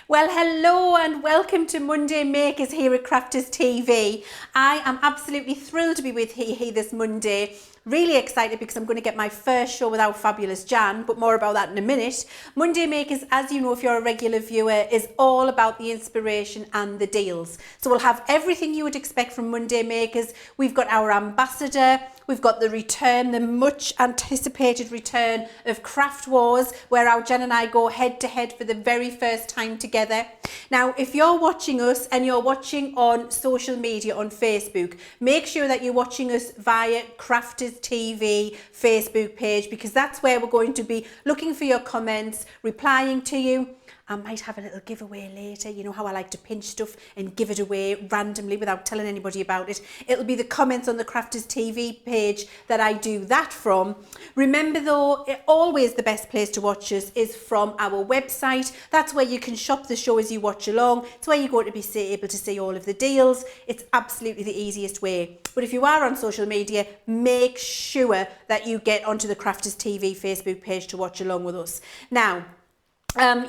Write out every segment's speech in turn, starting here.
Well, hello and welcome to Monday Makers here at Crafters TV. I am absolutely thrilled to be with you here this Monday. Really excited because I'm going to get my first show with our fabulous Jan, but more about that in a minute. Monday Makers, as you know if you're a regular viewer, is all about the inspiration and the deals. So we'll have everything you would expect from Monday Makers. We've got our ambassador, we've got the return, the much anticipated return of Craft Wars, where our Jan and I go head to head for the very first time together. Now, if you're watching us and you're watching on social media on Facebook, make sure that you're watching us via Crafters TV Facebook page, because that's where we're going to be looking for your comments, replying to you. I might have a little giveaway later. You know how I like to pinch stuff and give it away randomly without telling anybody about it. It'll be the comments on the Crafters TV page that I do that from. Remember though, always the best place to watch us is from our website. That's where you can shop the show as you watch along. It's where you're going to be able to see all of the deals. It's absolutely the easiest way. But if you are on social media, make sure that you get onto the Crafters TV Facebook page to watch along with us. Now,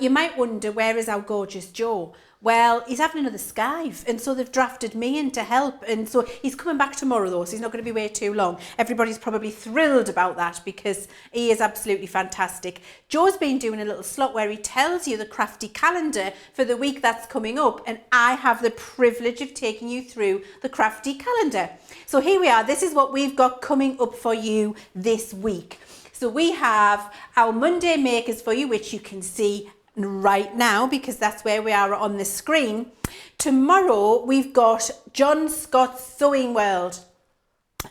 you might wonder, where is our gorgeous Joe? Well, he's having another skive, and so they've drafted me in to help, and so he's coming back tomorrow though, so he's not going to be away too long. Everybody's probably thrilled about that because he is absolutely fantastic. Joe's been doing a little slot where he tells you the crafty calendar for the week that's coming up, and I have the privilege of taking you through the crafty calendar. So here we are. This is what we've got coming up for you this week. So we have our Monday Makers for you, which you can see right now because that's where we are on the screen. Tomorrow we've got John Scott's Sewing World.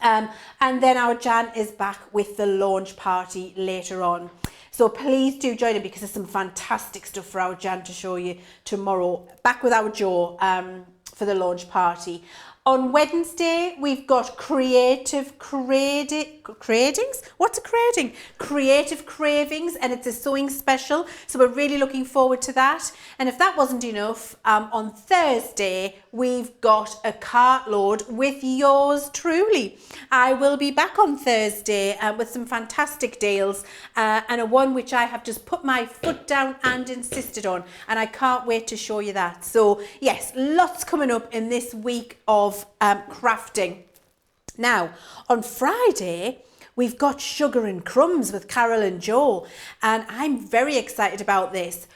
And then our Jan is back with the launch party later on. So please do join in because there's some fantastic stuff for our Jan to show you tomorrow. Back with our Joe for the launch party. On Wednesday, we've got Creative Cravings. What's a craving? Creative Cravings, and it's a sewing special. So we're really looking forward to that. And if that wasn't enough, on Thursday, we've got a cartload with yours truly. I will be back on Thursday with some fantastic deals and a one which I have just put my foot down and insisted on. And I can't wait to show you that. So yes, lots coming up in this week of crafting. Now, on Friday, we've got Sugar and Crumbs with Carol and Joe, and I'm very excited about this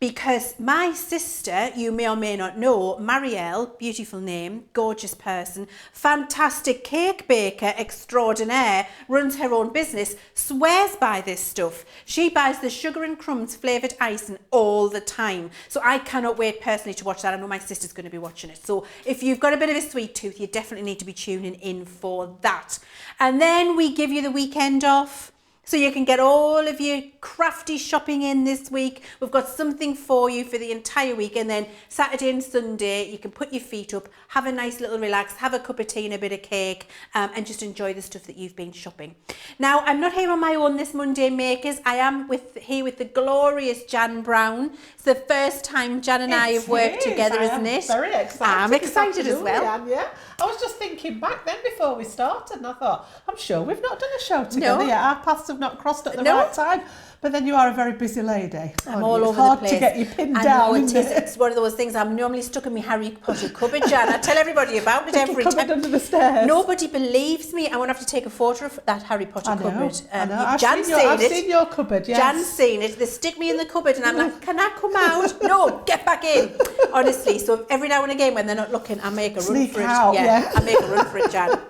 because my sister, you may or may not know, Marielle, beautiful name, gorgeous person, fantastic cake baker extraordinaire, runs her own business, swears by this stuff. She buys the Sugar and Crumbs flavoured icing all the time. So I cannot wait personally to watch that. I know my sister's going to be watching it. So if you've got a bit of a sweet tooth, you definitely need to be tuning in for that. And then we give you the weekend off, so you can get all of your crafty shopping in this week. We've got something for you for the entire week. And then Saturday and Sunday, you can put your feet up, have a nice little relax, have a cup of tea and a bit of cake, and just enjoy the stuff that you've been shopping. Now, I'm not here on my own this Monday Makers. I am here with the glorious Jan Brown. It's the first time Jan and I have worked together, isn't it? Very excited. I'm excited as well. Leann, yeah. I was just thinking back then before we started, and I thought, I'm sure we've not done a show together yet. Our paths have not crossed at the right time. But then you are a very busy lady. I'm all over the place. It's hard to get you pinned down. It is. It's one of those things. I'm normally stuck in my Harry Potter cupboard, Jan. I tell everybody about it every time. Under the stairs. Nobody believes me. I'm going to have to take a photo of that Harry Potter cupboard. I know. I've seen your cupboard, yes. Jan's seen it. They stick me in the cupboard and I'm like, can I come out? No, get back in. Honestly. So every now and again when they're not looking, I make a run for it. I make a run for it, Jan.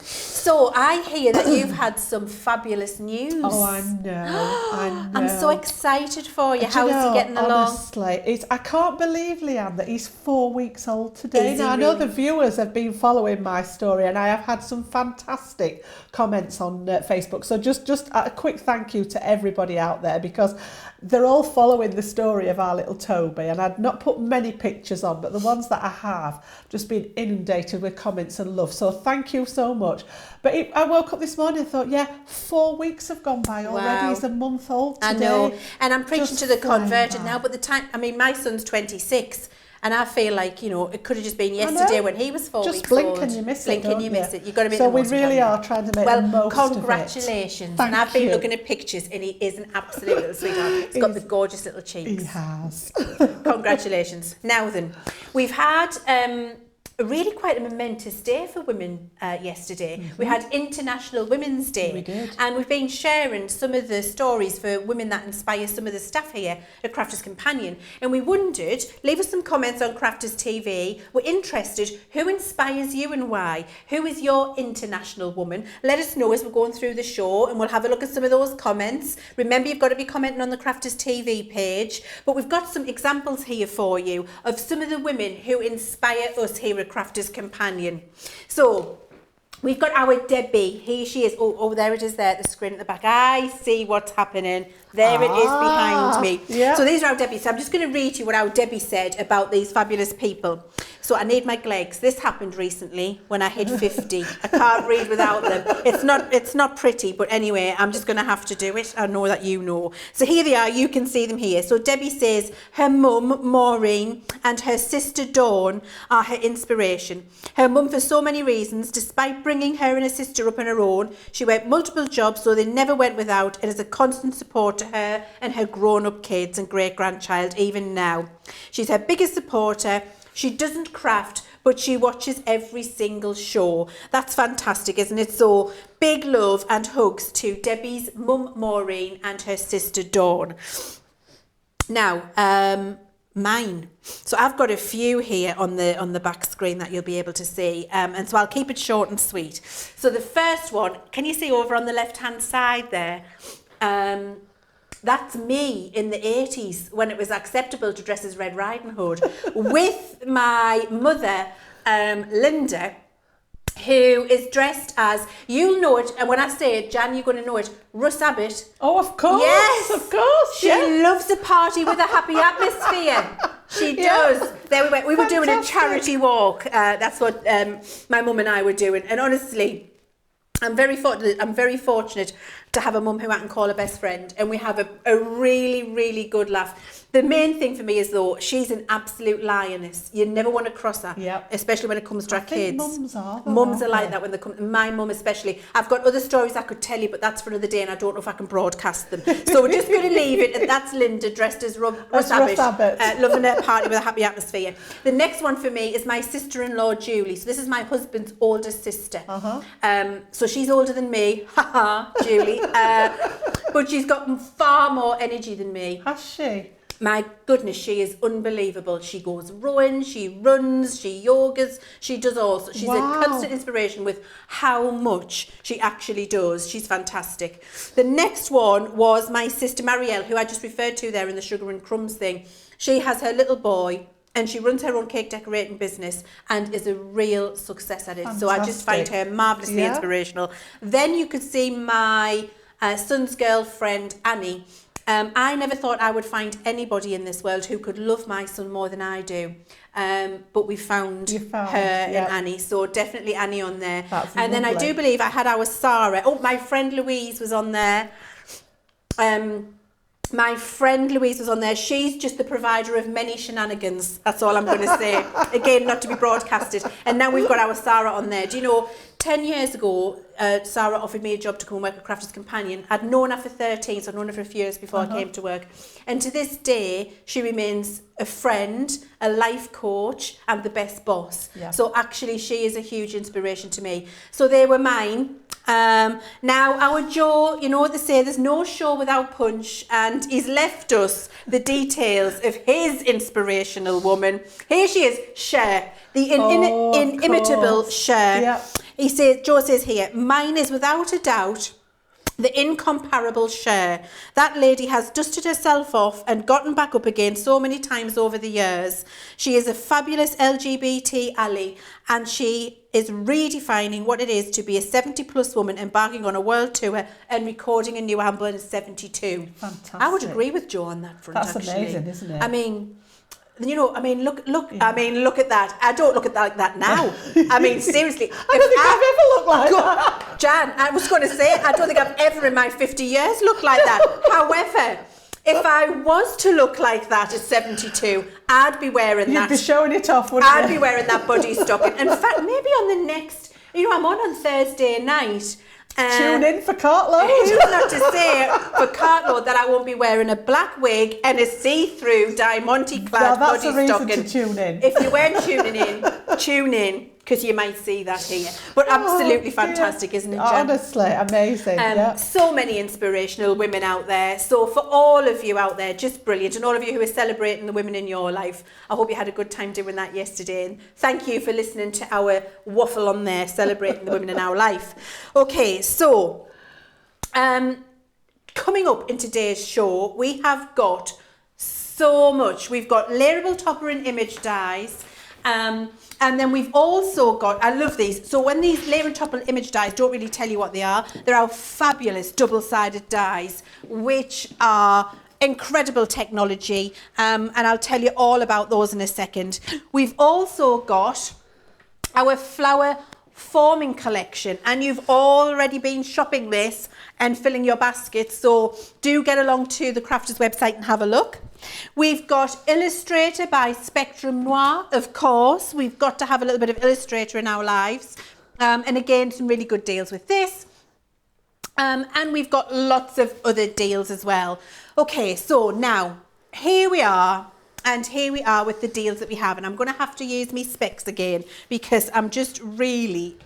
So I hear that you've had some fabulous news. Oh, I know. I'm so excited for you. How is he getting along? Honestly, I can't believe, Leann, that he's 4 weeks old today. Now, I know really? the viewers have been following my story, and I have had some fantastic comments on Facebook. So just a quick thank you to everybody out there, because they're all following the story of our little Toby, and I'd not put many pictures on, but the ones that I have just been inundated with comments and love. So thank you so much. But I woke up this morning and thought, 4 weeks have gone by already. Wow. He's a month old today. I know. And I'm preaching Just to the converted flying now, but the time, I mean, my son's 26. And I feel like, you know, it could have just been yesterday when he was 4 weeks old. Just blink and you miss it, Blink and you miss it. You've got to make so the we most really of are trying to make the most Well, of it. congratulations. Thank and I've been you. looking at pictures and he is an absolute little sweetheart. He's got the gorgeous little cheeks. He has. Congratulations. Now then, we've had really quite a momentous day for women yesterday. We had International Women's Day. We did. And we've been sharing some of the stories for women that inspire some of the staff here at Crafters Companion. And we wondered, leave us some comments on Crafters TV. We're interested, who inspires you and why? Who is your international woman? Let us know as we're going through the show and we'll have a look at some of those comments. Remember, you've got to be commenting on the Crafters TV page. But we've got some examples here for you of some of the women who inspire us here at Crafters Companion. So we've got our Debbie. Here she is. Oh, there it is there, the screen at the back. I see what's happening. There it is behind me. Yeah. So these are our Debbie. So I'm just going to read you what our Debbie said about these fabulous people. So I need my legs. This happened recently when I hit 50. I can't read without them. It's not pretty, but anyway, I'm just going to have to do it. I know that you know. So here they are. You can see them here. So Debbie says her mum, Maureen, and her sister, Dawn, are her inspiration. Her mum, for so many reasons, despite bringing her and her sister up on her own, she worked multiple jobs, so they never went without, and is a constant support to her and her grown-up kids and great-grandchild, even now. She's her biggest supporter. She doesn't craft, but she watches every single show. That's fantastic, isn't it? So big love and hugs to Debbie's mum, Maureen, and her sister, Dawn. Now, mine. So I've got a few here on the back screen that you'll be able to see. And so I'll keep it short and sweet. So the first one, can you see over on the left-hand side there? That's me in the 80s when it was acceptable to dress as Red Riding Hood with my mother, Linda, who is dressed as, you'll know it, and when I say it, Jan, you're going to know it, Russ Abbott. Oh, of course. Yes, of course. She loves a party with a happy atmosphere. She does. There we went. We were doing a charity walk. That's what my mum and I were doing. And honestly, I'm very fortunate to have a mum who I can call her best friend, and we have a really, really good laugh. The main thing for me is, though, she's an absolute lioness. You never want to cross her, especially when it comes to our kids. Mums are like that when they come. My mum especially. I've got other stories I could tell you, but that's for another day, and I don't know if I can broadcast them. So we're just going to leave it. And that's Linda dressed as Russ Abbott, loving her party with a happy atmosphere. The next one for me is my sister-in-law Julie. So this is my husband's oldest sister. So she's older than me, Julie. But she's got far more energy than me. Has she? My goodness, she is unbelievable. She goes rowing, she runs, she yogas, she does all. She's a constant inspiration with how much she actually does. She's fantastic. The next one was my sister Marielle, who I just referred to there in the sugar and crumbs thing. She has her little boy, and she runs her own cake decorating business and is a real success at it. Fantastic. So I just find her marvellously inspirational. Then you could see my son's girlfriend, Annie. I never thought I would find anybody in this world who could love my son more than I do. But we found her in Annie. So definitely Annie on there. And then I do believe I had our Sarah. Oh, my friend Louise was on there. My friend Louise was on there. She's just the provider of many shenanigans. That's all I'm going to say. Again, not to be broadcasted. And now we've got our Sarah on there. Do you know, 10 years ago, Sarah offered me a job to come and work at Crafters Companion. I'd known her for 13, so I'd known her for a few years before I came to work. And to this day, she remains a friend, a life coach, and the best boss. So actually, she is a huge inspiration to me. So they were mine. Now our Joe, you know what they say, there's no show without punch, and he's left us the details of his inspirational woman. Here she is, Cher, the inimitable Cher. He says, Joe says here, mine is without a doubt the incomparable Cher. That lady has dusted herself off and gotten back up again so many times over the years. She is a fabulous LGBT ally, and she is redefining what it is to be a 70-plus woman embarking on a world tour and recording a new album at 72. Fantastic. I would agree with Joe on that front. That's amazing, isn't it? I mean, you know, I mean, look at that. I don't look at that like that now. I mean, seriously. I don't think I've ever looked like that. Jan, I was going to say, I don't think I've ever in my 50 years looked like that. However, If I was to look like that at 72, I'd be wearing that. You'd be showing it off, wouldn't you? I'd be wearing that body stocking. In fact, maybe on the next, I'm on Thursday night. Tune in for cartload. Who's not to say for cartload that I won't be wearing a black wig and a see-through Diamante clad Now, that's body a reason stocking. to tune in. If you weren't tune in, because you might see that here. But absolutely fantastic, isn't it, Jen? Honestly, amazing. So many inspirational women out there. So for all of you out there, just brilliant. And all of you who are celebrating the women in your life, I hope you had a good time doing that yesterday. And thank you for listening to our waffle on there, celebrating the women in our life. Okay, so coming up in today's show, we have got so much. We've got layerable topper and image dies. And then we've also got, I love these. So when these layer and topper image dies don't really tell you what they are, they're our fabulous double-sided dies, which are incredible technology. And I'll tell you all about those in a second. We've also got our flower forming collection, and you've already been shopping this and filling your baskets, so do get along to the Crafters website and have a look. We've got Illustrator by Spectrum Noir, of course. We've got to have a little bit of Illustrator in our lives, and again some really good deals with this, and we've got lots of other deals as well. Okay, so now here we are. And here we are with the deals that we have. And I'm going to have to use me specs again because I'm just really,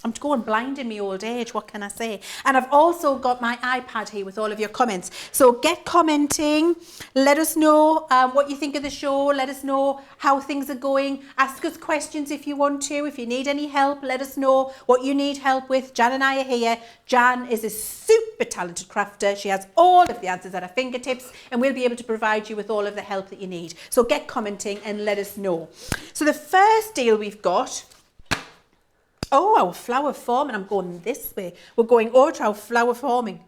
I'm going blind in my old age. What can I say? And I've also got my iPad here with all of your comments. So get commenting. Let us know what you think of the show. Let us know how things are going. Ask us questions if you want to. If you need any help, let us know what you need help with. Jan and I are here. Jan is a super talented crafter. She has all of the answers at her fingertips, and we'll be able to provide you with all of the help that you need. So get commenting and let us know. So the first deal we've got, our flower forming. I'm going this way. We're going over to our flower forming.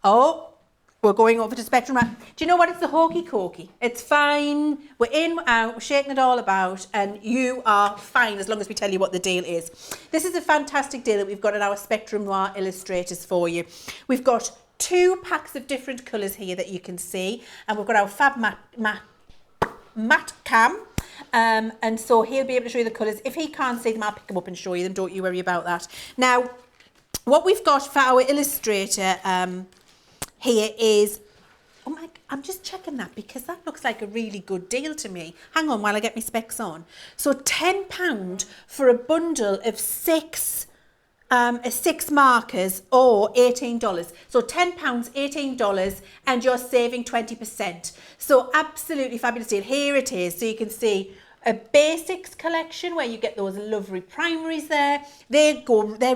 Oh, we're going over to Spectrum. Do you know what? It's the hokey cokey. It's fine. We're in, we're out, we're shaking it all about, and you are fine as long as we tell you what the deal is. This is a fantastic deal that we've got at our Spectrum Noir illustrators for you. We've got 2 packs of different colours here that you can see, and we've got our Fab Matte Cam. And so he'll be able to show you the colours. If he can't see them, I'll pick them up and show you them. Don't you worry about that. Now, what we've got for our illustrator here is, I'm just checking that because that looks like a really good deal to me. Hang on while I get my specs on. So £10 for a bundle of 6 markers, or $18. So £10, $18, and you're saving 20%. So absolutely fabulous deal. Here it is. So you can see a basics collection where you get those lovely primaries there. They're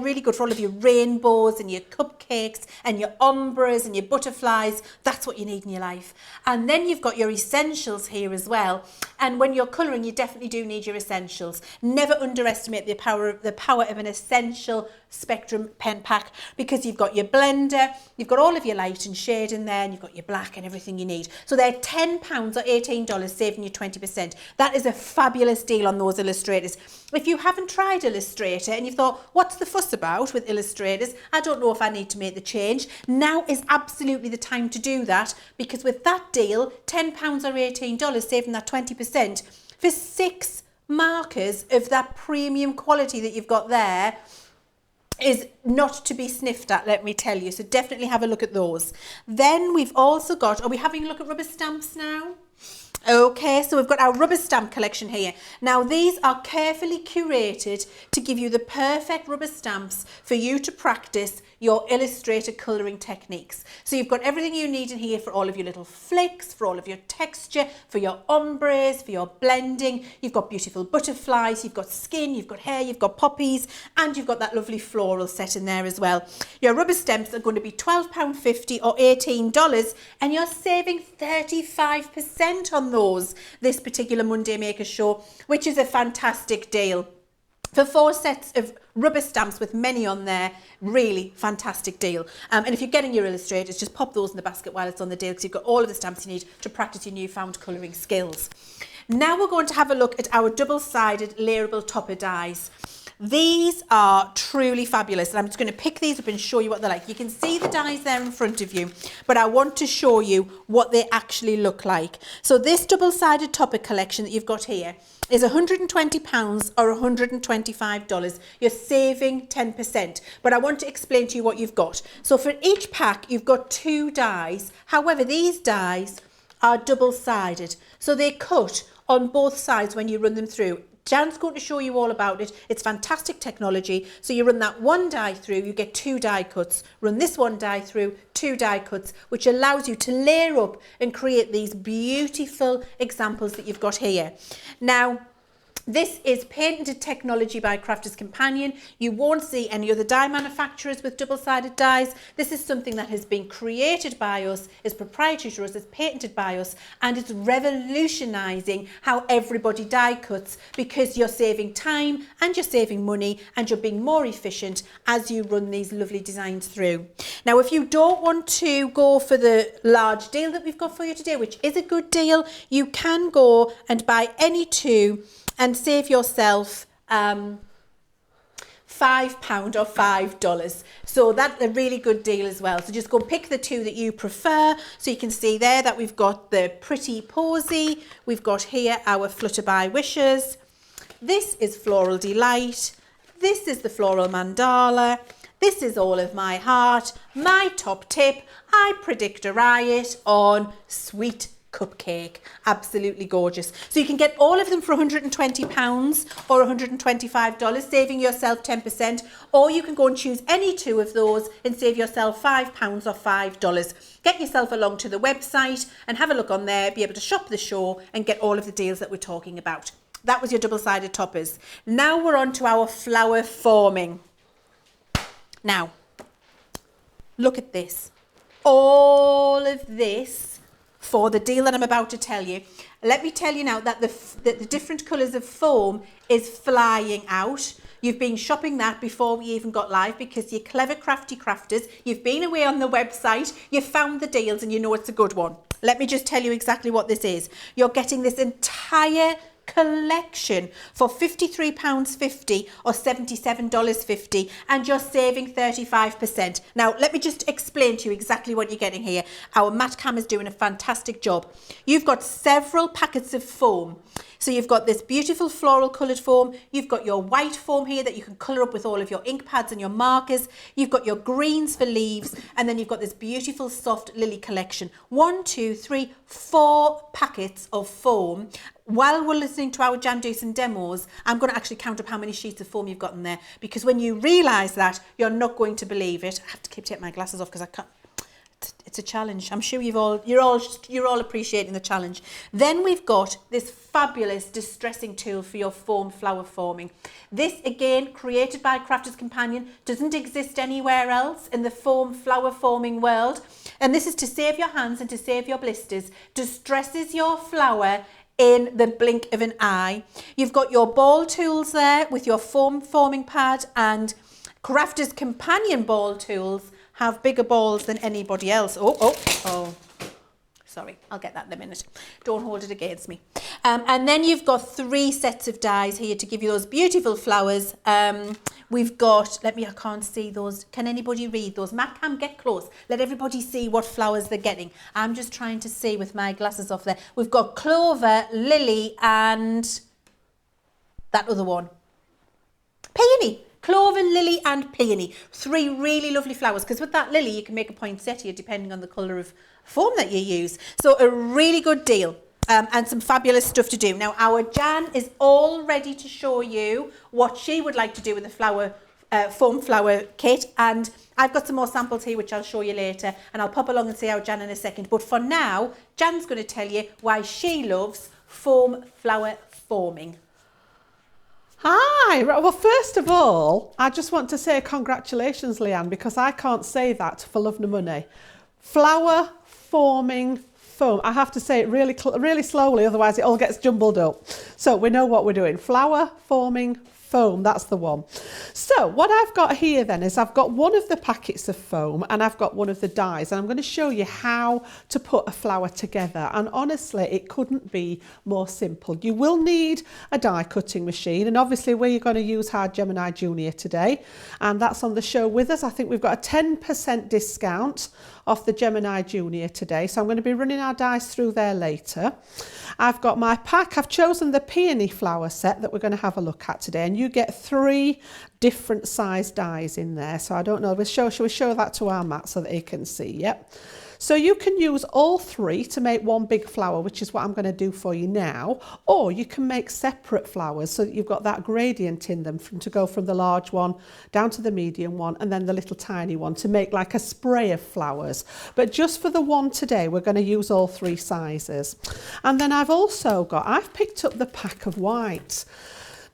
really good for all of your rainbows and your cupcakes and your ombres and your butterflies. That's what you need in your life. And then you've got your essentials here as well. And when you're colouring, you definitely do need your essentials. Never underestimate the power of an essential Spectrum pen pack, because you've got your blender, you've got all of your light and shade in there, and you've got your black and everything you need. So they're £10 or $18, saving you 20%. That is a fabulous deal on those illustrators. If you haven't tried Illustrator and you've thought, what's the fuss about with illustrators? I don't know if I need to make the change. Now is absolutely the time to do that, because with that deal, £10 or $18, saving that 20% for 6 markers of that premium quality that you've got there, is not to be sniffed at, let me tell you. So definitely have a look at those. Then we've also got, are we having a look at rubber stamps now? Okay, so we've got our rubber stamp collection here. Now these are carefully curated to give you the perfect rubber stamps for you to practice your Illustrator colouring techniques. So you've got everything you need in here for all of your little flicks, for all of your texture, for your ombres, for your blending. You've got beautiful butterflies, you've got skin, you've got hair, you've got poppies, and you've got that lovely floral set in there as well. Your rubber stamps are going to be £12.50 or $18, and you're saving 35% on those this particular Monday Maker Show, which is a fantastic deal. For 4 sets of rubber stamps with many on there, really fantastic deal. And if you're getting your illustrators, just pop those in the basket while it's on the deal, because you've got all of the stamps you need to practice your newfound colouring skills. Now we're going to have a look at our double-sided layerable topper dies. These are truly fabulous, and I'm just going to pick these up and show you what they're like. You can see the dies there in front of you, but I want to show you what they actually look like. So this double-sided topper collection that you've got here is £120 or $125. You're saving 10%, but I want to explain to you what you've got. So for each pack, you've got 2 dies. However, these dies are double-sided, so they cut on both sides when you run them through. Jan's going to show you all about it. It's fantastic technology. So you run that 1 die through, you get 2 die cuts. Run this 1 die through, 2 die cuts, which allows you to layer up and create these beautiful examples that you've got here. Now, this is patented technology by Crafter's Companion. You won't see any other die manufacturers with double-sided dies. This is something that has been created by us, is proprietary to us, is patented by us, and it's revolutionising how everybody die cuts, because you're saving time and you're saving money and you're being more efficient as you run these lovely designs through. Now, if you don't want to go for the large deal that we've got for you today, which is a good deal, you can go and buy any 2 and save yourself £5 or $5. So that's a really good deal as well. So just go pick the 2 that you prefer. So you can see there that we've got the Pretty Posy. We've got here our Flutterby Wishes. This is Floral Delight. This is the Floral Mandala. This is All of My Heart. My top tip, I predict a riot on Sweet Cupcake. Absolutely gorgeous. So you can get all of them for £120 or $125, saving yourself 10%, or you can go and choose any 2 of those and save yourself £5 or $5. Get yourself along to the website and have a look on there, be able to shop the show and get all of the deals that we're talking about. That was your double-sided toppers. Now we're on to our flower forming. Now, look at this. All of this for the deal that I'm about to tell you. Let me tell you now that the different colours of foam is flying out. You've been shopping that before we even got live, because you're clever crafty crafters. You've been away on the website, you've found the deals and you know it's a good one. Let me just tell you exactly what this is. You're getting this entire collection for £53.50 or $77.50, and you're saving 35%. Now, let me just explain to you exactly what you're getting here. Our Matt Cam is doing a fantastic job. You've got several packets of foam. So you've got this beautiful floral coloured foam. You've got your white foam here that you can colour up with all of your ink pads and your markers. You've got your greens for leaves. And then you've got this beautiful soft lily collection. 1, 2, 3, 4 packets of foam. While we're listening to our Jan do some demos, I'm going to actually count up how many sheets of foam you've got in there, because when you realise that, you're not going to believe it. I have to keep taking my glasses off because I can't. It's a challenge. I'm sure you're all appreciating the challenge. Then we've got this fabulous distressing tool for your foam flower forming. This, again, created by Crafter's Companion, doesn't exist anywhere else in the foam flower forming world. And this is to save your hands and to save your blisters. Distresses your flower in the blink of an eye. You've got your ball tools there with your foam forming pad, and Crafter's Companion ball tools have bigger balls than anybody else. Oh. Sorry, I'll get that in a minute. Don't hold it against me. And then you've got 3 sets of dies here to give you those beautiful flowers. We've got, I can't see those. Can anybody read those? Matt Cam, get close. Let everybody see what flowers they're getting. I'm just trying to see with my glasses off there. We've got clover, lily, and that other one. Peony. Clover, lily and peony. 3 really lovely flowers, because with that lily you can make a poinsettia depending on the colour of foam that you use. So a really good deal, and some fabulous stuff to do. Now our Jan is all ready to show you what she would like to do with the foam flower kit, and I've got some more samples here which I'll show you later, and I'll pop along and see our Jan in a second. But for now, Jan's going to tell you why she loves foam flower forming. Hi. Well, first of all, I just want to say congratulations, Leann, because I can't say that for love nor money. Flower forming foam. I have to say it really slowly, otherwise it all gets jumbled up. So we know what we're doing. Flower forming foam, that's the one. So what I've got here then is I've got one of the packets of foam and I've got one of the dies, and I'm going to show you how to put a flower together, and honestly it couldn't be more simple. You will need a die cutting machine, and obviously we're going to use our Gemini Junior today, and that's on the show with us. I think we've got a 10% discount off the Gemini Junior today, so I'm going to be running our dies through there later. I've got my pack. I've chosen the peony flower set that we're going to have a look at today, and you get 3 different size dies in there. So I don't know, shall we show that to our mat so that you can see? Yep. So you can use all 3 to make one big flower, which is what I'm going to do for you now, or you can make separate flowers so that you've got that gradient in them to go from the large one down to the medium one and then the little tiny one to make like a spray of flowers. But just for the one today, we're going to use all 3 sizes. And then I've picked up the pack of whites.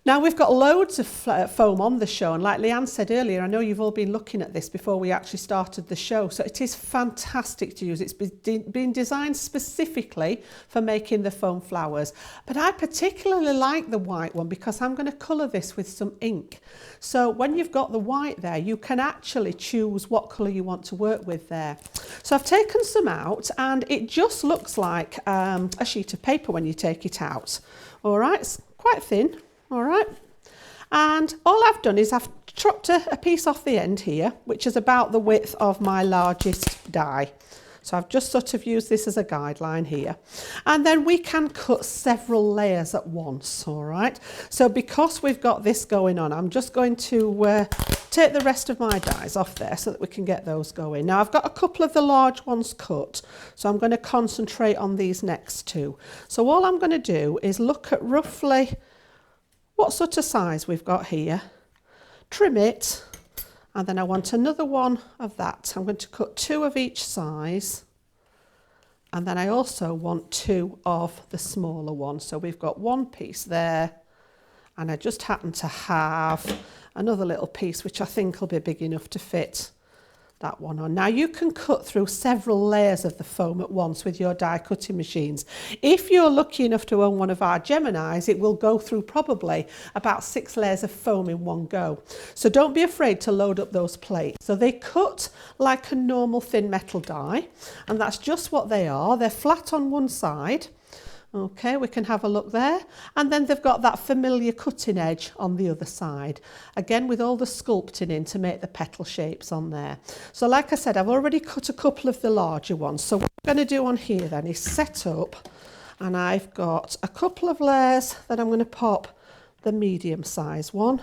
Now we've got loads of foam on the show, and like Leann said earlier, I know you've all been looking at this before we actually started the show, so it is fantastic to use. It's been designed specifically for making the foam flowers, but I particularly like the white one because I'm going to colour this with some ink. So when you've got the white there, you can actually choose what colour you want to work with there. So I've taken some out, and it just looks like a sheet of paper when you take it out. All right, it's quite thin. All right, and all I've done is I've chopped a piece off the end here, which is about the width of my largest die. So I've just sort of used this as a guideline here. And then we can cut several layers at once, all right? So because we've got this going on, I'm just going to take the rest of my dies off there so that we can get those going. Now I've got a couple of the large ones cut, so I'm going to concentrate on these next 2. So all I'm going to do is look at roughly what sort of size we've got here, trim it, and then I want another one of that. I'm going to cut 2 of each size, and then I also want 2 of the smaller one. So we've got 1 piece there, and I just happen to have another little piece which I think will be big enough to fit that one on. Now you can cut through several layers of the foam at once with your die cutting machines. If you're lucky enough to own one of our Geminis, it will go through probably about 6 layers of foam in one go. So don't be afraid to load up those plates. So they cut like a normal thin metal die, and that's just what they are. They're flat on one side. Okay, we can have a look there, and then they've got that familiar cutting edge on the other side, again with all the sculpting in to make the petal shapes on there. So like I said, I've already cut a couple of the larger ones, so what I'm going to do on here then is set up, and I've got a couple of layers that I'm going to pop the medium size one,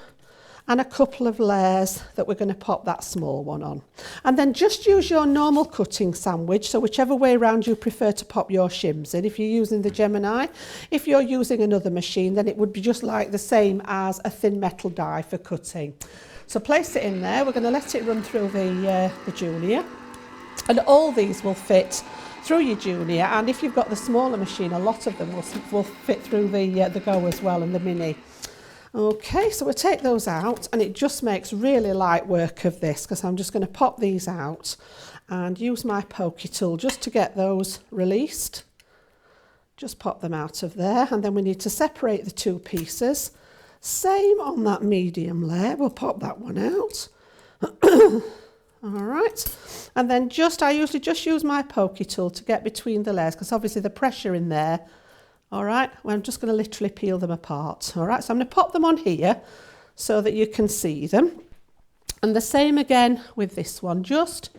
and a couple of layers that we're going to pop that small one on. And then just use your normal cutting sandwich, so whichever way around you prefer to pop your shims in. If you're using the Gemini, if you're using another machine, then it would be just like the same as a thin metal die for cutting. So place it in there. We're going to let it run through the Junior, and all these will fit through your Junior, and if you've got the smaller machine, a lot of them will fit through the Go as well, and the Mini. Okay, so we'll take those out, and it just makes really light work of this because I'm just going to pop these out and use my pokey tool just to get those released. Just pop them out of there, and then we need to separate the 2 pieces. Same on that medium layer, we'll pop that one out. All right, and then I usually just use my pokey tool to get between the layers because obviously the pressure in there. All right, well, I'm just going to literally peel them apart. All right, so I'm going to pop them on here so that you can see them. And the same again with this one. Just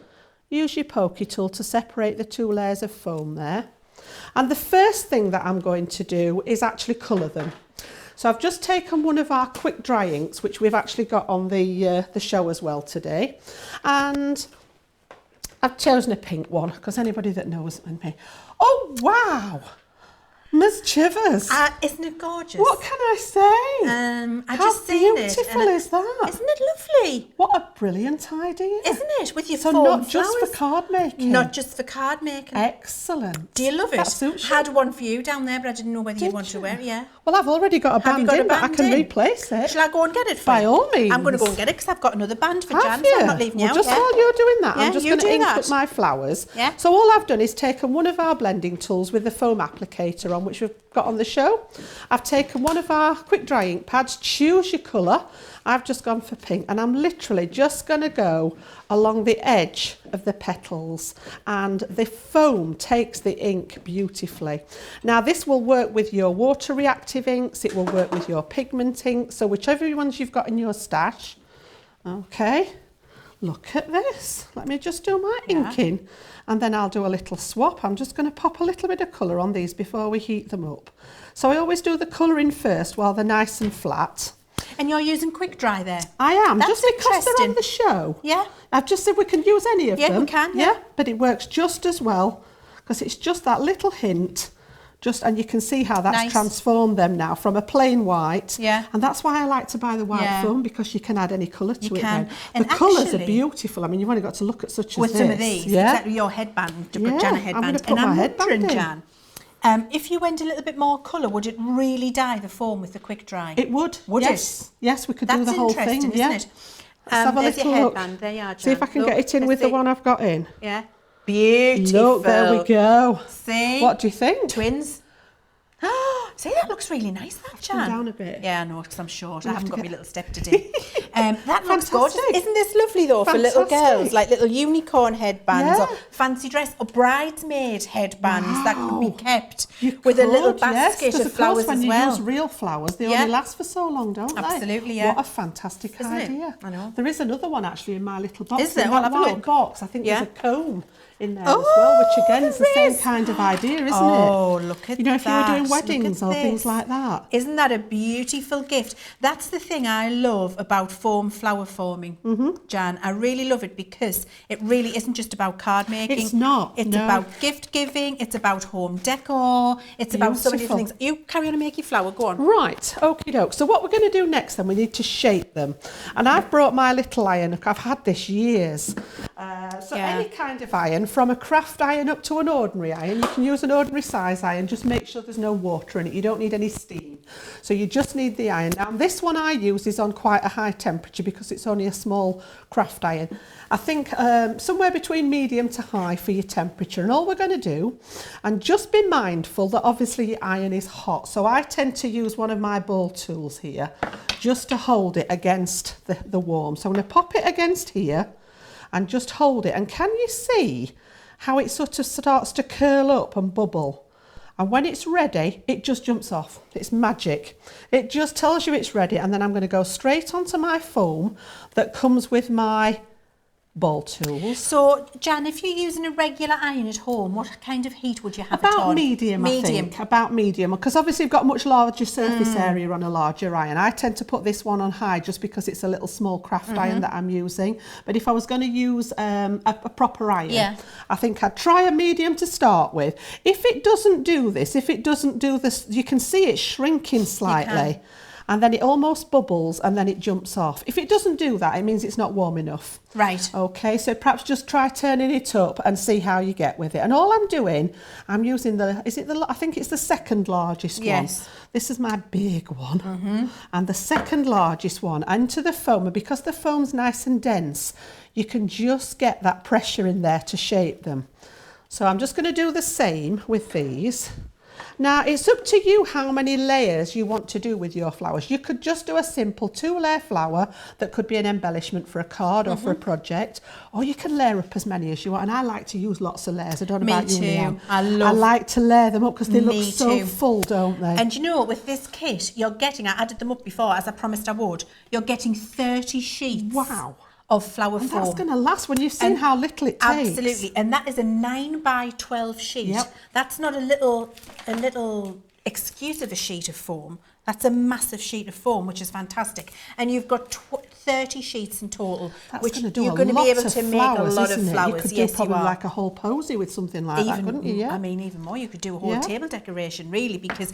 use your pokey tool to separate the 2 layers of foam there. And the first thing that I'm going to do is actually colour them. So I've just taken one of our quick dry inks, which we've actually got on the show as well today. And I've chosen a pink one because anybody that knows me. Oh, wow! Miss Chivers. Isn't it gorgeous? What can I say? I just seen it. How beautiful is that? Isn't it lovely? What a brilliant idea. Isn't it? With your so foam not flowers. Just for card making. Not just for card making. Excellent. Do you love it? That suits you. Had one for you down there, but I didn't know whether you'd want to wear it. Yeah. Well, I've already got a band in, but I can replace it. Shall I go and get it for By you? all means. I'm going to go and get it because I've got another band for Have Jan, so I'm not leaving you out. Just while you're doing that, Yeah, I'm just going to ink up my flowers. Yeah. So all I've done is taken one of our blending tools with the foam applicator on one which we've got on the show. I've taken one of our quick dry ink pads, choose your colour. I've just gone for pink, and I'm literally just going to go along the edge of the petals, and the foam takes the ink beautifully. Now this will work with your water reactive inks, it will work with your pigment inks, so whichever ones you've got in your stash. Okay, look at this. Let me just do my inking, and then I'll do a little swap. I'm just going to pop a little bit of colour on these before we heat them up. So I always do the colouring first while they're nice and flat. And you're using quick dry there? I am, That's just because they're on the show. Yeah. I've just said we can use any of them. Yeah, we can, yeah. But it works just as well, because it's just that little hint. And you can see how that's transformed them now from a plain white. Yeah. And that's why I like to buy the white foam, because you can add any colour to it then. And the colours are beautiful. I mean, you've only got to look at such as this. With some of these, exactly, your headband, Jana headband. I'm going to put my headband in. Jan, if you went a little bit more colour, would it really dye the foam with the quick dry? It would. Yes. Yes, we could do the whole thing. That's interesting, isn't it? Let's have a little look. There you are, Jan. See if I can get it in with the one I've got in. Yeah. Beautiful. Look, there we go. See? What do you think? Twins. See, that looks really nice, that, Jan. Come down a bit. Yeah, I know, because I'm short. I haven't got my little step to do. That looks gorgeous. Fantastic. Isn't this lovely, though, for little girls? Like little unicorn headbands or Yeah. fancy dress or bridesmaid headbands that could be kept You with a little could, basket yes, 'cause of flowers when as you well. use real flowers, they Yeah. only last for so long, don't they? Absolutely, yeah. What a fantastic Isn't it? idea. I know. There is another one actually in my little box. Is there? In Well, that have a white look. box, I think Yeah. there's a comb in there as well, which again is the there same is. kind of idea, isn't it? Oh, look at that. You know, if you were doing Look weddings at or things this. like that. Isn't that a beautiful gift? That's the thing I love about foam flower forming, Jan. I really love it because it really isn't just about card making. It's not, It's no. about gift giving. It's about home decor. It's about so many different things. You carry on and make your flower. Go on. Right, okie doke. So what we're going to do next then, we need to shape them. And I've brought my little iron. I've had this years. Any kind of iron, from a craft iron up to an ordinary iron. You can use an ordinary size iron. Just make sure there's no water in it. You don't need any steam. So you just need the iron. Now this one I use is on quite a high temperature because it's only a small craft iron. I think somewhere between medium to high for your temperature. And all we're going to do, and just be mindful that obviously your iron is hot. So I tend to use one of my ball tools here just to hold it against the warm. So I'm going to pop it against here and just hold it. And can you see how it sort of starts to curl up and bubble? And when it's ready, it just jumps off. It's magic. It just tells you it's ready. And then I'm going to go straight onto my foam that comes with my ball tools. So, Jan, if you're using a regular iron at home, what kind of heat would you have it on? About medium, I think. About medium, because obviously you've got much larger surface area on a larger iron. I tend to put this one on high just because it's a little small craft iron that I'm using. But if I was going to use a proper iron, I think I'd try a medium to start with. If it doesn't do this, you can see it shrinking slightly. And then it almost bubbles and then it jumps off. If it doesn't do that, it means it's not warm enough. Right. Okay, so perhaps just try turning it up and see how you get with it. And all I'm doing, I'm using I think it's the second largest one. This is my big one. And the second largest one into the foam. And because the foam's nice and dense, you can just get that pressure in there to shape them. So I'm just going to do the same with these. Now, it's up to you how many layers you want to do with your flowers. You could just do a simple 2-layer flower that could be an embellishment for a card or for a project, or you can layer up as many as you want. And I like to use lots of layers. I don't know about you, Leann. I like to layer them up because they look so full, don't they? And you know, with this kit, you're getting, I added them up before, as I promised I would, you're getting 30 sheets. Wow. Of flower foam. That's going to last when you've seen how little it takes. Absolutely, and that is a 9x12 sheet. Yep. That's not a little excuse of a sheet of foam. That's a massive sheet of foam, which is fantastic. And you've got 30 sheets in total, which you're going to be able to make a lot of flowers. You could do probably like a whole posy with something like that, couldn't you? Yeah. I mean, even more. You could do a whole table decoration, really, because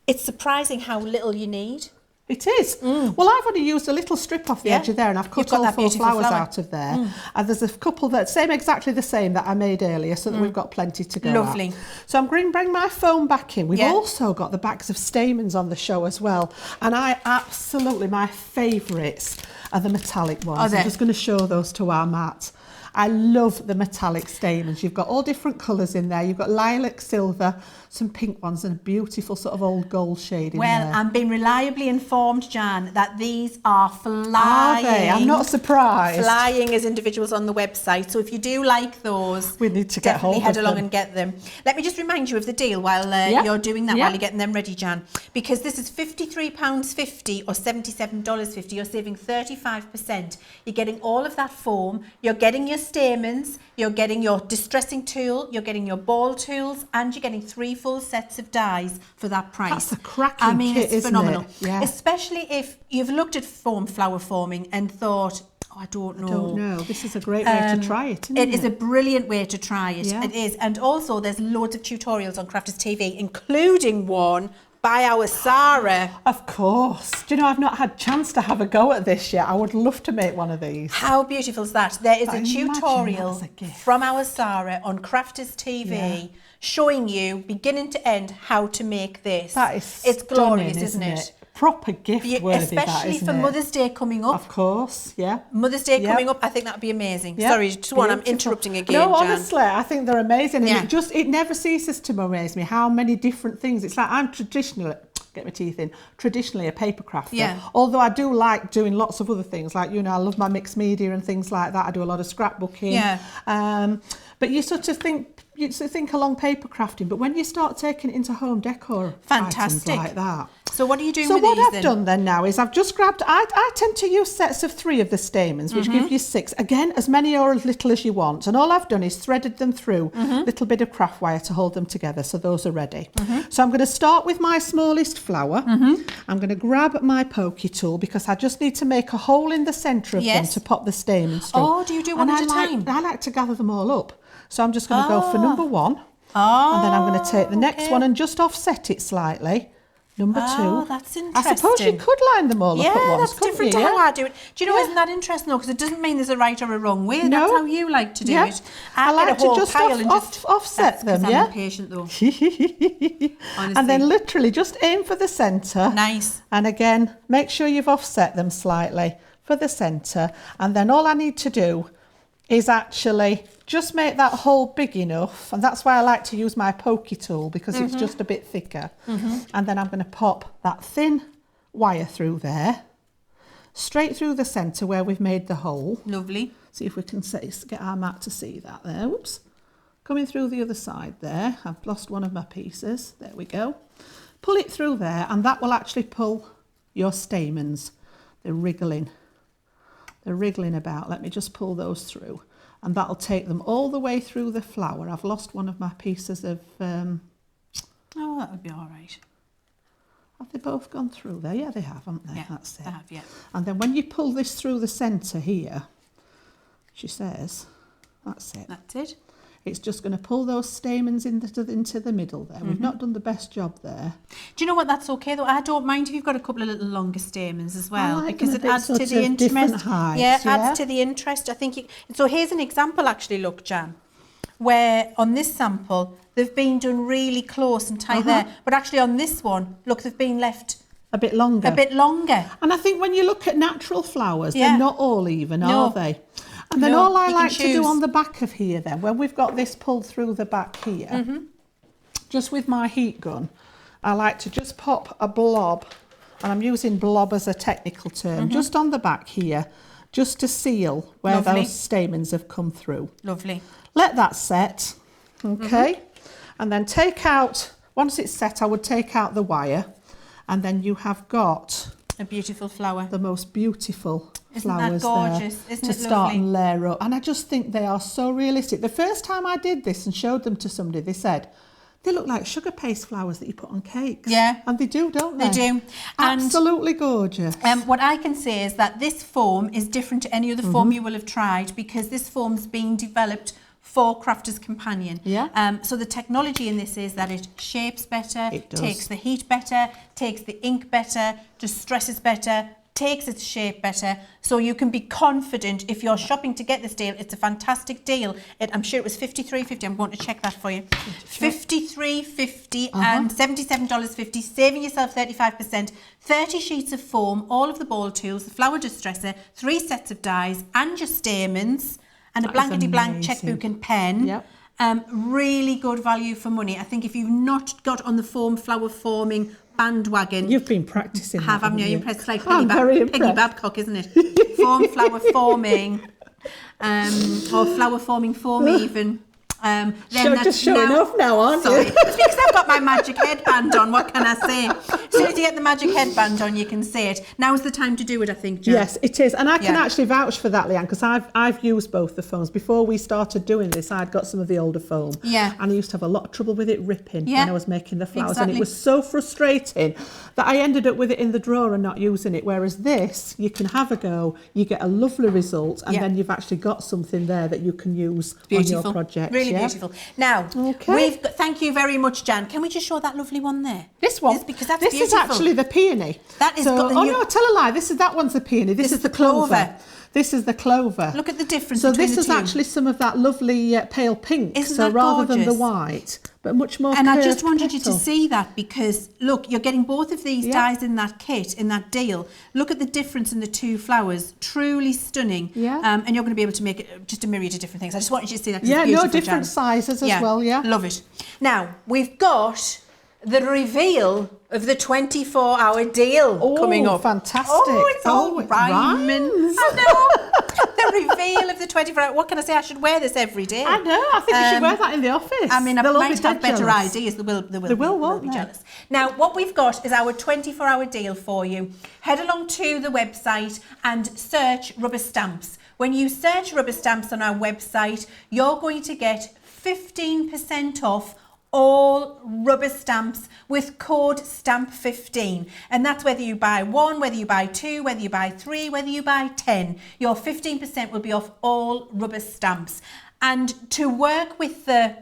it's surprising how little you need. It is. Well, I've only used a little strip off the edge of there, and I've cut all 4 flowers out of there. And there's a couple that exactly the same that I made earlier, so that we've got plenty to go. Lovely. At. So I'm going to bring my foam back in. We've also got the bags of stamens on the show as well, and my favourites are the metallic ones. I'm just going to show those to our mat. I love the metallic stamens. You've got all different colours in there. You've got lilac, silver, some pink ones, and a beautiful sort of old gold shade in there. Well, I'm being reliably informed, Jan, that these are flying. Are they? I'm not surprised. Flying as individuals on the website. So if you do like those, we need to get hold of them. Definitely head along and get them. Let me just remind you of the deal while you're doing that, while you're getting them ready, Jan. Because this is £53.50 or $77.50. You're saving 35%. You're getting all of that foam. You're getting your stamens. You're getting your distressing tool. You're getting your ball tools. And you're getting 3 full sets of dies for that price. That's a cracking kit, it's phenomenal. Isn't it? Yeah. Especially if you've looked at flower forming and thought, I don't know. This is a great way to try it, isn't it? It is a brilliant way to try it. Yeah. It is. And also there's loads of tutorials on Crafters TV, including one by our Sarah. Of course. Do you know, I've not had a chance to have a go at this yet. I would love to make one of these. How beautiful is that? There is a tutorial from our Sarah on Crafters TV showing you, beginning to end, how to make this. That is It's glorious, isn't it? Proper gift worthy, especially for Mother's Day coming up. Of course, yeah. Mother's Day coming up, I think that would be amazing. Yep. Sorry, Swan, I'm interrupting again, No, Jan. honestly, I think they're amazing. And it never ceases to amaze me how many different things. It's like I'm traditionally a paper crafter. Yeah. Although I do like doing lots of other things, like, I love my mixed media and things like that. I do a lot of scrapbooking. Yeah. But you sort of think along paper crafting, but when you start taking it into home decor items like that. So what are you doing with these these? So what I've then? done then now is I've just grabbed, I tend to use sets of 3 of the stamens, which give you 6. Again, as many or as little as you want. And all I've done is threaded them through a little bit of craft wire to hold them together. So those are ready. So I'm going to start with my smallest flower. I'm going to grab my pokey tool because I just need to make a hole in the centre of them to pop the stamens through. Oh, do you do one at a time? I like to gather them all up. So I'm just going to go for number 1. And then I'm going to take the next one and just offset it slightly. Number 2. Oh, that's interesting. I suppose you could line them all up at once. Yeah, that's different to how I do it. Do you know, Yeah. Isn't that interesting though? Because it doesn't mean there's a right or a wrong way. No. That's how you like to do it. I like to just offset them, I'm yeah. impatient though. And then literally just aim for the centre. Nice. And again, make sure you've offset them slightly for the centre. And then all I need to do is actually just make that hole big enough, and that's why I like to use my pokey tool, because it's just a bit thicker. And then I'm going to pop that thin wire through there, straight through the centre where we've made the hole. Lovely. See if we can get our mat to see that there. Whoops. Coming through the other side there. I've lost one of my pieces. There we go. Pull it through there, and that will actually pull your stamens. They're wriggling. They're wriggling about. Let me just pull those through. And that'll take them all the way through the flower. I've lost one of my pieces of... Oh, that would be all right. Have they both gone through there? Yeah, they have, haven't they? Yeah, that's it. they have, yeah. And then when you pull this through the centre here, she says, that's it. That's it. It's just going to pull those stamens into the middle there. We've not done the best job there. Do you know what? That's okay though. I don't mind if you've got a couple of little longer stamens as well, like because them a it bit adds to sort the of interest. different heights, Yeah, adds to the interest. I think. So here's an example, actually. Look, Jan, where on this sample they've been done really close and tight there, but actually on this one, look, they've been left a bit longer. A bit longer. And I think when you look at natural flowers, they're not all even, are they? And then No, all I you like can to do choose. on the back of here then, when we've got this pulled through the back here, just with my heat gun, I like to just pop a blob, and I'm using blob as a technical term, just on the back here, just to seal where those stamens have come through. Lovely. Let that set, okay? And then take out, once it's set, I would take out the wire, and then you have got a beautiful flower. The most beautiful Isn't flowers that gorgeous? there Isn't to it start lovely? and layer up. And I just think they are so realistic. The first time I did this and showed them to somebody, they said, they look like sugar paste flowers that you put on cakes. Yeah. And they do, don't they? They do. Absolutely gorgeous. What I can say is that this foam is different to any other foam you will have tried, because this foam's being developed for Crafters Companion. Yeah. So the technology in this is that it shapes better, It does. takes the heat better, takes the ink better, distresses better, takes its shape better. So you can be confident if you're shopping to get this deal. It's a fantastic deal. I'm sure it was $53.50. I'm going to check that for you. $53.50 and $77.50, saving yourself 35%. 30 sheets of foam, all of the ball tools, the flower distresser, 3 sets of dies, and your stamens. and a That is blankety-blank amazing. checkbook and pen. Yep. Really good value for money. I think if you've not got on the foam flower forming bandwagon, You've been practicing. haven't you? Impressed. It's like I'm very Peggy impressed. Babcock, isn't it? Foam flower forming, or flower forming foam even. Then Just showing now, off now, aren't sorry. you? It's because I've got my magic headband on. What can I say? As soon as you get the magic headband on, you can see it. Now's the time to do it, I think, Jo. Yes, it is. And I can Yeah. actually vouch for that, Leann, because I've used both the foams. Before we started doing this, I'd got some of the older foam. Yeah. And I used to have a lot of trouble with it ripping Yeah. when I was making the flowers. Exactly. And it was so frustrating that I ended up with it in the drawer and not using it. Whereas this, you can have a go, you get a lovely result, and Yeah. then you've actually got something there that you can use Beautiful. on your project. Really yeah? beautiful. Now, Okay. we've got, thank you very much, Jan. Can we just show that lovely one there? This one, Because that's this beautiful. is actually the peony. That is so, got the oh new- no, tell a lie. That one's the peony. This is the clover. This is the clover. Look at the difference So between this the is two. actually some of that lovely pale pink. Isn't so that rather than the gorgeous? white, but much more. And I just curved wanted you to petal. see that because, look, you're getting both of these Yeah. dyes in that kit, in that deal. Look at the difference in the two flowers. Truly stunning. Yeah. And you're going to be able to make just a myriad of different things. I just wanted you to see that. 'cause Yeah, it's no, beautiful, different Jan. sizes as well. Yeah. Love it. Now, we've got the reveal of the 24-hour deal Oh, coming up. fantastic. Oh, it's all Oh, it rhyming. rhymes. I know. The reveal of the 24-hour. What can I say? I should wear this every day. I know. I think you should wear that in the office. I mean, I They'll all might be have dead better jealous. ideas. They will They will, won't be they? jealous. Now, what we've got is our 24-hour deal for you. Head along to the website and search rubber stamps. When you search rubber stamps on our website, you're going to get 15% off all rubber stamps with code STAMP15, and that's whether you buy one, whether you buy two, whether you buy three, whether you buy 10. Your 15% will be off all rubber stamps. And to work with the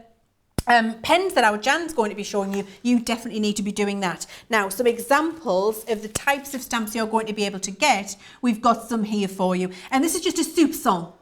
pens that our Jan's going to be showing you, you definitely need to be doing that. Now, some examples of the types of stamps you're going to be able to get, we've got some here for you. And this is just a soupçon.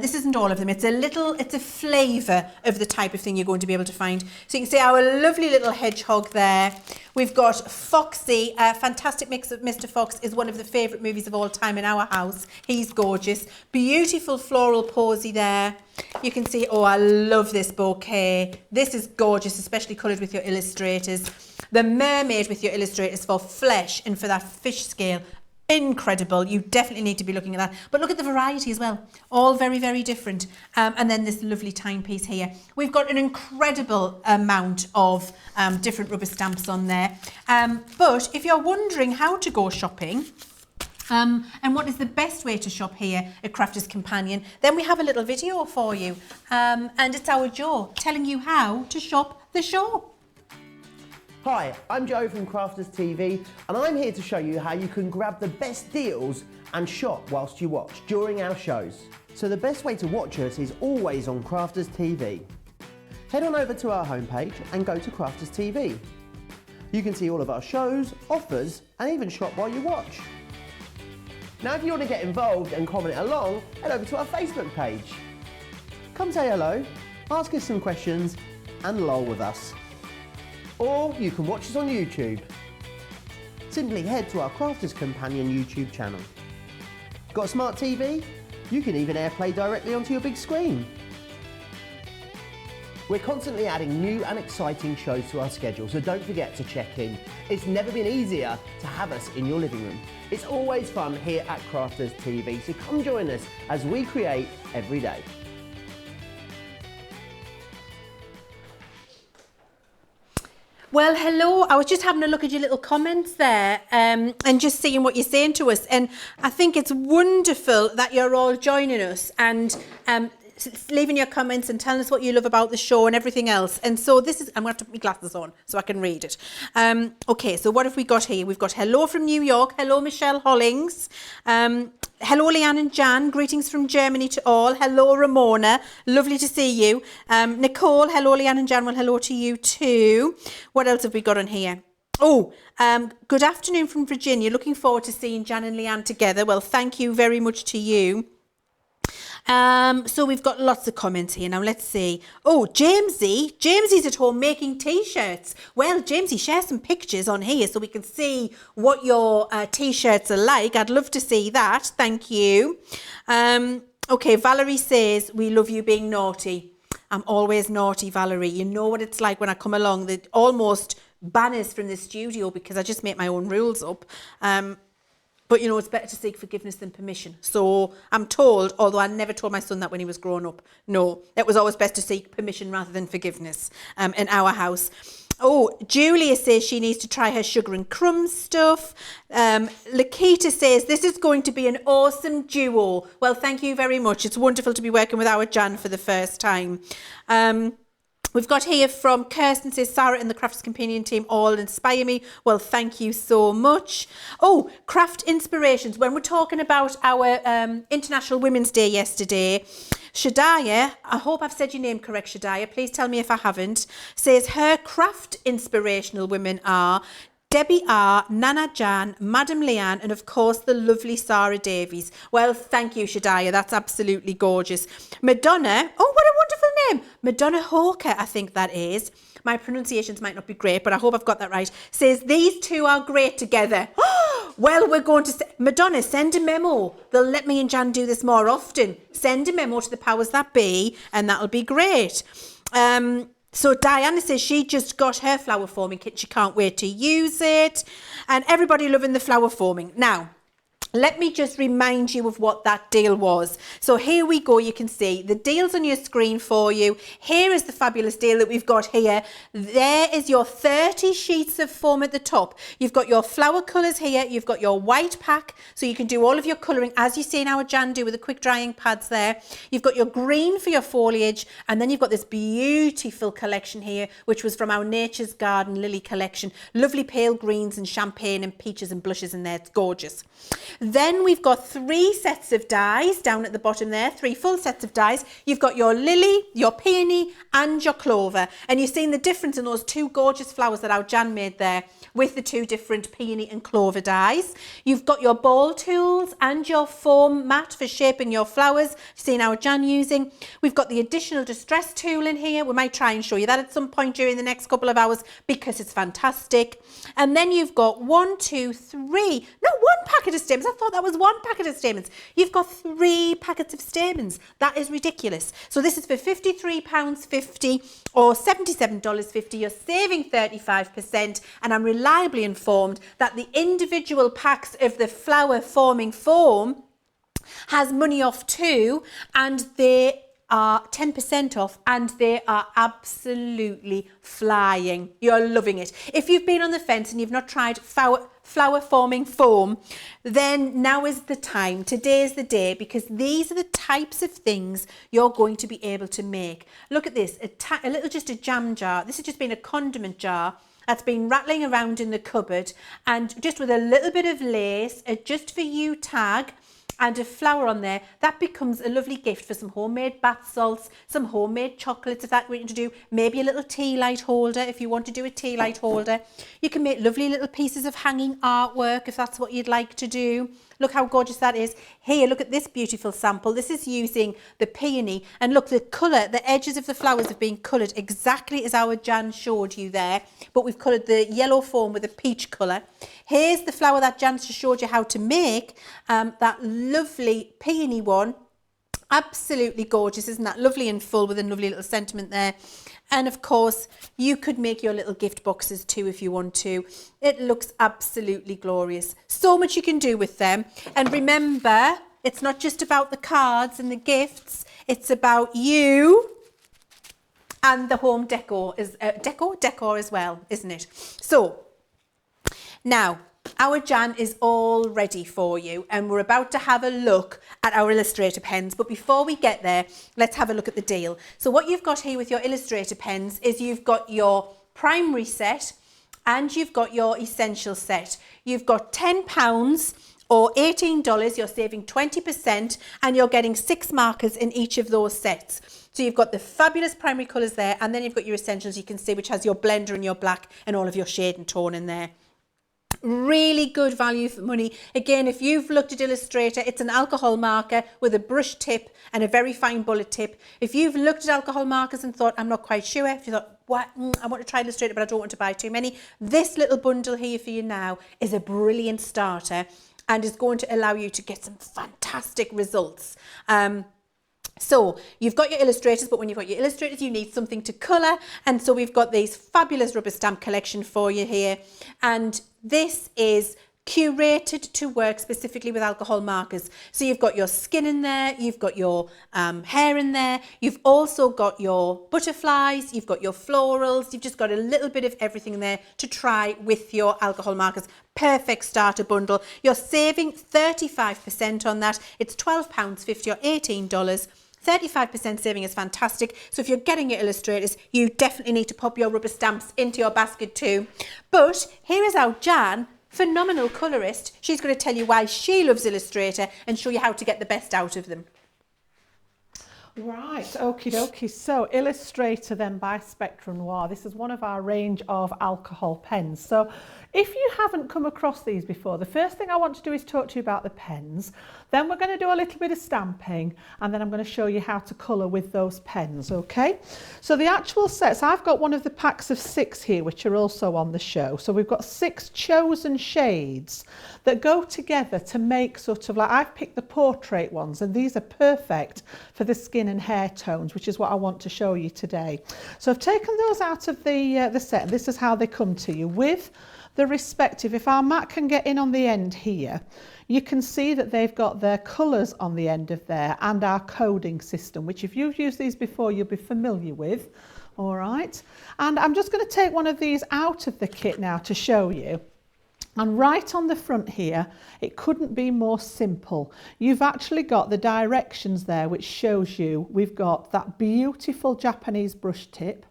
This isn't all of them. It's a flavour of the type of thing you're going to be able to find. So you can see our lovely little hedgehog there. We've got Foxy, a fantastic mix of Mr. Fox is one of the favourite movies of all time in our house. He's gorgeous. Beautiful floral posy there. You can see, oh, I love this bouquet. This is gorgeous, especially coloured with your illustrators. The mermaid with your illustrators for flesh and for that fish scale. Incredible. You definitely need to be looking at that. But look at the variety as well. All very, very different. And then this lovely timepiece here. We've got an incredible amount of different rubber stamps on there. But if you're wondering how to go shopping, and what is the best way to shop here at Crafters Companion, then we have a little video for you. And it's our Jo telling you how to shop the show. Hi, I'm Joe from Crafters TV, and I'm here to show you how you can grab the best deals and shop whilst you watch during our shows. So the best way to watch us is always on Crafters TV. Head on over to our homepage and go to Crafters TV. You can see all of our shows, offers, and even shop while you watch. Now if you want to get involved and comment along, head over to our Facebook page. Come say hello, ask us some questions, and lol with us. Or you can watch us on YouTube. Simply head to our Crafters Companion YouTube channel. Got a smart TV? You can even AirPlay directly onto your big screen. We're constantly adding new and exciting shows to our schedule, so don't forget to check in. It's never been easier to have us in your living room. It's always fun here at Crafters TV, so come join us as we create every day. Well, hello. I was just having a look at your little comments there and just seeing what you're saying to us. And I think it's wonderful that you're all joining us and leaving your comments and telling us what you love about the show and everything else. And so this is, I'm going to have to put my glasses on so I can read it. Okay, so what have we got here? We've got hello from New York. Hello, Michelle Hollings. Hello, Leann and Jan. Greetings from Germany to all. Hello, Ramona. Lovely to see you. Nicole. Hello, Leann and Jan. Well, hello to you too. What else have we got on here? Oh, good afternoon from Virginia. Looking forward to seeing Jan and Leann together. Well, thank you very much to you. So we've got lots of comments here. Now let's see. Oh, Jamesy's at home making t-shirts. Well, Jamesy, share some pictures on here so we can see what your t-shirts are like. I'd love to see that. Thank you. Okay, Valerie says, we love you being naughty. I'm always naughty, Valerie. You know what it's like when I come along, that almost banners from the studio because I just make my own rules up. But you know, it's better to seek forgiveness than permission. So I'm told, although I never told my son that when he was growing up, no, it was always best to seek permission rather than forgiveness in our house. Oh, Julia says she needs to try her sugar and crumbs stuff. Lakita says this is going to be an awesome duo. Well, thank you very much. It's wonderful to be working with our Jan for the first time. We've got here from Kirsten says, Sarah and the Crafts Companion team all inspire me. Well, thank you so much. Oh, craft inspirations. When we're talking about our International Women's Day yesterday, Shadaya, I hope I've said your name correct, Shadaya. Please tell me if I haven't. Says her craft inspirational women are Debbie R, Nana Jan, Madam Leann, and of course the lovely Sarah Davies. Well, thank you, Shadaya. That's absolutely gorgeous. Madonna, oh, what a wonderful name. Madonna Hawker, I think that is. My pronunciations might not be great, but I hope I've got that right. Says these two are great together. Well, we're going to Madonna, send a memo. They'll let me and Jan do this more often. Send a memo to the powers that be, and that'll be great. So Diana says she just got her flower forming kit. She can't wait to use it. And everybody loving the flower forming. Now, let me just remind you of what that deal was. So here we go. You can see the deal's on your screen for you. Here is the fabulous deal that we've got here. There is your 30 sheets of foam at the top. You've got your flower colours here. You've got your white pack. So you can do all of your colouring as you see in our Jan do with the quick drying pads there. You've got your green for your foliage. And then you've got this beautiful collection here, which was from our Nature's Garden Lily collection. Lovely pale greens and champagne and peaches and blushes in there. It's gorgeous. Then we've got 3 sets of dies down at the bottom there, 3 full sets of dies. You've got your lily, your peony and your clover. And you've seen the difference in those 2 gorgeous flowers that our Jan made there with the 2 different peony and clover dies. You've got your ball tools and your foam mat for shaping your flowers. You've seen our Jan using. We've got the additional distress tool in here. We might try and show you that at some point during the next couple of hours because it's fantastic. And then you've got 1, 2, 3, no, 1 packet of stamens. I thought that was 1 packet of stamens. You've got 3 packets of stamens. That is ridiculous. So this is for £53.50 or $77.50. You're saving 35%, and I'm reliably informed that the individual packs of the flower forming foam has money off too, and they are 10% off, and they are absolutely flying. You're loving it. If you've been on the fence and you've not tried flower forming foam, then now is the time. Today is the day, because these are the types of things you're going to be able to make. Look at this, a little just a jam jar. This has just been a condiment jar that's been rattling around in the cupboard, and just with a little bit of lace, a just for you tag and a flower on there, that becomes a lovely gift for some homemade bath salts, some homemade chocolates if that's what you want to do, maybe a little tea light holder if you want to do a tea light holder. You can make lovely little pieces of hanging artwork if that's what you'd like to do. Look how gorgeous that is. Here, look at this beautiful sample. This is using the peony, and look, the colour, the edges of the flowers have been coloured exactly as our Jan showed you there, but we've coloured the yellow foam with a peach colour. Here's the flower that Jan just showed you how to make, that lovely peony one. Absolutely gorgeous, isn't that? Lovely and full with a lovely little sentiment there. And of course, you could make your little gift boxes too if you want to. It looks absolutely glorious. So much you can do with them. And remember, it's not just about the cards and the gifts. It's about you and the home decor as well, isn't it? So now, our Jan is all ready for you, and we're about to have a look at our illustrator pens. But before we get there, let's have a look at the deal. So what you've got here with your illustrator pens is you've got your primary set and you've got your essential set. You've got £10 or $18, you're saving 20%, and you're getting 6 markers in each of those sets. So you've got the fabulous primary colours there, and then you've got your essentials, you can see, which has your blender and your black and all of your shade and tone in there. Really good value for money. Again, if you've looked at Illustrator, it's an alcohol marker with a brush tip and a very fine bullet tip. If you've looked at alcohol markers and thought, I'm not quite sure, if you thought, what, I want to try Illustrator but I don't want to buy too many, this little bundle here for you now is a brilliant starter and is going to allow you to get some fantastic results. So you've got your illustrators, but when you've got your illustrators, you need something to colour. And so we've got these fabulous rubber stamp collection for you here. And this is curated to work specifically with alcohol markers. So you've got your skin in there, you've got your hair in there, you've also got your butterflies, you've got your florals, you've just got a little bit of everything in there to try with your alcohol markers. Perfect starter bundle. You're saving 35% on that. It's £12.50 or $18. 35% saving is fantastic. So if you're getting your illustrators, you definitely need to pop your rubber stamps into your basket too. But here is our Jan, phenomenal colourist. She's going to tell you why she loves Illustrator and show you how to get the best out of them. Right, okie dokie. So Illustrator then by Spectrum Noir. This is one of our range of alcohol pens. So if you haven't come across these before, the first thing I want to do is talk to you about the pens. Then we're going to do a little bit of stamping, and then I'm going to show you how to colour with those pens, okay? So the actual sets, I've got one of the packs of 6 here, which are also on the show. So we've got 6 chosen shades that go together to make sort of like, I've picked the portrait ones, and these are perfect for the skin and hair tones, which is what I want to show you today. So I've taken those out of the set. This is how they come to you with the respective, if our mat can get in on the end here, you can see that they've got their colours on the end of there and our coding system, which if you've used these before, you'll be familiar with. All right. And I'm just going to take one of these out of the kit now to show you. And right on the front here, it couldn't be more simple. You've actually got the directions there, which shows you we've got that beautiful Japanese brush tip.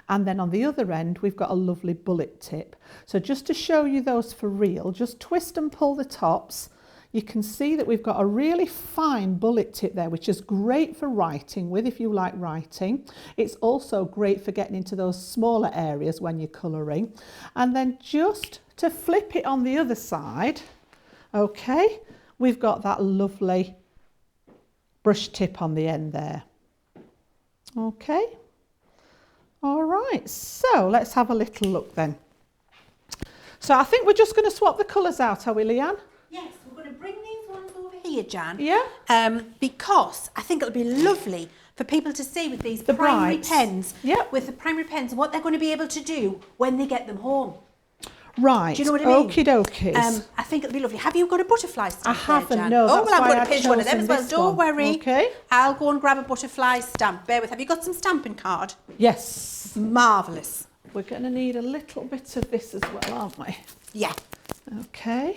And then on the other end, we've got a lovely bullet tip. So just to show you those for real, just twist and pull the tops. You can see that we've got a really fine bullet tip there, which is great for writing with if you like writing. It's also great for getting into those smaller areas when you're colouring. And then just to flip it on the other side, okay, we've got that lovely brush tip on the end there. Okay. All right, so let's have a little look then. So I think we're just going to swap the colours out, are we, Leanne? Yes, we're going to bring these ones over here, Jan. Yeah. Because I think it'll be lovely for people to see with these primary pens, with the primary pens, what they're going to be able to do when they get them home. Right. Do you know what I mean? Okie dokies. I think it'll be lovely. Have you got a butterfly stamp? I haven't, Jan? no. Oh, well, I'm going to pinch pinch one of them as well. Don't worry. Okay. I'll go and grab a butterfly stamp. Bear with. Have you got some stamping card? Yes. Marvellous. We're going to need a little bit of this as well, aren't we? Yeah. Okay.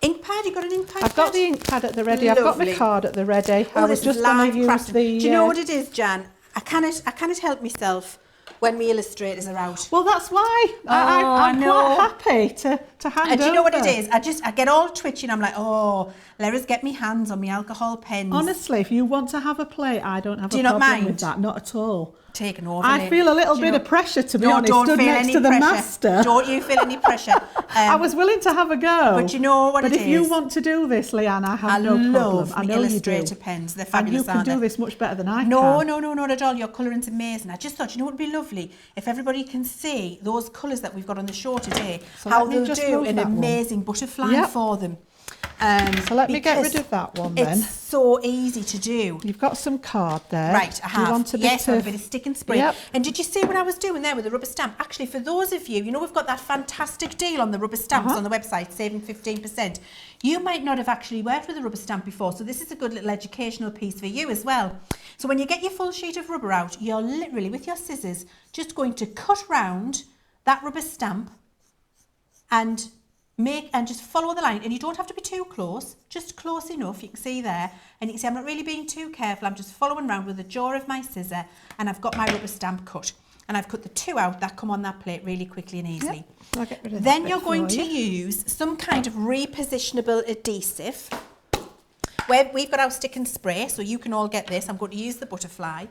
Ink pad? You got an ink pad? I've got the ink pad at the ready. Lovely. I've got my card at the ready. Oh, I was just going to use crafting. the... Do you know what it is, Jan? I cannot help myself when my illustrators are out. Well, that's why I'm quite happy to hand over. Do you know what it is? I get all twitching. I'm like, oh, let us get me hands on my alcohol pens. Honestly, if you want to have a play, I don't have a not problem mind? with that. Not at all. Taken over. I feel a little bit of pressure, to be honest, stood next to the master. Don't you feel any pressure? I was willing to have a go. But you know what it is? But if you want to do this, Leanne, I have no problem. I know Illustrator pens. They're fabulous, and you can do this much better than I can. No, not at all. Your colouring's amazing. I just thought, you know what would be lovely? If everybody can see those colours that we've got on the show today, so how they'll do an amazing butterfly for them. So let me get rid of that one then. It's so easy to do. You've got some card there. Right, I have. You want a bit of stick and spray. Yep. And did you see what I was doing there with the rubber stamp? Actually, for those of you, you know we've got that fantastic deal on the rubber stamps on the website, saving 15%. You might not have actually worked with a rubber stamp before, so this is a good little educational piece for you as well. So when you get your full sheet of rubber out, you're literally, with your scissors, just going to cut round that rubber stamp and just follow the line, and you don't have to be too close, just close enough. You can see there, and you can see I'm not really being too careful. I'm just following around with the jaw of my scissor, and I've got my rubber stamp cut, and I've cut the 2 out that come on that plate really quickly and easily. Yep. I'll get rid of then that you're going to use some kind of repositionable adhesive. Where we've got our stick and spray, so you can all get this. I'm going to use the butterfly.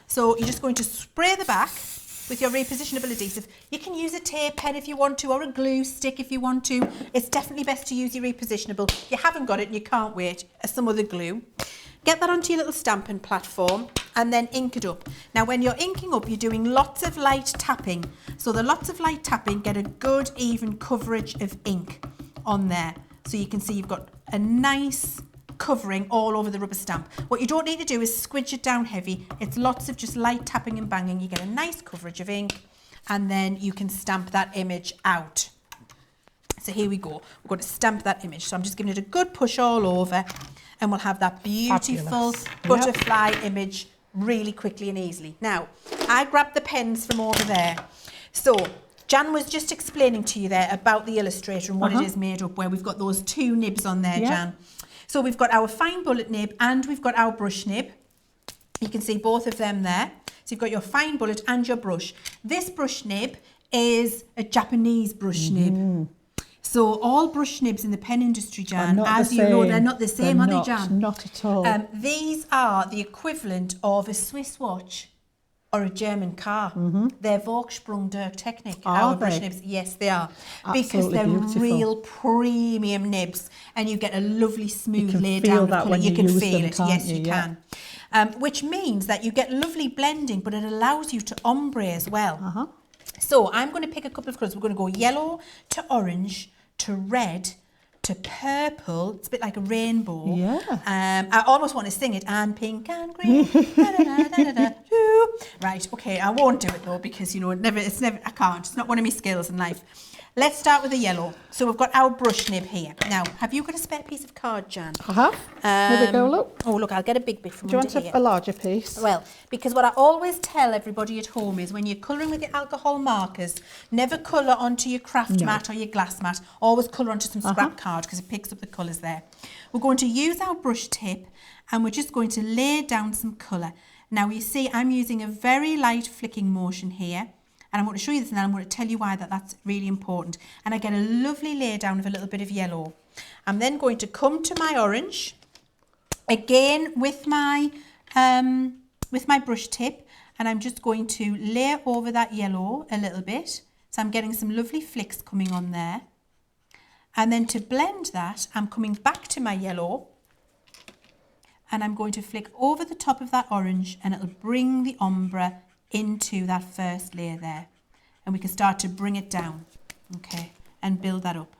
So you're just going to spray the back with your repositionable adhesive. You can use a tape pen if you want to, or a glue stick if you want to. It's definitely best to use your repositionable. If you haven't got it and you can't wait, some other glue. Get that onto your little stamping platform and then ink it up. Now when you're inking up, you're doing lots of light tapping. So the lots of light tapping get a good even coverage of ink on there. So you can see you've got a nice covering all over the rubber stamp. What you don't need to do is squidge it down heavy. It's lots of just light tapping and banging. You get a nice coverage of ink, and then you can stamp that image out. So here we go. We're going to stamp that image. So I'm just giving it a good push all over, and we'll have that beautiful butterfly image really quickly and easily. Now, I grabbed the pens from over there. So Jan was just explaining to you there about the illustrator and what it is made up, where we've got those 2 nibs on there, Jan. So we've got our fine bullet nib and we've got our brush nib. You can see both of them there. So you've got your fine bullet and your brush. This brush nib is a Japanese brush nib. So all brush nibs in the pen industry, Jan, as you know, they're not the same, are they, Jan? Not at all. These are the equivalent of a Swiss watch or a German car. They're Volksprung Dirk Technik. Our brush nibs, yes, they are. Absolutely because they're beautiful. real premium nibs, and you get a lovely smooth lay feel down that colour. when You you can use feel them, it, can't yes, you? you Yeah. can. Which means that you get lovely blending, but it allows you to ombre as well. So I'm going to pick a couple of colours. We're going to go yellow to orange to red to purple. It's a bit like a rainbow. Yeah. I almost want to sing it. And pink and green. Da, da, da, da, da, da, doo. Right. Okay. I won't do it though, because you know it's never. I can't. It's not one of my skills in life. Let's start with the yellow. So we've got our brush nib here. Now, have you got a spare piece of card, Jan? I have. Here we go, look. Oh, look, I'll get a big bit from Do you under want here. a larger piece? Well, because what I always tell everybody at home is when you're colouring with your alcohol markers, never colour onto your craft mat or your glass mat. Always colour onto some scrap card, because it picks up the colours there. We're going to use our brush tip, and we're just going to lay down some colour. Now, you see I'm using a very light flicking motion here. And I'm going to show you this, and then I'm going to tell you why that's really important. And I get a lovely lay down of a little bit of yellow. I'm then going to come to my orange, again with my brush tip, and I'm just going to lay over that yellow a little bit. So I'm getting some lovely flicks coming on there. And then to blend that, I'm coming back to my yellow, and I'm going to flick over the top of that orange, and it'll bring the ombre into that first layer there, and we can start to bring it down, okay, and build that up.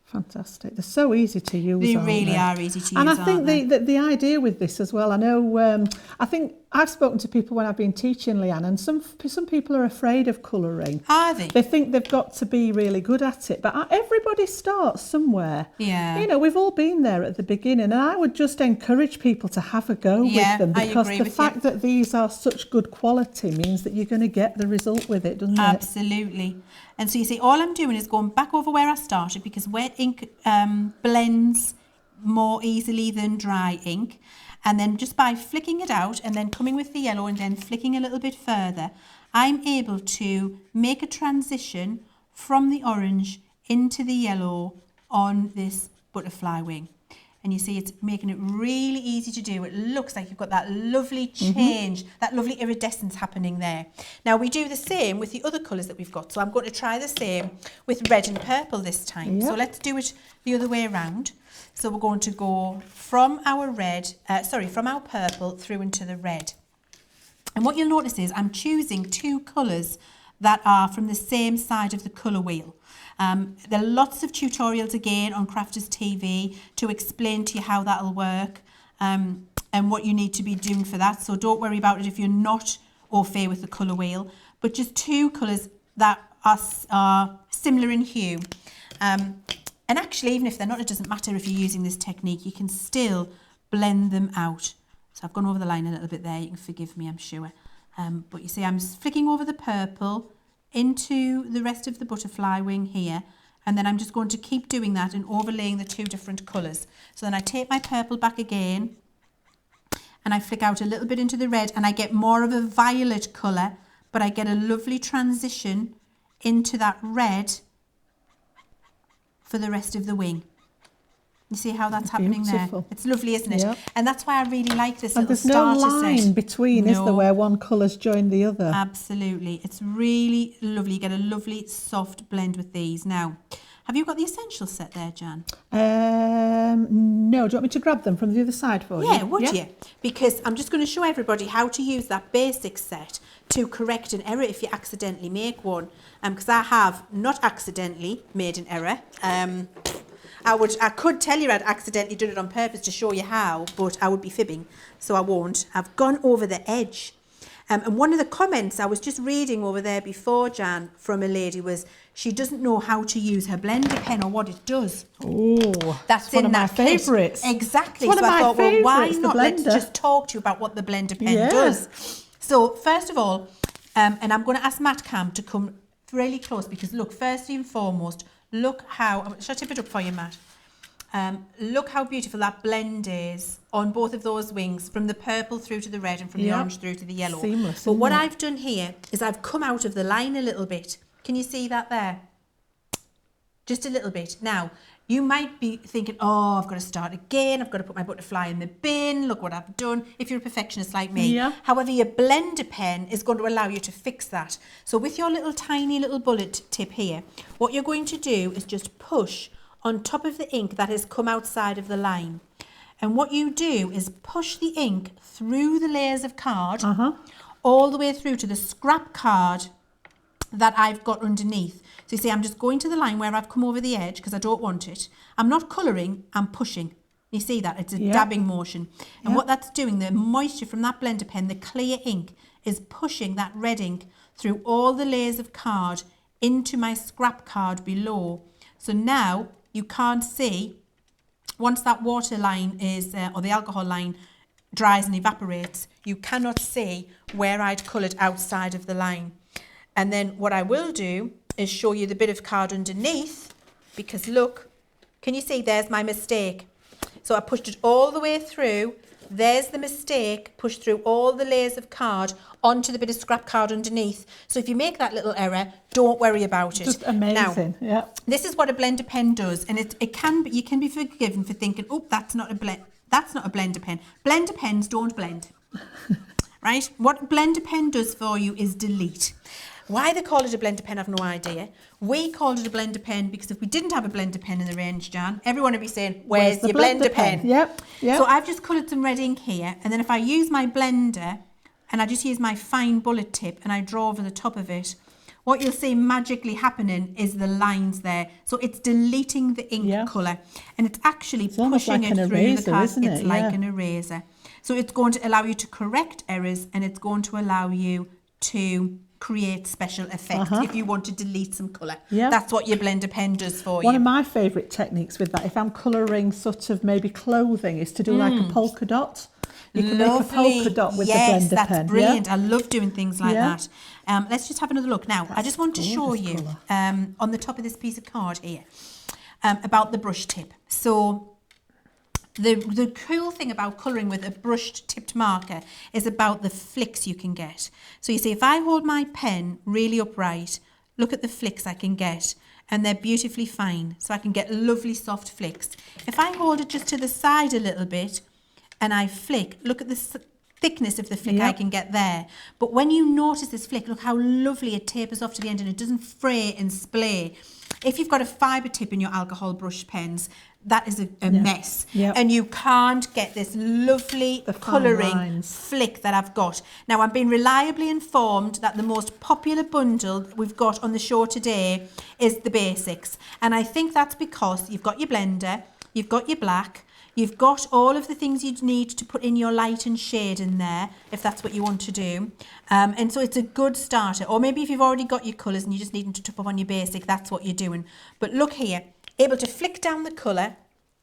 Fantastic. They're so easy to use. They aren't really they? are easy to use. And I think the idea with this as well, I know, I think I've spoken to people when I've been teaching, Leann, and some people are afraid of colouring. Are they? They think they've got to be really good at it, but everybody starts somewhere. Yeah. You know, we've all been there at the beginning, and I would just encourage people to have a go with them, because the fact that these are such good quality means that you're going to get the result with it, doesn't it? Absolutely. And so you see, all I'm doing is going back over where I started, because wet ink blends more easily than dry ink. And then just by flicking it out and then coming with the yellow and then flicking a little bit further, I'm able to make a transition from the orange into the yellow on this butterfly wing. And you see it's making it really easy to do. It looks like you've got that lovely change, that lovely iridescence happening there. Now we do the same with the other colours that we've got. So I'm going to try the same with red and purple this time. Yep. So let's do it the other way around. So we're going to go from our from our purple through into the red. And what you'll notice is I'm choosing 2 colours that are from the same side of the colour wheel. There are lots of tutorials again on Crafters TV to explain to you how that'll work and what you need to be doing for that. So don't worry about it if you're not au fait with the colour wheel, but just 2 colours that are similar in hue. And actually, even if they're not, it doesn't matter if you're using this technique, you can still blend them out. So I've gone over the line a little bit there, you can forgive me, I'm sure. But you see, I'm flicking over the purple into the rest of the butterfly wing here, and then I'm just going to keep doing that and overlaying the 2 different colours. So then I take my purple back again, and I flick out a little bit into the red, and I get more of a violet colour, but I get a lovely transition into that red for the rest of the wing. You see how that's happening Beautiful. there? It's lovely, isn't it? Yep. And that's why I really like this And little there's no starter line set. between, is there, where one colour's joined the other? Absolutely. It's really lovely. You get a lovely soft blend with these. Now, Have you got the essentials set there, Jan? No, do you want me to grab them from the other side for you? Yeah, would you? Because I'm just going to show everybody how to use that basic set to correct an error if you accidentally make one. Because I have not accidentally made an error. I could tell you I'd accidentally done it on purpose to show you how, but I would be fibbing, so I won't. I've gone over the edge. And one of the comments I was just reading over there before, Jan, from a lady was she doesn't know how to use her blender pen or what it does. Oh, That's one in of my that kit. favourites. Exactly. It's one So of I my thought, well, why favourites, the not? Let's blender. just talk to you about what the blender pen Yeah. does. So first of all, and I'm going to ask Matt Cam to come really close because look, first and foremost, look how, shall I tip it up for you, Matt? Look how beautiful that blend is on both of those wings, from the purple through to the red and from the orange through to the yellow. Seamless, But isn't what it? I've done here is I've come out of the line a little bit. Can you see that there? Just a little bit. Now, you might be thinking, oh, I've got to start again. I've got to put my butterfly in the bin. Look what I've done. If you're a perfectionist like me. Yeah. However, your blender pen is going to allow you to fix that. So with your little tiny little bullet tip here, what you're going to do is just push on top of the ink that has come outside of the line. And what you do is push the ink through the layers of card, all the way through to the scrap card that I've got underneath. So you see, I'm just going to the line where I've come over the edge because I don't want it. I'm not colouring, I'm pushing. You see that? It's a dabbing motion. And what that's doing, the moisture from that blender pen, the clear ink, is pushing that red ink through all the layers of card into my scrap card below. So now you can't see, once that water line is, or the alcohol line dries and evaporates, you cannot see where I'd coloured outside of the line. And then what I will do is show you the bit of card underneath, because look, can you see there's my mistake? So I pushed it all the way through. There's the mistake, pushed through all the layers of card onto the bit of scrap card underneath. So if you make that little error, don't worry about it. Just amazing. Now, this is what a blender pen does, and it can be, you can be forgiven for thinking, oh, that's not a blender pen. Blender pens don't blend. Right? What a blender pen does for you is delete. Why they call it a blender pen, I've no idea. We called it a blender pen because if we didn't have a blender pen in the range, Jan, everyone would be saying, where's your blender pen? Yep. So I've just coloured some red ink here, and then if I use my blender and I just use my fine bullet tip and I draw over the top of it, what you'll see magically happening is the lines there. So it's deleting the ink colour, and it's actually pushing like it an through eraser, the card. isn't it? It's like an eraser. So it's going to allow you to correct errors, and it's going to allow you to create special effects if you want to delete some colour. That's what your blender pen does for you. One of my favourite techniques with that, if I'm colouring sort of maybe clothing, is to do like a polka dot. You can make a polka dot with the blender pen. Yes, that's brilliant. I love doing things like that. Let's just have another look. Now, I just want to show you on the top of this piece of card here about the brush tip. So the cool thing about colouring with a brushed tipped marker is about the flicks you can get. So you see, if I hold my pen really upright, look at the flicks I can get, and they're beautifully fine. So I can get lovely soft flicks. If I hold it just to the side a little bit and I flick, look at the thickness of the flick I can get there. But when you notice this flick, look how lovely it tapers off to the end and it doesn't fray and splay. If you've got a fibre tip in your alcohol brush pens, that is a mess. And you can't get this lovely colouring flick that I've got. Now, I'm being reliably informed that the most popular bundle we've got on the show today is the basics. And I think that's because you've got your blender, you've got your black, you've got all of the things you'd need to put in your light and shade in there, if that's what you want to do. And so it's a good starter. Or maybe if you've already got your colours and you just need them to top up on your basic, that's what you're doing. But look here, able to flick down the colour.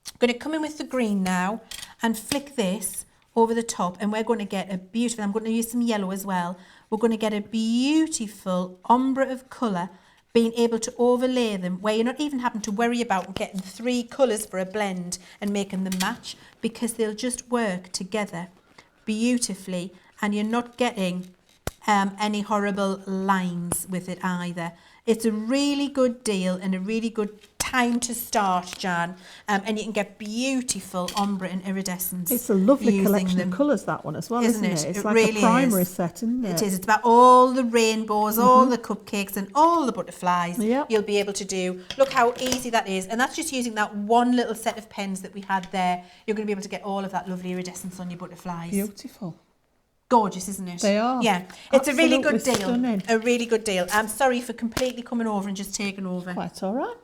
I'm going to come in with the green now and flick this over the top, and we're going to get a beautiful, I'm going to use some yellow as well. We're going to get a beautiful ombre of colour, being able to overlay them where you're not even having to worry about getting 3 colours for a blend and making them match, because they'll just work together beautifully and you're not getting any horrible lines with it either. It's a really good deal and a really good time to start, Jan, and you can get beautiful ombre and iridescence. It's a lovely using collection them. of colours, that one as well, isn't it? It's It like really a primary is. set, isn't it? It is. It's about all the rainbows, all the cupcakes and all the butterflies Yep. you'll be able to do. Look how easy that is. And that's just using that one little set of pens that we had there. You're going to be able to get all of that lovely iridescence on your butterflies. Beautiful. Gorgeous, isn't it? They are. Yeah. It's a really good Absolutely deal. stunning. A really good deal. I'm sorry for completely coming over and just taking over. Quite all right.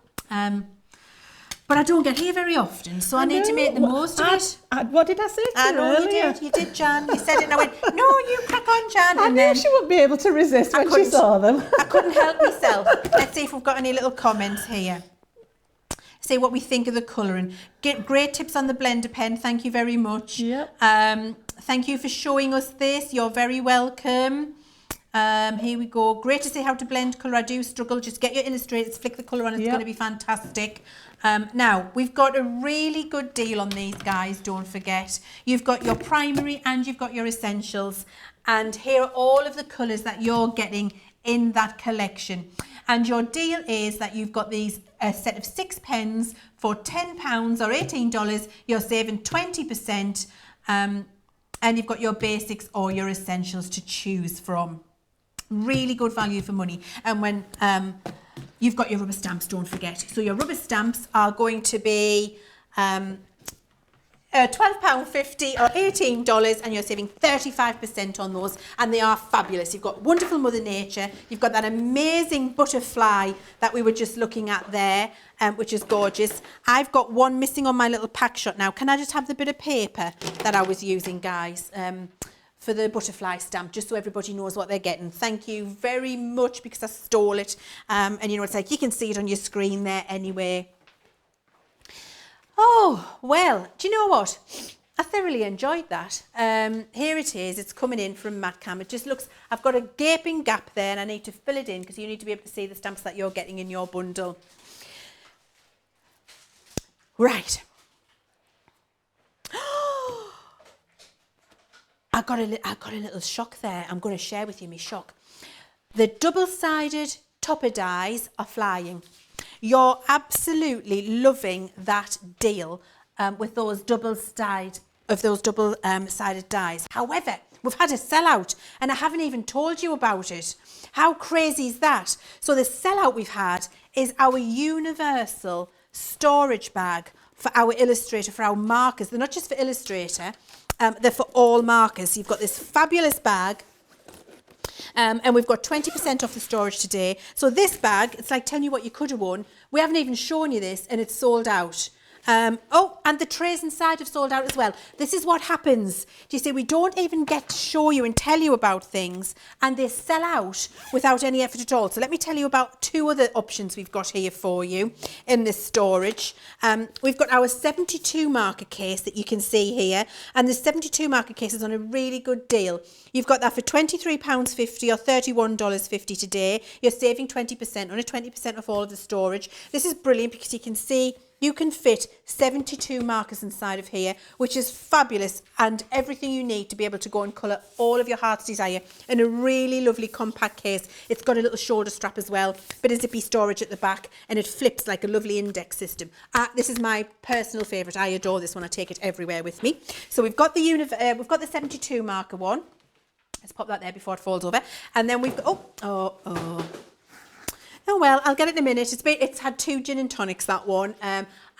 But I don't get here very often, so I need to make the most of it. What did I say to I you know earlier? you did, Jan. You said it and I went, no, you crack on, Jan. I And knew then she wouldn't be able to resist when she couldn't. saw them. I couldn't help myself. Let's see if we've got any little comments here. Say what we think of the colouring. Get great tips on the blender pen. Thank you very much. Yep. Thank you for showing us this. You're very welcome. Here we go. Great to see how to blend colour. I do struggle. Just get your illustrators, flick the colour on. It's Yep. going to be fantastic. Now, we've got a really good deal on these, guys. Don't forget. You've got your primary and you've got your essentials. And here are all of the colours that you're getting in that collection. And your deal is that you've got these a set of 6 pens for £10 or $18. You're saving 20%. And you've got your basics or your essentials to choose from. Really good value for money. And when you've got your rubber stamps, don't forget. So your rubber stamps are going to be £12.50 or $18, and you're saving 35% on those, and they are fabulous. You've got wonderful Mother Nature. You've got that amazing butterfly that we were just looking at there, which is gorgeous. I've got one missing on my little pack shot now. Can I just have the bit of paper that I was using, guys, for the butterfly stamp, just so everybody knows what they're getting? Thank you very much, because I stole it. And you know, it's like you can see it on your screen there anyway. Oh, well, do you know what? I thoroughly enjoyed that. Here it is. It's coming in from Matcam. It just looks, I've got a gaping gap there and I need to fill it in because you need to be able to see the stamps that you're getting in your bundle. Right. I got a little shock there. I'm going to share with you my shock. The double-sided topper dies are flying. You're absolutely loving that deal with those double-sided dies. However, we've had a sellout and I haven't even told you about it. How crazy is that? So the sellout we've had is our universal storage bag for our Illustrator, for our markers. They're not just for Illustrator, they're for all markers. You've got this fabulous bag. And we've got 20% off the storage today. So this bag, it's like telling you what you could have won. We haven't even shown you this and it's sold out. Oh, and the trays inside have sold out as well. This is what happens. Do you see, we don't even get to show you and tell you about things and they sell out without any effort at all. So let me tell you about 2 other options we've got here for you in this storage. We've got our 72 marker case that you can see here, and the 72 marker case is on a really good deal. You've got that for £23.50 or $31.50 today. You're saving 20%, only 20% off all of the storage. This is brilliant because you can see you can fit 72 markers inside of here, which is fabulous, and everything you need to be able to go and colour all of your heart's desire in a really lovely compact case. It's got a little shoulder strap as well, bit of zippy storage at the back, and it flips like a lovely index system. This is my personal favourite. I adore this one. I take it everywhere with me. So we've got the 72 marker one. Let's pop that there before it falls over. And then we've got, oh well, I'll get it in a minute. It's had 2 gin and tonics, that one.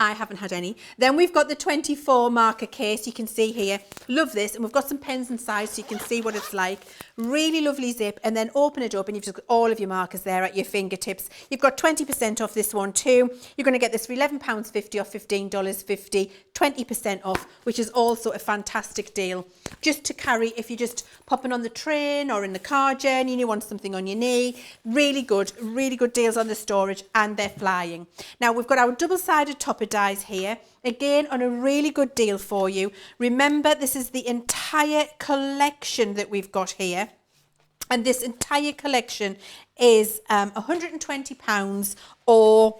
I haven't had any. Then we've got the 24 marker case. You can see here. Love this. And we've got some pens inside so you can see what it's like. Really lovely zip. And then open it up and you've just got all of your markers there at your fingertips. You've got 20% off this one too. You're going to get this for £11.50 or $15.50. 20% off, which is also a fantastic deal. Just to carry if you're just popping on the train or in the car journey and you want something on your knee. Really good deals on the storage, and they're flying. Now we've got our double-sided topper dies here, again on a really good deal for you. Remember, this is the entire collection that we've got here, and this entire collection is £120 or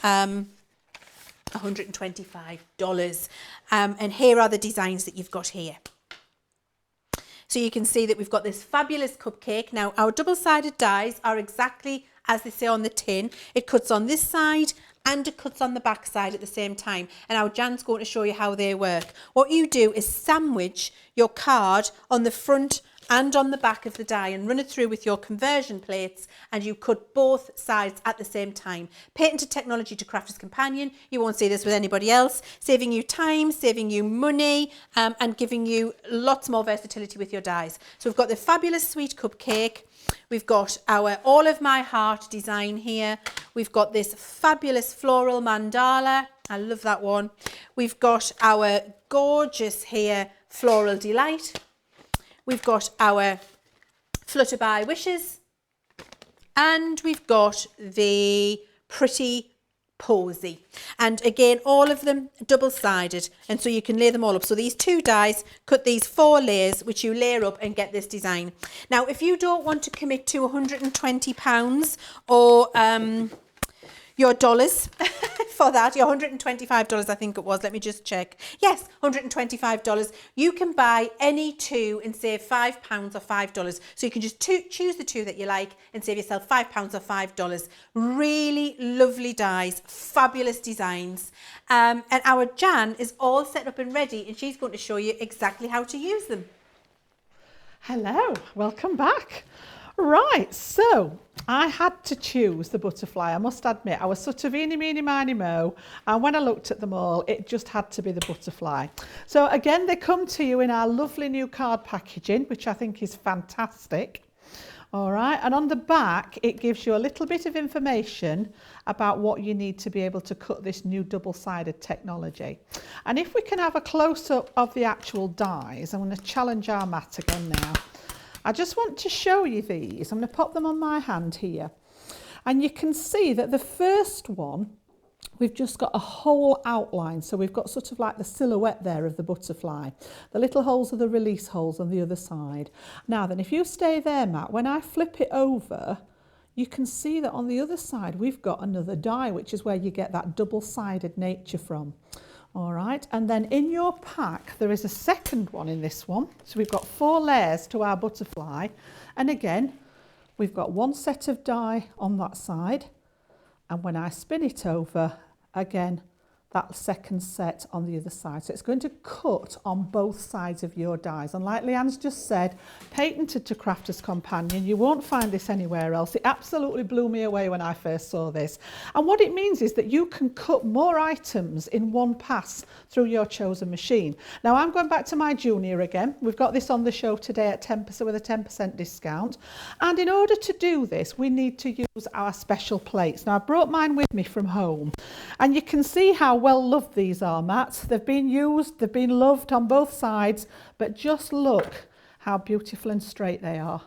$125. And here are the designs that you've got here. So you can see that we've got this fabulous cupcake. Now, our double-sided dies are exactly as they say on the tin. It cuts on this side and it cuts on the back side at the same time. And now Jan's going to show you how they work. What you do is sandwich your card on the front and on the back of the die and run it through with your conversion plates, and you cut both sides at the same time. Patented technology to Crafter's Companion. You won't see this with anybody else. Saving you time, saving you money, and giving you lots more versatility with your dies. So we've got the fabulous sweet cupcake. We've got our All of My Heart design here. We've got this fabulous floral mandala. I love that one. We've got our gorgeous here Floral Delight. We've got our Flutterby Wishes, and we've got the Pretty Posy. And again, all of them double-sided, and so you can lay them all up. So these 2 dies, cut these 4 layers, which you layer up and get this design. Now, if you don't want to commit to £120 or your dollars for that, your $125 I think it was, let me just check. Yes, $125. You can buy any 2 and save £5 or $5. So you can just choose the 2 that you like and save yourself £5 or $5. Really lovely dies, fabulous designs. And our Jan is all set up and ready, and she's going to show you exactly how to use them. Hello, welcome back. Right, so I had to choose the butterfly. I must admit, I was sort of eeny, meeny, miny, mo, and when I looked at them all, it just had to be the butterfly. So again, they come to you in our lovely new card packaging, which I think is fantastic. All right, and on the back, it gives you a little bit of information about what you need to be able to cut this new double-sided technology. And if we can have a close-up of the actual dies, I'm going to challenge our mat again now. I just want to show you these. I'm going to pop them on my hand here. And you can see that the first one, we've just got a whole outline. So we've got sort of like the silhouette there of the butterfly. The little holes are the release holes on the other side. Now then, if you stay there, Matt, when I flip it over, you can see that on the other side, we've got another die, which is where you get that double-sided nature from. All right, and then in your pack, there is a second one in this one. So we've got 4 layers to our butterfly. And again, we've got 1 set of die on that side. And when I spin it over, again, that second set on the other side. So it's going to cut on both sides of your dies. And like Leann's just said, patented to Crafter's Companion. You won't find this anywhere else. It absolutely blew me away when I first saw this. And what it means is that you can cut more items in one pass through your chosen machine. Now I'm going back to my junior again. We've got this on the show today at 10% with a 10% discount. And in order to do this, we need to use our special plates. Now I brought mine with me from home, and you can see how well loved these are, Matt. They've been used, they've been loved on both sides, but just look how beautiful and straight they are.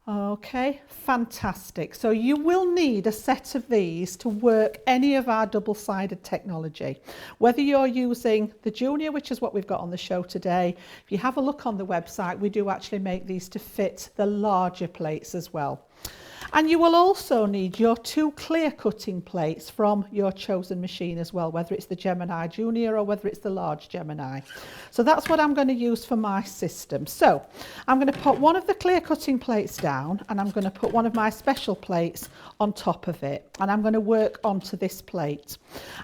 Okay, fantastic. So you will need a set of these to work any of our double-sided technology. Whether you're using the Junior, which is what we've got on the show today, if you have a look on the website, we do actually make these to fit the larger plates as well. And you will also need your 2 clear cutting plates from your chosen machine as well, whether it's the Gemini Junior or whether it's the large Gemini. So that's what I'm going to use for my system. So I'm going to put one of the clear cutting plates down, and I'm going to put one of my special plates on top of it, and I'm going to work onto this plate.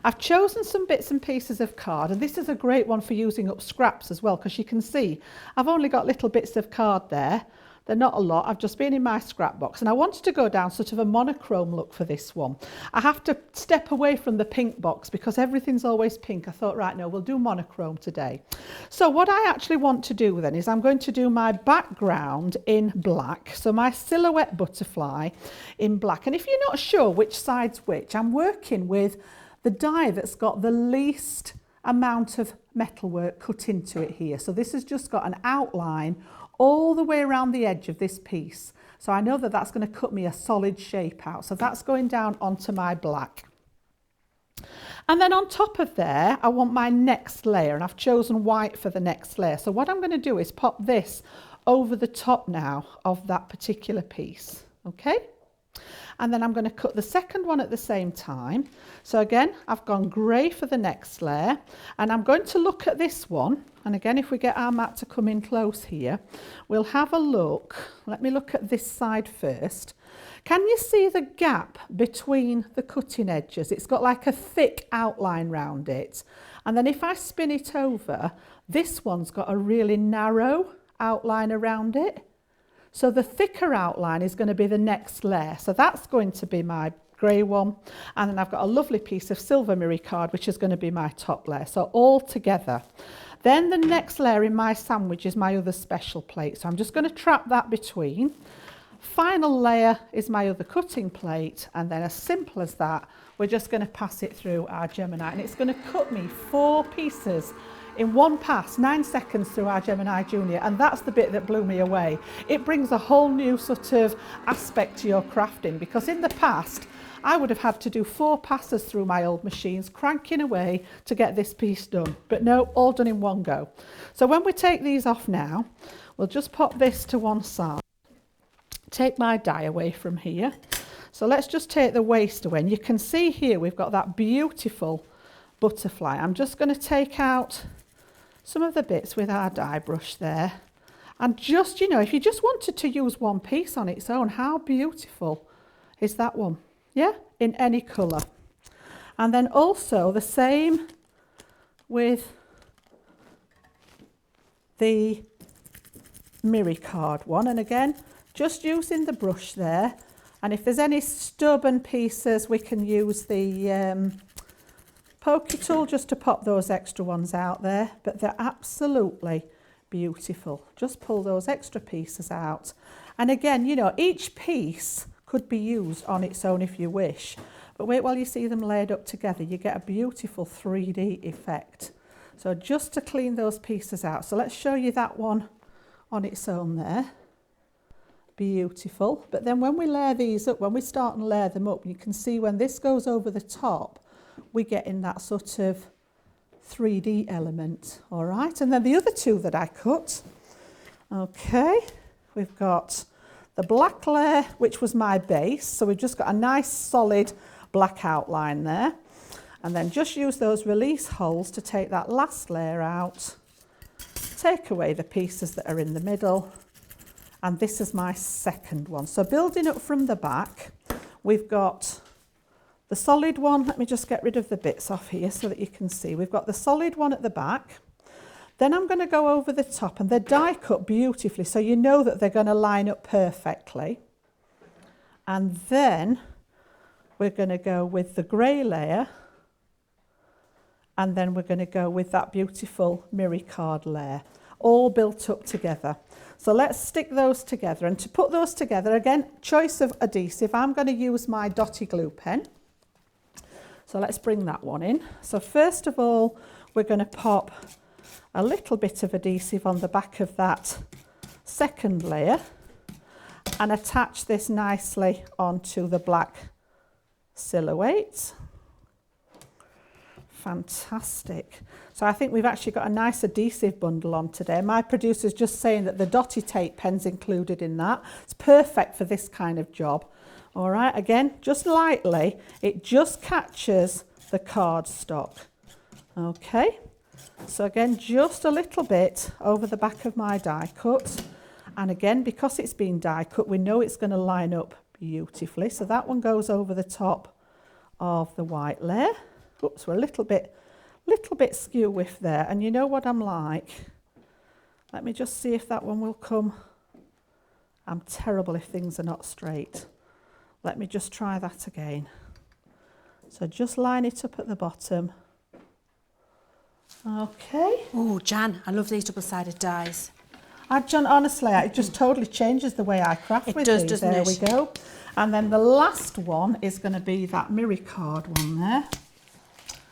I've chosen some bits and pieces of card, and this is a great one for using up scraps as well, because you can see I've only got little bits of card there. They're not a lot. I've just been in my scrap box, and I wanted to go down sort of a monochrome look for this one. I have to step away from the pink box because everything's always pink. I thought, right, no, we'll do monochrome today. So what I actually want to do then is I'm going to do my background in black. So my silhouette butterfly in black. And if you're not sure which side's which, I'm working with the die that's got the least amount of metalwork cut into it here. So this has just got an outline all the way around the edge of this piece. So I know that that's going to cut me a solid shape out. So that's going down onto my black. And then on top of there, I want my next layer, and I've chosen white for the next layer. So what I'm going to do is pop this over the top now of that particular piece. Okay? And then I'm going to cut the second one at the same time. So again, I've gone grey for the next layer, and I'm going to look at this one. And again, if we get our mat to come in close here, we'll have a look. Let me look at this side first. Can you see the gap between the cutting edges? It's got like a thick outline round it. And then if I spin it over, this one's got a really narrow outline around it. So the thicker outline is going to be the next layer. So that's going to be my grey one. And then I've got a lovely piece of silver mirror card, which is going to be my top layer. So all together. Then the next layer in my sandwich is my other special plate. So I'm just going to trap that between. Final layer is my other cutting plate. And then as simple as that, we're just going to pass it through our Gemini. And it's going to cut me 4 pieces in one pass, 9 seconds through our Gemini Junior, and that's the bit that blew me away. It brings a whole new sort of aspect to your crafting, because in the past I would have had to do 4 passes through my old machines, cranking away to get this piece done. But no, all done in one go. So when we take these off now, we'll just pop this to one side, take my die away from here. So let's just take the waste away, and you can see here we've got that beautiful butterfly. I'm just going to take out some of the bits with our die brush there, and just, you know, if you just wanted to use one piece on its own, how beautiful is that one? Yeah, in any colour. And then also the same with the mirror card one, and again just using the brush there, and if there's any stubborn pieces we can use the pokey tool just to pop those extra ones out there, but they're absolutely beautiful. Just pull those extra pieces out. And again, you know, each piece could be used on its own if you wish, but wait while you see them laid up together, you get a beautiful 3D effect. So just to clean those pieces out. So let's show you that one on its own there. Beautiful. But then when we layer these up, when we start and layer them up, you can see when this goes over the top, we get in that sort of 3D element. All right, and then the other 2 that I cut, okay, we've got the black layer, which was my base, so we've just got a nice solid black outline there, and then just use those release holes to take that last layer out, take away the pieces that are in the middle, and this is my second one. So building up from the back, we've got the solid one. Let me just get rid of the bits off here so that you can see. We've got the solid one at the back. Then I'm going to go over the top, and they're die cut beautifully, so you know that they're going to line up perfectly. And then we're going to go with the grey layer, and then we're going to go with that beautiful mirror card layer, all built up together. So let's stick those together, and to put those together, again, choice of adhesive. I'm going to use my dotty glue pen. So let's bring that one in. So first of all, we're going to pop a little bit of adhesive on the back of that second layer and attach this nicely onto the black silhouette. Fantastic. So I think we've actually got a nice adhesive bundle on today. My producer's just saying that the dotty tape pen's included in that. It's perfect for this kind of job. All right, again, just lightly, it just catches the cardstock. Okay, so again, just a little bit over the back of my die cut. And again, because it's been die cut, we know it's going to line up beautifully. So that one goes over the top of the white layer. Oops, we're a little bit skew with there. And you know what I'm like? Let me just see if that one will come. I'm terrible if things are not straight. Let me just try that again. So just line it up at the bottom. Okay. Oh, Jan, I love these double-sided dies. John, honestly, it just totally changes the way I craft with does, these. doesn't There it? we go. And then the last one is going to be that mirror card one there.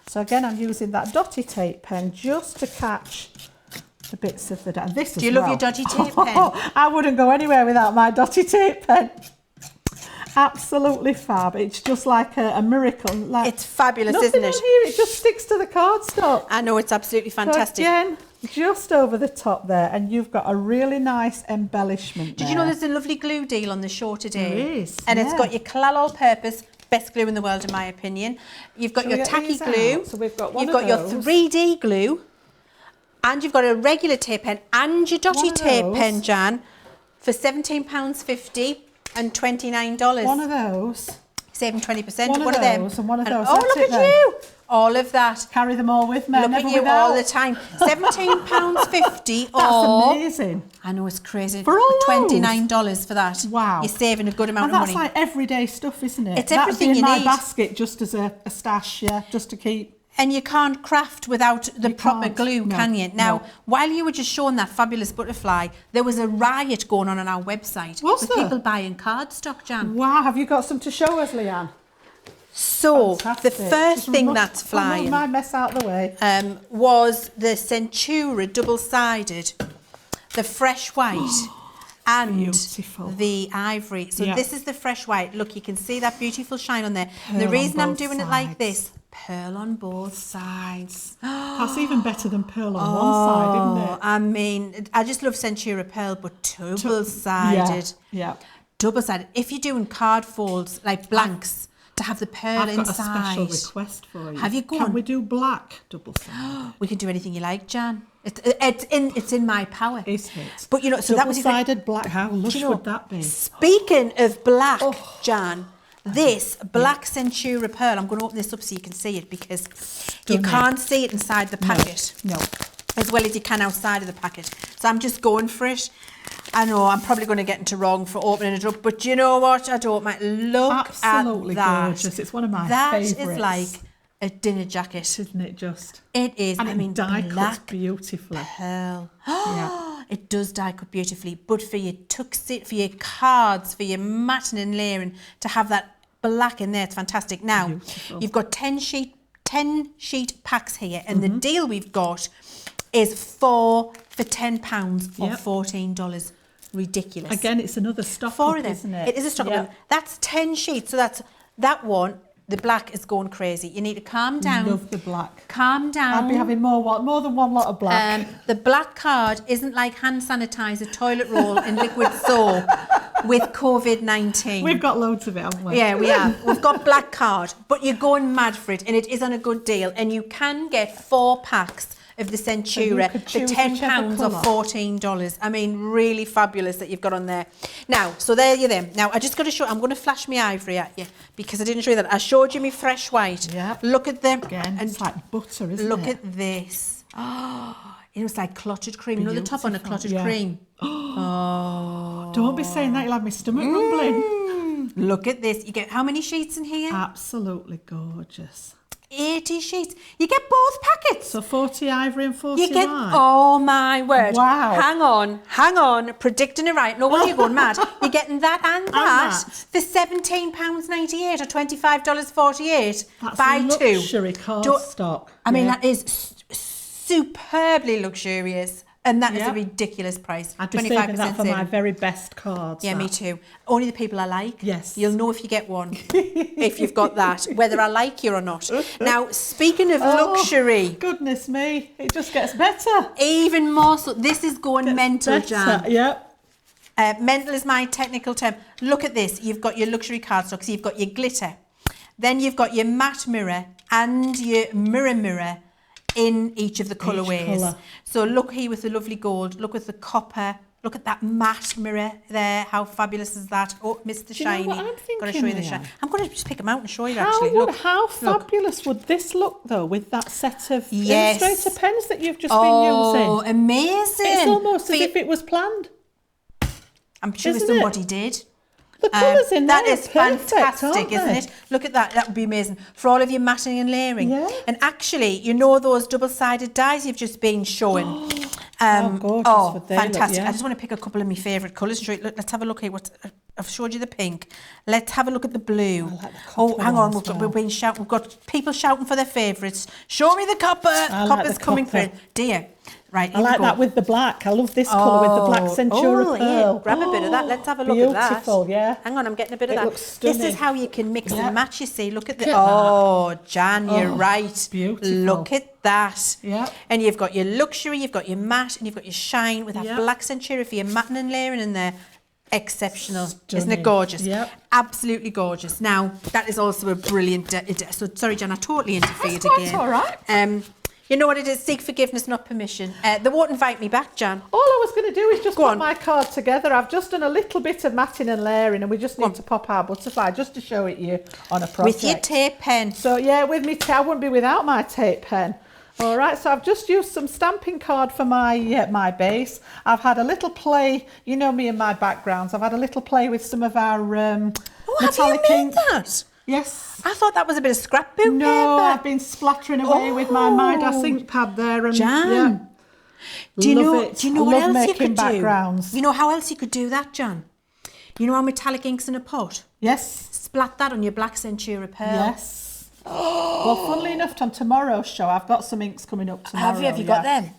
So again, I'm using that dotty tape pen just to catch the bits of the die. This Do you love your dotty tape pen? I wouldn't go anywhere without my dotty tape pen. Absolutely fab. It's just like a miracle. Like It's fabulous, nothing isn't it? on here, it just sticks to the cardstock. I know, it's absolutely So fantastic. again, just over the top there, and you've got a really nice embellishment Did you know there's a lovely glue deal on the show today? There is, And it's yeah. got your Clal all-purpose, best glue in the world in my opinion. You've got Shall we your get tacky these glue. out? So we've got one You've of got your those. 3D glue. And you've got a regular tape pen and your dotty One of tape those. pen, Jan, for £17.50 and $29. One of those. Saving 20%. One of them. those and one of those. Oh, That's look it at then. you. All of that. Carry them all with me. Look never at you without. all the time. £17.50 That's or... amazing. I know, it's crazy. For all those? $29 for that. Wow. You're saving a good amount And of that's money. like everyday stuff, isn't it? It's everything That'd be in you my need. basket just as a stash, yeah, just to keep. And you can't craft without the proper can't. glue, No, can you? Now, no. while you were just showing that fabulous butterfly, there was a riot going on our website. Was with there? people buying cardstock, Jan. Wow, have you got some to show us, Leanne? So, Fantastic. the first Just thing move- that's move flying my mess out of the way. was the Centura double-sided, the fresh white, and Beautiful. the ivory. So Yeah. this is the fresh white. Look, you can see that beautiful shine on there. And the Pearl on reason I'm both doing it like sides. this, pearl on both sides. That's even better than pearl on one side, isn't it? I mean, I just love Centura pearl, but double-sided. Yeah. Double-sided. If you're doing card folds, like blanks, to have the pearl I've got inside. a special request for you. Have you gone? Can we do black double-sided? We can do anything you like, Jan. It's in my power. Is it? But you know, so that was your double-sided black. How lush Do you know, would that be? Speaking of black, Oh. Jan, this black Centura pearl, I'm going to open this up so you can see it because you Stunning. can't see it inside the packet No. as well as you can outside of the packet. So I'm just going for it. I know I'm probably going to get into wrong for opening it up, but you know what? I don't mind. Look Absolutely at that. gorgeous. It's one of my That favourites. is like a dinner jacket. Isn't it just? It is. And I it mean, die cuts black beautifully. pearl. Yeah. It does die cut beautifully, but for your tuxedo, for your cards, for your matting and layering, to have that black in there, it's fantastic. Now, Beautiful. you've got 10 sheet packs here, and the deal we've got is 4 for £10 or Yep. $14. Ridiculous. Again, it's another stock 4 up, of them. isn't it? It is a stock Yeah. up. That's 10 sheets, so that's that one. The black is going crazy. You need to calm down. Love the black. Calm down. I'd be having more than one lot of black. The black card isn't like hand sanitizer, toilet roll and liquid soap with COVID-19. We've got loads of it, haven't we? Yeah, we have. We've got black card, but you're going mad for it, and it is on a good deal. And you can get 4 packs of the Centura could for choose £10 whichever or colour. $14. I mean, really fabulous that you've got on there. Now, so there you then. Now, I just got to show, I'm going to flash my ivory at you because I didn't show you that. I showed you my fresh white. Yeah. Look at them. Again, and it's like butter, isn't look it? at this. Oh, it was like clotted cream. You know the top on a Beautiful, clotted yeah. cream? Oh. Don't be saying that, you'll have my stomach rumbling. Look at this. You get how many sheets in here? Absolutely gorgeous. 80 sheets. You get both packets. So 40 ivory and 40 You get, white. oh my word. Wow. Hang on, predicting it right. No wonder you're going mad. You're getting that and that that. for £17.98 or $25.48. That's Buy two. luxury cardstock. I mean, Yeah. that is superbly luxurious. And that is a Yep. ridiculous price. I'd be saving that for my saving. very best cards. Yeah, that. me too. Only the people I like. Yes. You'll know if you get one, if you've got that, whether I like you or not. Now, speaking of Oh, luxury, Goodness me, it just gets better. even more so, this is going mental, Better, Jan. Yep. Mental is my technical term. Look at this. You've got your luxury cardstock. So you've got your glitter. Then you've got your matte mirror and your mirror in each of the colourways. colour. So look here with the lovely gold. Look with the copper. Look at that matte mirror there. How fabulous is that? Oh, missed the Do you know shiny. what I'm Got to show thinking you the here? shiny. I'm going to just pick them out and show you How, actually. Look. how Look. fabulous would this look though with that set of Yes. illustrator pens that you've just Oh, been using? amazing. It's almost For as you- if it was planned. I'm sure Isn't somebody it? did. The colours in there That is are perfect, fantastic, aren't isn't they? it? Look at that. That would be amazing for all of your matting and layering. Yeah. And actually, you know those double-sided dies you've just been showing. How gorgeous would they look, fantastic! yeah. I just want to pick a couple of my favourite colours. Look, let's have a look here. I've showed you the pink. Let's have a look at the blue. I like the Oh, copper hang on, one as well. we've got people shouting for their favourites. Show me the copper. like Copper's the coming copper. through. Dear. Right, I here we like go. that with the black. I love this colour with the black Centura yeah. pearl. Grab a bit of that. Let's have a look at that. Beautiful, yeah. Hang on, I'm getting a bit of It that. looks This stunning. is how you can mix Yeah. and match, you see. Look at the... Look at Oh, Jan, you're right. beautiful. Look at that. Yeah. And you've got your luxury, you've got your matte, and you've got your shine with that Yeah. black Centura for your matting and layering in there. Exceptional. Isn't Stunning. it gorgeous? Yep. Absolutely gorgeous. Now, that is also a brilliant... so, sorry, Jan, I totally interfered That's quite again. all right. You know what it is? Seek forgiveness, not permission. They won't invite me back, Jan. All I was going to do is just Go put on. my card together. I've just done a little bit of matting and layering, and we just need to pop our butterfly just to show it you on a project. With your tape pen. So yeah, with me, I wouldn't be without my tape pen. All right, so I've just used some stamping card for my my base. I've had a little play, you know me and my backgrounds. I've had a little play with some of our Have you metallic made ink. that? Yes. I thought that was a bit of scrapbook No, paper. I've been splattering away with my Midas ink pad there, and Jan, yeah. Do you Love know? it. Do you know I what love else you making could backgrounds. do? You know how else you could do that, Jan? You know how metallic ink's in a pot? Yes. Splat that on your black Centura pearl. Yes. Well, funnily enough, on tomorrow's show, I've got some inks coming up tomorrow. Have you? Have you got them?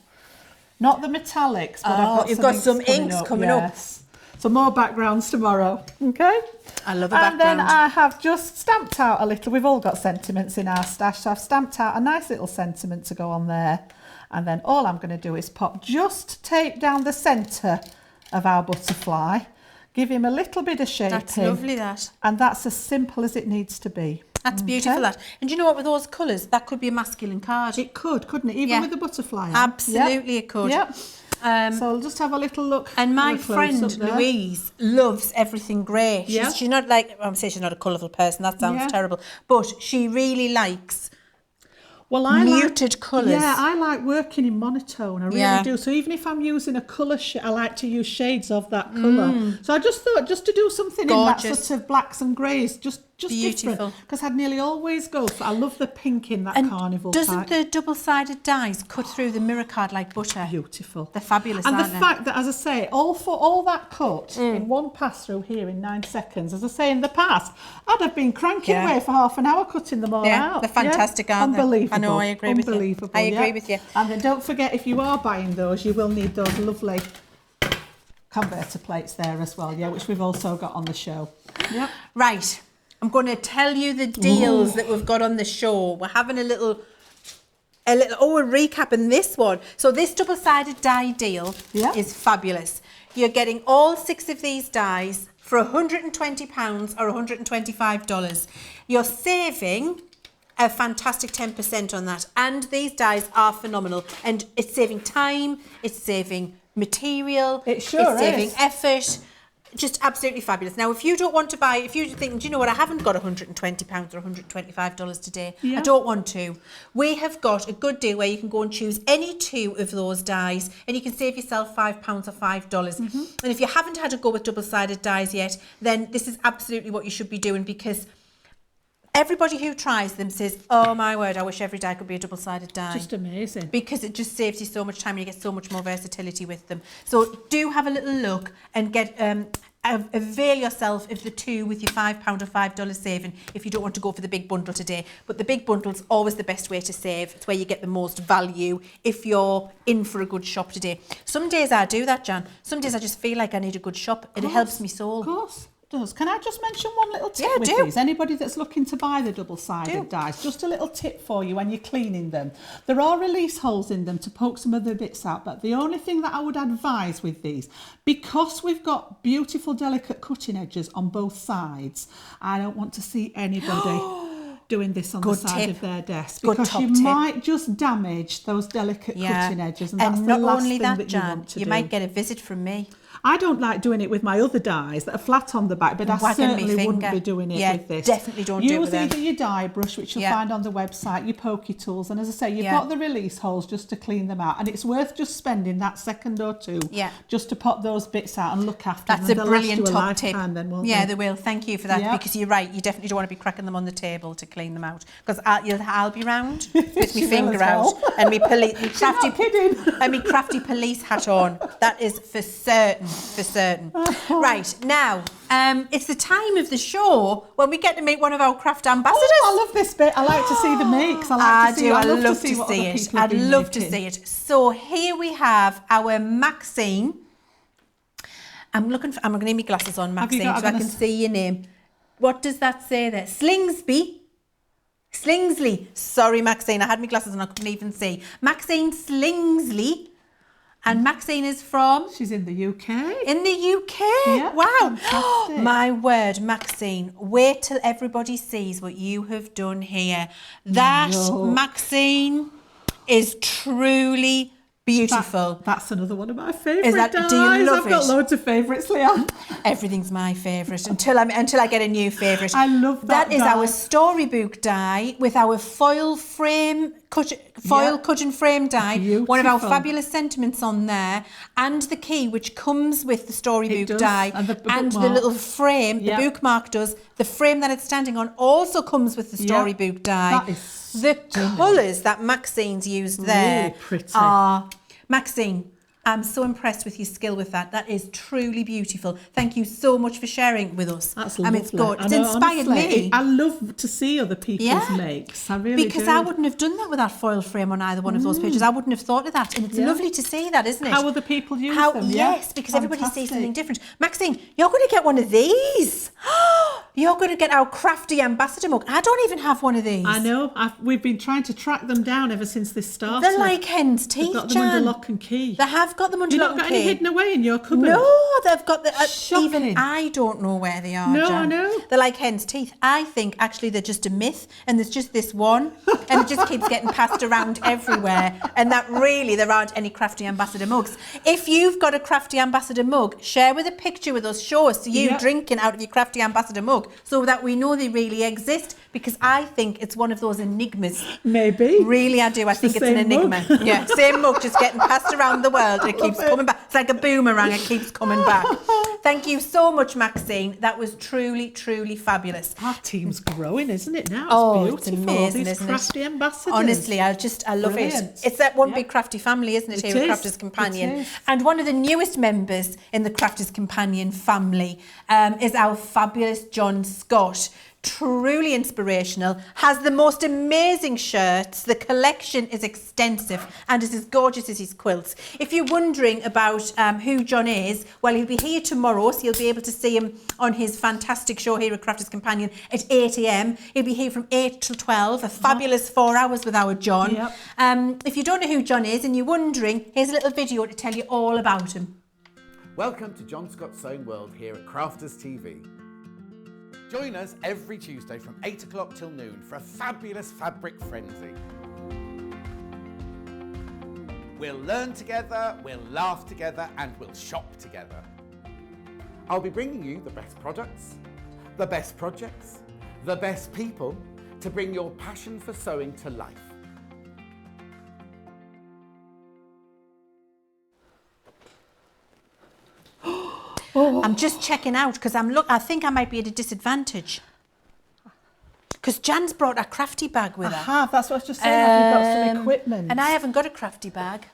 Not the metallics, but I've got you've some got inks some coming inks up. coming up. Yes. So more backgrounds tomorrow. Okay. I love a And background. then I have just stamped out a little. We've all got sentiments in our stash, so I've stamped out a nice little sentiment to go on there. And then all I'm going to do is just tape down the centre of our butterfly, give him a little bit of shaping. That's lovely, that. And that's as simple as it needs to be. That's beautiful, that. And do you know what, with those colours, that could be a masculine card. It could, couldn't it? Even Yeah. with the butterfly on. Absolutely it could. Yep. Um, So I'll just have a little look. And my have a close friend up there. Louise loves everything grey. Yeah. She's not like, I'm saying she's not a colourful person, that sounds Yeah. terrible. But she really likes Well, I muted colours. Yeah, I like working in monotone. I really Yeah. do. So even if I'm using a colour, I like to use shades of that colour. So I just thought, just to do something in that Gorgeous. sort of blacks and greys, just Beautiful. different. Because I'd nearly always go for. I love the pink in that And carnival doesn't pack. the double-sided dies cut through the mirror card like butter? Beautiful. They're fabulous, And the aren't they? fact that, as I say, all that cut in one pass through here in 9 seconds, as I say, in the past, I'd have been cranking Yeah. away for half an hour cutting them all Yeah, out. they're fantastic, aren't they? Unbelievable. I know, I agree with you. Unbelievable. I agree with you. And then don't forget, if you are buying those, you will need those lovely converter plates there as well, yeah, which we've also got on the show. Yep. Right, I'm going to tell you the deals that we've got on the show. We're having a little, we're recapping this one. So this double-sided die deal Yeah. is fabulous. You're getting all 6 of these dies for £120 or $125. You're saving a fantastic 10% on that. And these dies are phenomenal. And it's saving time, it's saving material, It sure it's saving is. effort. Just absolutely fabulous. Now, if you don't want to buy, if you think, do you know what, I haven't got £120 or $125 today. Yeah. I don't want to. We have got a good deal where you can go and choose any 2 of those dies and you can save yourself £5 or $5. And if you haven't had a go with double-sided dies yet, then this is absolutely what you should be doing, because everybody who tries them says, oh my word, I wish every die could be a double-sided die. Just amazing. Because it just saves you so much time and you get so much more versatility with them. So do have a little look and get avail yourself of the 2 with your £5 or $5 saving if you don't want to go for the big bundle today. But the big bundle's always the best way to save. It's where you get the most value if you're in for a good shop today. Some days I do that, Jan. Some days I just feel like I need a good shop. It helps me soul. Of course. Does. Can I just mention one little tip Yeah, with do. these? Anybody that's looking to buy the double-sided dies, just a little tip for you when you're cleaning them. There are release holes in them to poke some of the bits out, but the only thing that I would advise with these, because we've got beautiful, delicate cutting edges on both sides, I don't want to see anybody doing this on Good the side tip. of their desk, Good because top you tip. might just damage those delicate cutting edges, and that's the not last only thing that, that you Jan, want to you do. might get a visit from me. I don't like doing it with my other dies that are flat on the back, but I Wagging me certainly wouldn't finger. be doing it Yeah, with this. definitely don't do it with Use either them. your die brush, which you'll Yeah. find on the website, your pokey tools, and as I say, you've Yeah. got the release holes just to clean them out, and it's worth just spending that second or 2 Yeah. just to pop those bits out and look after That's them. a and they'll brilliant last you a top tip. lifetime then, won't Yeah, they? they will. Thank you for that, Yeah. because you're right. You definitely don't want to be cracking them on the table to clean them out. Because I'll be round with my She will finger as out well. and me crafty not kidding. and me crafty police hat on. That is for certain. for certain. Right, now, it's the time of the show when we get to meet one of our craft ambassadors. Oh, I love this bit. I like to see the makes. I love to see what other people have I'd been love to making. see it. So here we have our Maxine. I'm going to need my glasses on, Maxine, so I can see your name. What does that say there? Slingsley. Sorry, Maxine, I had my glasses on, I couldn't even see. Maxine Slingsley. And Maxine is from? She's in the UK. In the UK? Yeah, wow. fantastic. My word, Maxine, wait till everybody sees what you have done here. That, Maxine, is truly beautiful. That's another one of my favourite dyes. Do you love I've got loads of favourites, Leann. Everything's my favourite until I get a new favourite. I love that. That is our storybook die with our foil cut and frame die. Beautiful. One of our fabulous sentiments on there, and the key which comes with the storybook die, and the little frame. The bookmark does. The frame that it's standing on also comes with the storybook die. That is the colours that Maxine's used there really pretty. are... Maxine, I'm so impressed with your skill with that. That is truly beautiful. Thank you so much for sharing with us. That's lovely. It's good. It's inspired me. I love to see other people's makes. I really Because do. I wouldn't have done that with that foil frame on either one of those pages. I wouldn't have thought of that. And it's lovely to see that, isn't it? How other people use them. Yes, because everybody sees something different. Maxine, you're going to get one of these. You're going to get our crafty ambassador mug. I don't even have one of these. I know. We've been trying to track them down ever since this started. They're like hen's teeth, They've got them Jan. under lock and key. They have got them under lock and key. You've not got any hidden away in your cupboard? No, they've got the... Shocking. even I don't know where they are, No, Jan. I know. They're like hen's teeth. I think actually they're just a myth and there's just this one and it just keeps getting passed around everywhere, and that really there aren't any crafty ambassador mugs. If you've got a crafty ambassador mug, share with a picture with us. Show us you drinking out of your crafty ambassador mug so that we know they really exist, because I think it's one of those enigmas. Maybe. Really, I do. I think it's an enigma. Yeah, same mug just getting passed around the world. It keeps coming back. It's like a boomerang. It keeps coming back. Thank you so much, Maxine. That was truly, truly fabulous. Our team's growing, isn't it now? It's beautiful. It's amazing, These isn't crafty it? ambassadors. Honestly, I love Brilliant. it. It's that one big crafty family, isn't it? It Here at is. Crafters Companion. It is. And one of the newest members in the Crafters Companion family is our fabulous John Scott. Truly inspirational, has the most amazing shirts. The collection is extensive and is as gorgeous as his quilts. If you're wondering about who John is, well, he'll be here tomorrow, so you'll be able to see him on his fantastic show here at Crafters Companion at 8 a.m. He'll be here from 8 till 12, a fabulous 4 hours with our John. Yep. If you don't know who John is and you're wondering, here's a little video to tell you all about him. Welcome to John Scott's Sewing World here at Crafters TV. Join us every Tuesday from 8 o'clock till noon for a fabulous fabric frenzy. We'll learn together, we'll laugh together, and we'll shop together. I'll be bringing you the best products, the best projects, the best people to bring your passion for sewing to life. I'm just checking out because I think I might be at a disadvantage. Because Jan's brought a crafty bag with her. I have. That's what I was just saying. I've got some equipment. And I haven't got a crafty bag.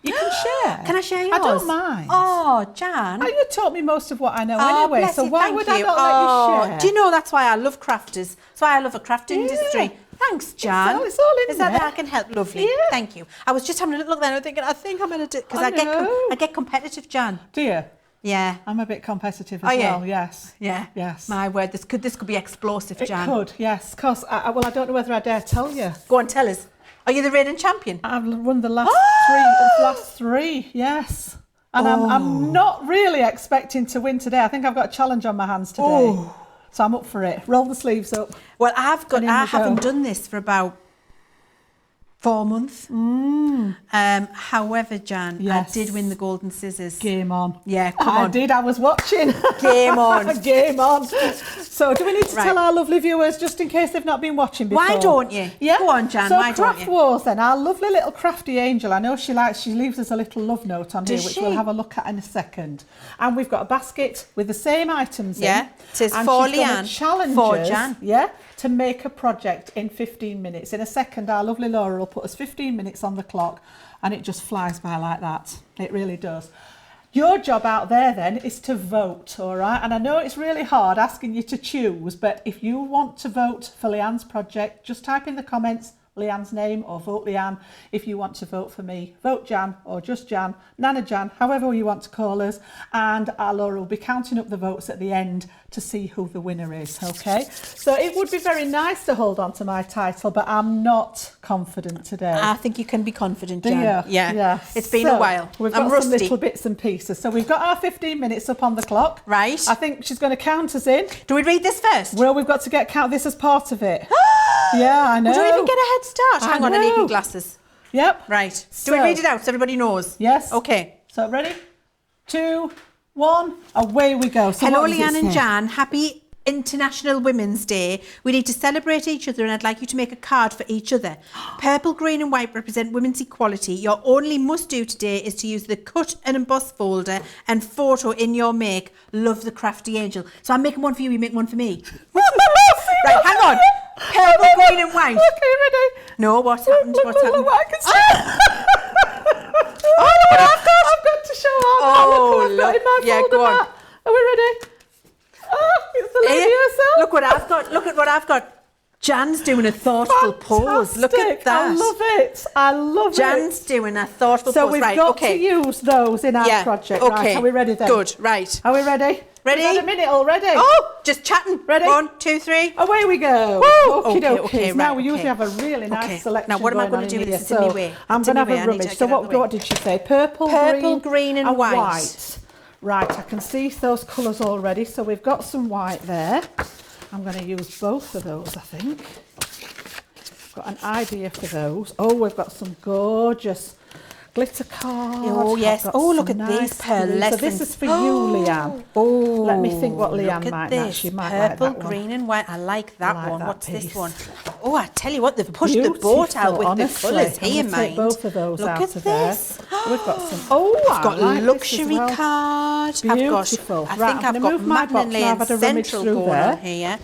You can share. Can I share yours? I don't mind. Oh, Jan. Oh, you taught me most of what I know anyway, bless so you, why thank would I you. not let you share? Do you know that's why I love crafters? That's why I love a craft industry. Thanks, Jan. It's all in Is that there. I can help? Lovely. Yeah. Thank you. I was just having a little look there and I'm thinking, I think I'm going to do... Because I I get competitive, Jan. Do you? Yeah. I'm a bit competitive as well, yes. Yeah. Yes. My word, this could be explosive, It Jan. could, yes. Because, I don't know whether I dare tell you. Go on, tell us. Are you the reigning champion? I've won the last three, yes. And I'm not really expecting to win today. I think I've got a challenge on my hands today. Oh. So I'm up for it. Roll the sleeves up. Well, I haven't go. done this for about 4 months. However, Jan, Yes. I did win the golden scissors. Game on. Yeah, come I on. did. I was watching. Game on. Game on. So do we need to tell our lovely viewers, just in case they've not been watching before? Why don't you? Yeah. Go on, Jan, So why don't Craft you? Wars then. Our lovely little crafty angel. I know she leaves us a little love note on Does here, which she? we'll have a look at in a second. And we've got a basket with the same items Yeah. in. It says and for she's gonna Leann, challenge for us, Jan. yeah, to make a project in 15 minutes. In a second, our lovely Laura will put us 15 minutes on the clock, and it just flies by like that. It really does. Your job out there then is to vote, all right? And I know it's really hard asking you to choose, but if you want to vote for Leann's project, just type in the comments Leann's name or vote Leann. If you want to vote for me, vote Jan or just Jan, Nana Jan, however you want to call us, and Laura will be counting up the votes at the end to see who the winner is, okay? So it would be very nice to hold on to my title, but I'm not confident today. I think you can be confident, Do Jan. you? Yeah. It's been a while. We've I'm got rusty. some little bits and pieces. So we've got our 15 minutes up on the clock. Right. I think she's going to count us in. Do we read this first? Well, we've got to count this as part of it. Yeah, I know. We don't even get a head start. Hang on, I need know. my glasses. Yep. Right. Do we So- read it out so everybody knows? Yes. Okay. So ready? 2, 1, away we go. So Hello, what does it Leann and say? Jan. Happy International Women's Day. We need to celebrate each other and I'd like you to make a card for each other. Purple, green and white represent women's equality. Your only must do today is to use the cut and emboss folder and photo in your make. Love, the Crafty Angel. So I'm making one for you, you make one for me. Right, hang on. Purple, green and white. Okay, ready? No, what's happened? What's happened? Look what I can see. Oh, look what I've got. I've got to show off. Oh, Look what I've got in my yeah, folder go on. mat. Are we ready? Oh, it's the lady herself. Look what I've got. Look at what I've got. Jan's doing a thoughtful pose. Look at Fantastic. that. I love it. I love Jan's it. doing a thoughtful So pose. we've Right, got okay. to use those in our project. Okay. Right, are we ready then? Good, right. Are we ready? Ready? We've had a minute already. Oh, just chatting. Ready? 1, 2, 3. Away we go. Woo! Okie Okay, dokies. okay, Now right, we usually okay. have a really nice Okay. selection. Now what am I going going to on do in with here. this? It's in my So way. I'm It's in going to my have way. a I need to rummage. get So out of the way. what did she say? Purple, Purple, green and white. Right, I can see those colours already. So we've got some white there. I'm going to use both of those, I think. Got an idea for those. Oh, we've got some gorgeous glitter cards. Oh, yes. I've got Oh, look some at these nice pearlescent. So this is for you, Leann. Oh, Let me think what look Leann at might this. like. She might like Purple, that one. green and white. I like that I like one. that What's this piece. one? Oh, I tell you what, they've pushed the boat out with Honestly, the colours I'm here, gonna mind. take both of those Look out at of this. there. We've got some. Oh, I've got I like luxury this as well. card. Beautiful. I Right, think I'm I've gonna got move my Madden and box now. I've Leann had a rummage Central through going there. on here.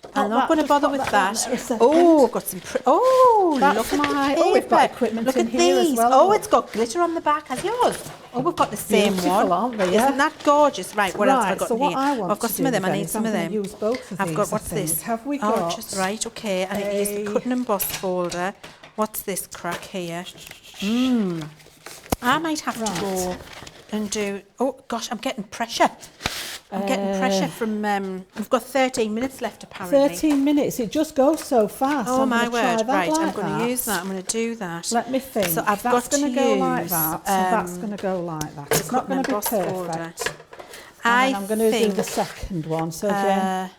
Pop I'm not that- going to just bother pop with that that. down there a second. Oh, I've got some. Oh, That's look at my- the oh, we've got paper. equipment Look in at here as these. well. Oh, it's got glitter on the back as yours. Oh, we've got the same Beautiful, one. aren't they? Yeah. Isn't that gorgeous? Right, what else have I got so in what here? I want I've got to some of do them. I then need is some I'm of gonna them. use both of I've these, got, I what's think. this? Have we Oh, got just right, okay. I need to use the cut and emboss folder. What's this crack here? I might have to go and do. Oh gosh, I'm getting pressure. I'm getting pressure from. We've got 13 minutes left apparently. 13 minutes. It just goes so fast. Oh I'm my gonna try word! that Right, I'm like going to that. use that. I'm going to do that. Let me think. So I've that's got going to to go like use, that. So that's going to go like that. It's not going to be emboss folder. perfect. I And then I'm going to do think. the second one. So Jen,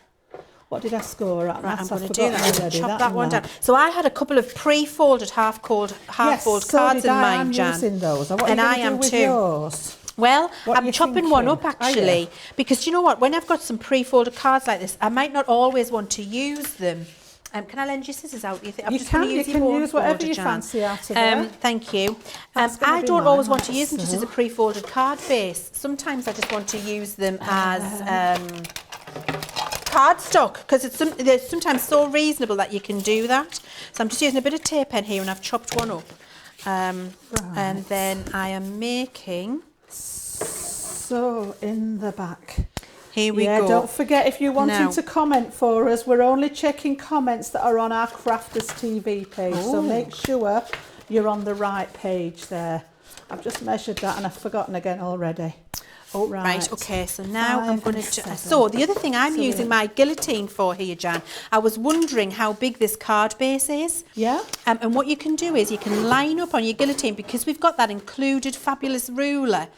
what did I score at? Right, I'm That's- going I've to do that. forgotten I'm going already, to chop that and one that. down. So I had a couple of pre-folded, half-fold Yes, cards so did in I. mine, I'm Jan. using those. What are And you I going to do am with too. yours? Well, What are I'm you chopping one up thinking? Are you? actually, because do you know what? When I've got some pre-folded cards like this, I might not always want to use them. Can I lend you scissors out? You think? I'm You just gonna can. You use your can board use whatever folder, you Jan. fancy out of there. Thank you. That's gonna I be don't mine, always want to like use them just so. as a pre-folded card base. Sometimes I just want to use them as cardstock because they're sometimes so reasonable that you can do that. So I'm just using a bit of tape pen here and I've chopped one up. And then I am making. So in the back. Here we Yeah, go. don't forget if you're wanting Now- to comment for us, we're only checking comments that are on our Crafters TV page. So make sure you're on the right page there. I've just measured that and I've forgotten again already. Oh, right, okay, so now I'm 5 going and to... 7. So, the other thing I'm So using we're- my guillotine for here, Jan, I was wondering how big this card base is. Yeah? And what you can do is you can line up on your guillotine, because we've got that included fabulous ruler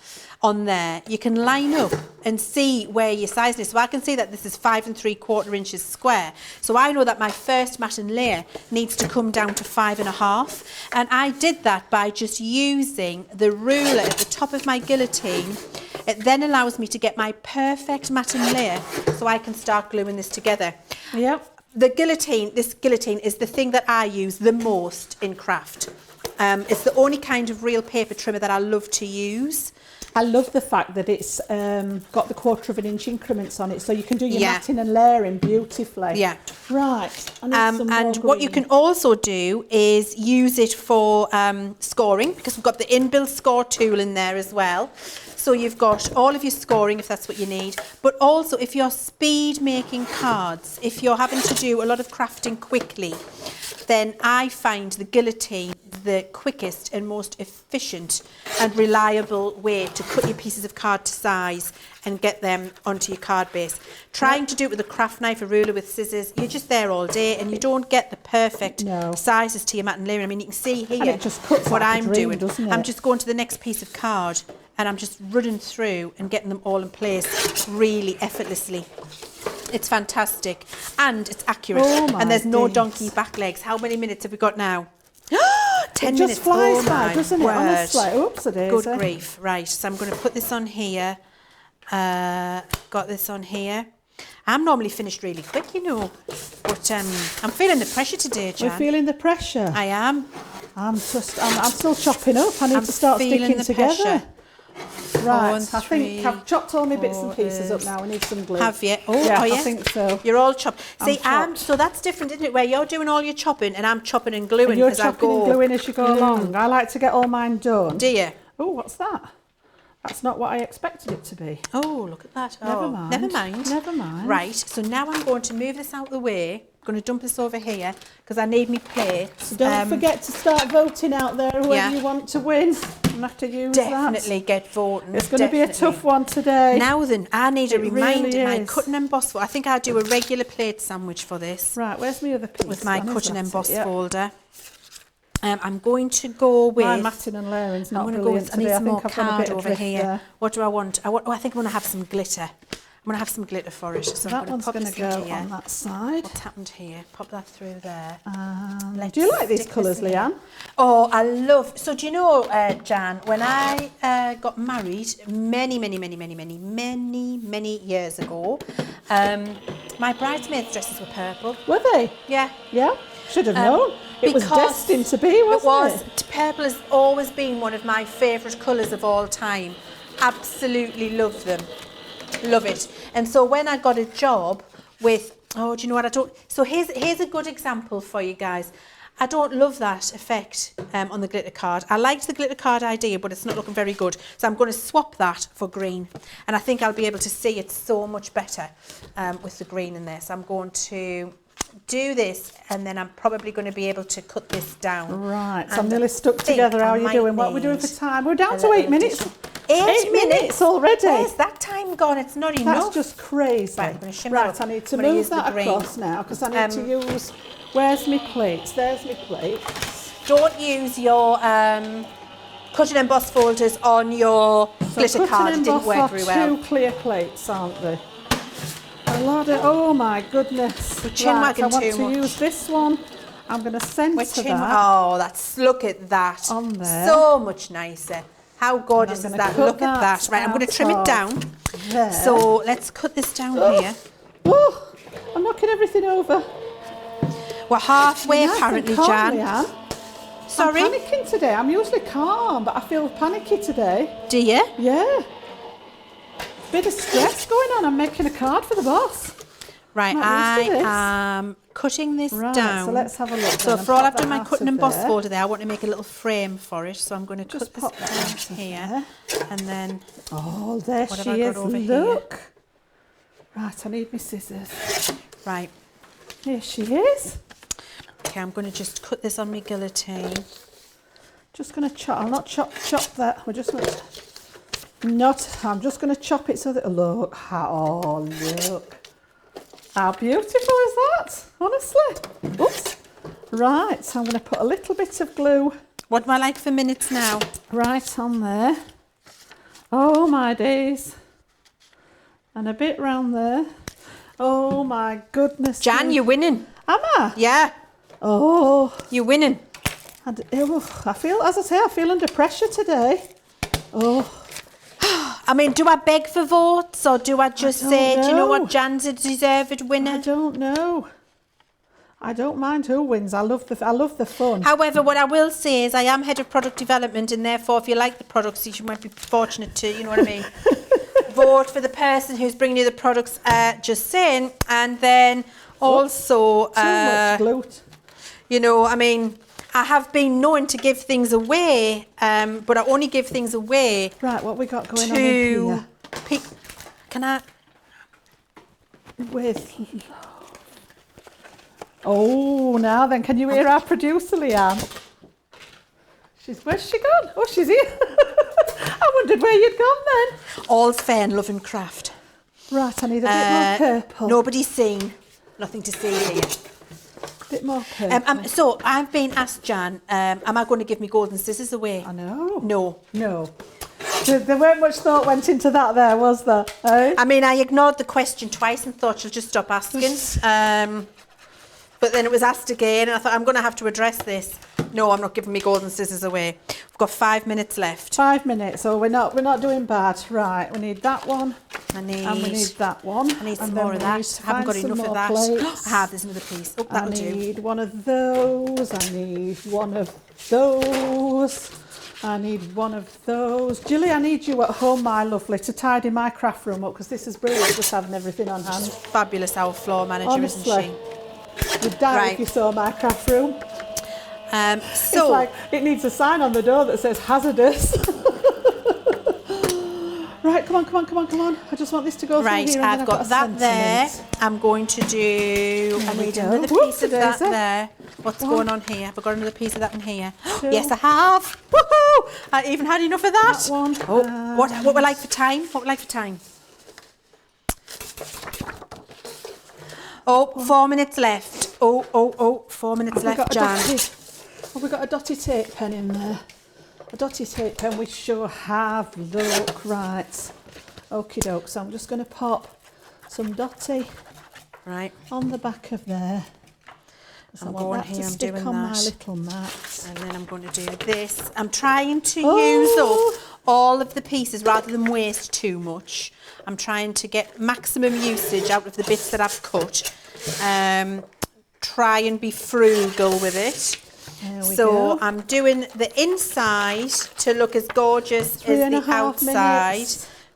on there, you can line up and see where your size is. So I can see that this is 5 3/4 inches square. So I know that my first mat and layer needs to come down to 5 1/2. And I did that by just using the ruler at the top of my guillotine. It then allows me to get my perfect mat and layer so I can start gluing this together. Yep. This guillotine is the thing that I use the most in craft. It's the only kind of real paper trimmer that I love to use. I love the fact that it's got the 1/4 inch increments on it, so you can do your Yeah. matting and layering beautifully. Yeah. Right. I need some more And what you green. can also do is use it for scoring, because we've got the inbuilt score tool in there as well. So you've got all of your scoring if that's what you need, but also if you're speed making cards, if you're having to do a lot of crafting quickly, then I find the guillotine the quickest and most efficient and reliable way to cut your pieces of card to size and get them onto your card base. Trying to do it with a craft knife, a ruler, with scissors, you're just there all day and you don't get the perfect sizes to your mat and Leann. I mean, you can see here it just cuts what like a I'm dream, doing. doesn't it? I'm just going to the next piece of card and I'm just running through and getting them all in place really effortlessly. It's fantastic and it's accurate, and there's no donkey back legs. How many minutes have we got now? 10 it minutes. just flies by, my doesn't it? word. Honestly, oops, it is. Good grief. Right, so I'm going to put this on here. Got this on here. I'm normally finished really quick, you know, but I'm feeling the pressure today, Jan. We're feeling the pressure. I am. I'm still chopping up. I need to start sticking together. Pressure. Right, I think I've chopped all my bits and pieces up now. I need some glue. Have you? Oh, yeah, are you? I think so. You're all chopped. See, chopped. so that's different, isn't it? Where you're doing all your chopping and I'm chopping and gluing And you're as I chopping go. and gluing as you go along. I like to get all mine done. Do you? Oh, what's that? That's not what I expected it to be. Oh, look at that. Never Oh, mind. Never mind. Never mind. Right, so now I'm going to move this out of the way. I'm going to dump this over here because I need me plates. So don't forget to start voting out there, whoever you want to win. I'm have to use Definitely that. get voting. It's going to be a tough one today. Now then, I need a reminder. Really My is. cut and emboss. I think I'll do a regular plate sandwich for this. Right, where's my other piece? With my gone? cut Is and that emboss it? Yeah. folder. I'm going to go with... My matting and layering is not I'm going to brilliant go with, I need today. some more I've done a card bit of over drift here. there. What do I want? I think I'm going to have some glitter. I'm going to have some glitter for it. So That I'm one's going going to to pop this go in here. on that side. What's happened here? Pop that through there. Do you like these stick colours, this in. Leann? Oh, I love... So do you know, Jan, when I got married many years ago, my bridesmaids' dresses were purple. Were they? Yeah. Yeah? Should have known. It was because destined to be, wasn't it? Purple has always been one of my favourite colours of all time. Absolutely love them. Love it. And so when I got a job with... Oh, do you know what I don't... So here's a good example for you guys. I don't love that effect on the glitter card. I liked the glitter card idea, but it's not looking very good. So I'm going to swap that for green. And I think I'll be able to see it so much better with the green in there. So I'm going to do this and then I'm probably going to be able to cut this down. Right, so I'm nearly stuck together. How are you doing? What are we doing for time? We're down to 8 minutes. 8 minutes already. Where's that time gone? It's not enough. That's just crazy. Right, I'm going to shimmer Right, up. I need to I'm gonna move use the that green. across now because I need to use... Where's my plates? There's my plates. Don't use your cut and emboss folders on your glitter card. It didn't work very well. Two clear plates, aren't they? A lot of... Oh my goodness. We're chin-wagging I want too to much. use this one. I'm going to centre that. Oh, look at that. On there. So much nicer. How gorgeous is gonna that? cut Look at that that. Right, I'm going to trim it out down. there. So let's cut this down here. Oh, I'm knocking everything over. We're halfway Nice and apparently, calm, Jan. Leann. Sorry? I'm panicking today. I'm usually calm, but I feel panicky today. Do you? Yeah. Bit of stress going on. I'm making a card for the boss. Right, Not I used to this. am cutting this Right, down. so let's have a look. So then and for all pop I've done that my out cut and of emboss there. folder there, I want to make a little frame for it. So I'm going to Just cut pop this that down out of here. And then, Oh, there What have she I got is. over here? Look. Right, I need my scissors. right. Here she is. Okay, I'm going to just cut this on my guillotine. Just going to chop. I'll not chop that. We're just going to... I'm just going to chop it so that... Look. Oh, look. How beautiful is that? Honestly. Oops. Right, so I'm going to put a little bit of glue What do I like for minutes now? right on there. Oh, my days. And a bit round there. Oh, my goodness. Jan, me. you're winning. Am I? Yeah, Oh. you're winning. I feel, as I say, I feel under pressure today. Oh. I mean, do I beg for votes or do I just don't say, do you know know. what, Jan's a deserved I winner? don't know. I don't mind who wins. I love the fun. However, what I will say is I am head of product development and therefore if you like the products, you might be fortunate to, you know what I mean, vote for the person who's bringing you the products, just saying. And then also, Too much glute. you know, I mean, I have been known to give things away, but I only give things away Right, what we got going on to in here? Can I? With oh, now then, can you hear our producer, Leanne? Where's she gone? Oh, she's here. I wondered where you'd gone then. All's fair in love and craft. Right, I need a bit more purple. Nobody's seen. Nothing to see here. A bit more purple. So I've been asked, Jan, am I going to give me golden scissors away? I know. No. No. There weren't much thought went into that there, was there? Eh? I mean, I ignored the question twice and thought she'll just stop asking. But then it was asked again, and I thought I'm going to have to address this. No, I'm not giving me golden scissors away. We've got 5 minutes left. 5 minutes. So we're not doing bad. Right. We need that one. And we need that one. I need some more of that. I haven't got enough of that. I have. There's another piece. Oh, that'll do. I need one of those. I need one of those. I need one of those. Julie, I need you at home, my lovely, to tidy my craft room up because this is brilliant, just having everything on hand. Fabulous, our floor manager, honestly, isn't she? You'd die if you saw my craft room. So it's like it needs a sign on the door that says hazardous. Right, come on. I just want this to go through here. Right, I've got that there. I'm going to do. I need another piece of that there. What's going on here? Have I got another piece of that in here? Yes, I have. Woohoo! I even had enough of that. One. Oh, what we like for time? What we like for time? Oh, 4 minutes left. Oh, 4 minutes left, Jan. Have we got a dotty tape pen in there? A dotty tape pen, we sure have. Look, right. Okie doke. So I'm just going to pop some dotty on the back of there. So I'm going here, I'm doing on that. My little mat. And then I'm going to do this. I'm trying to use up all of the pieces rather than waste too much. I'm trying to get maximum usage out of the bits that I've cut. Try and be frugal with it. So I'm doing the inside to look as gorgeous as the outside.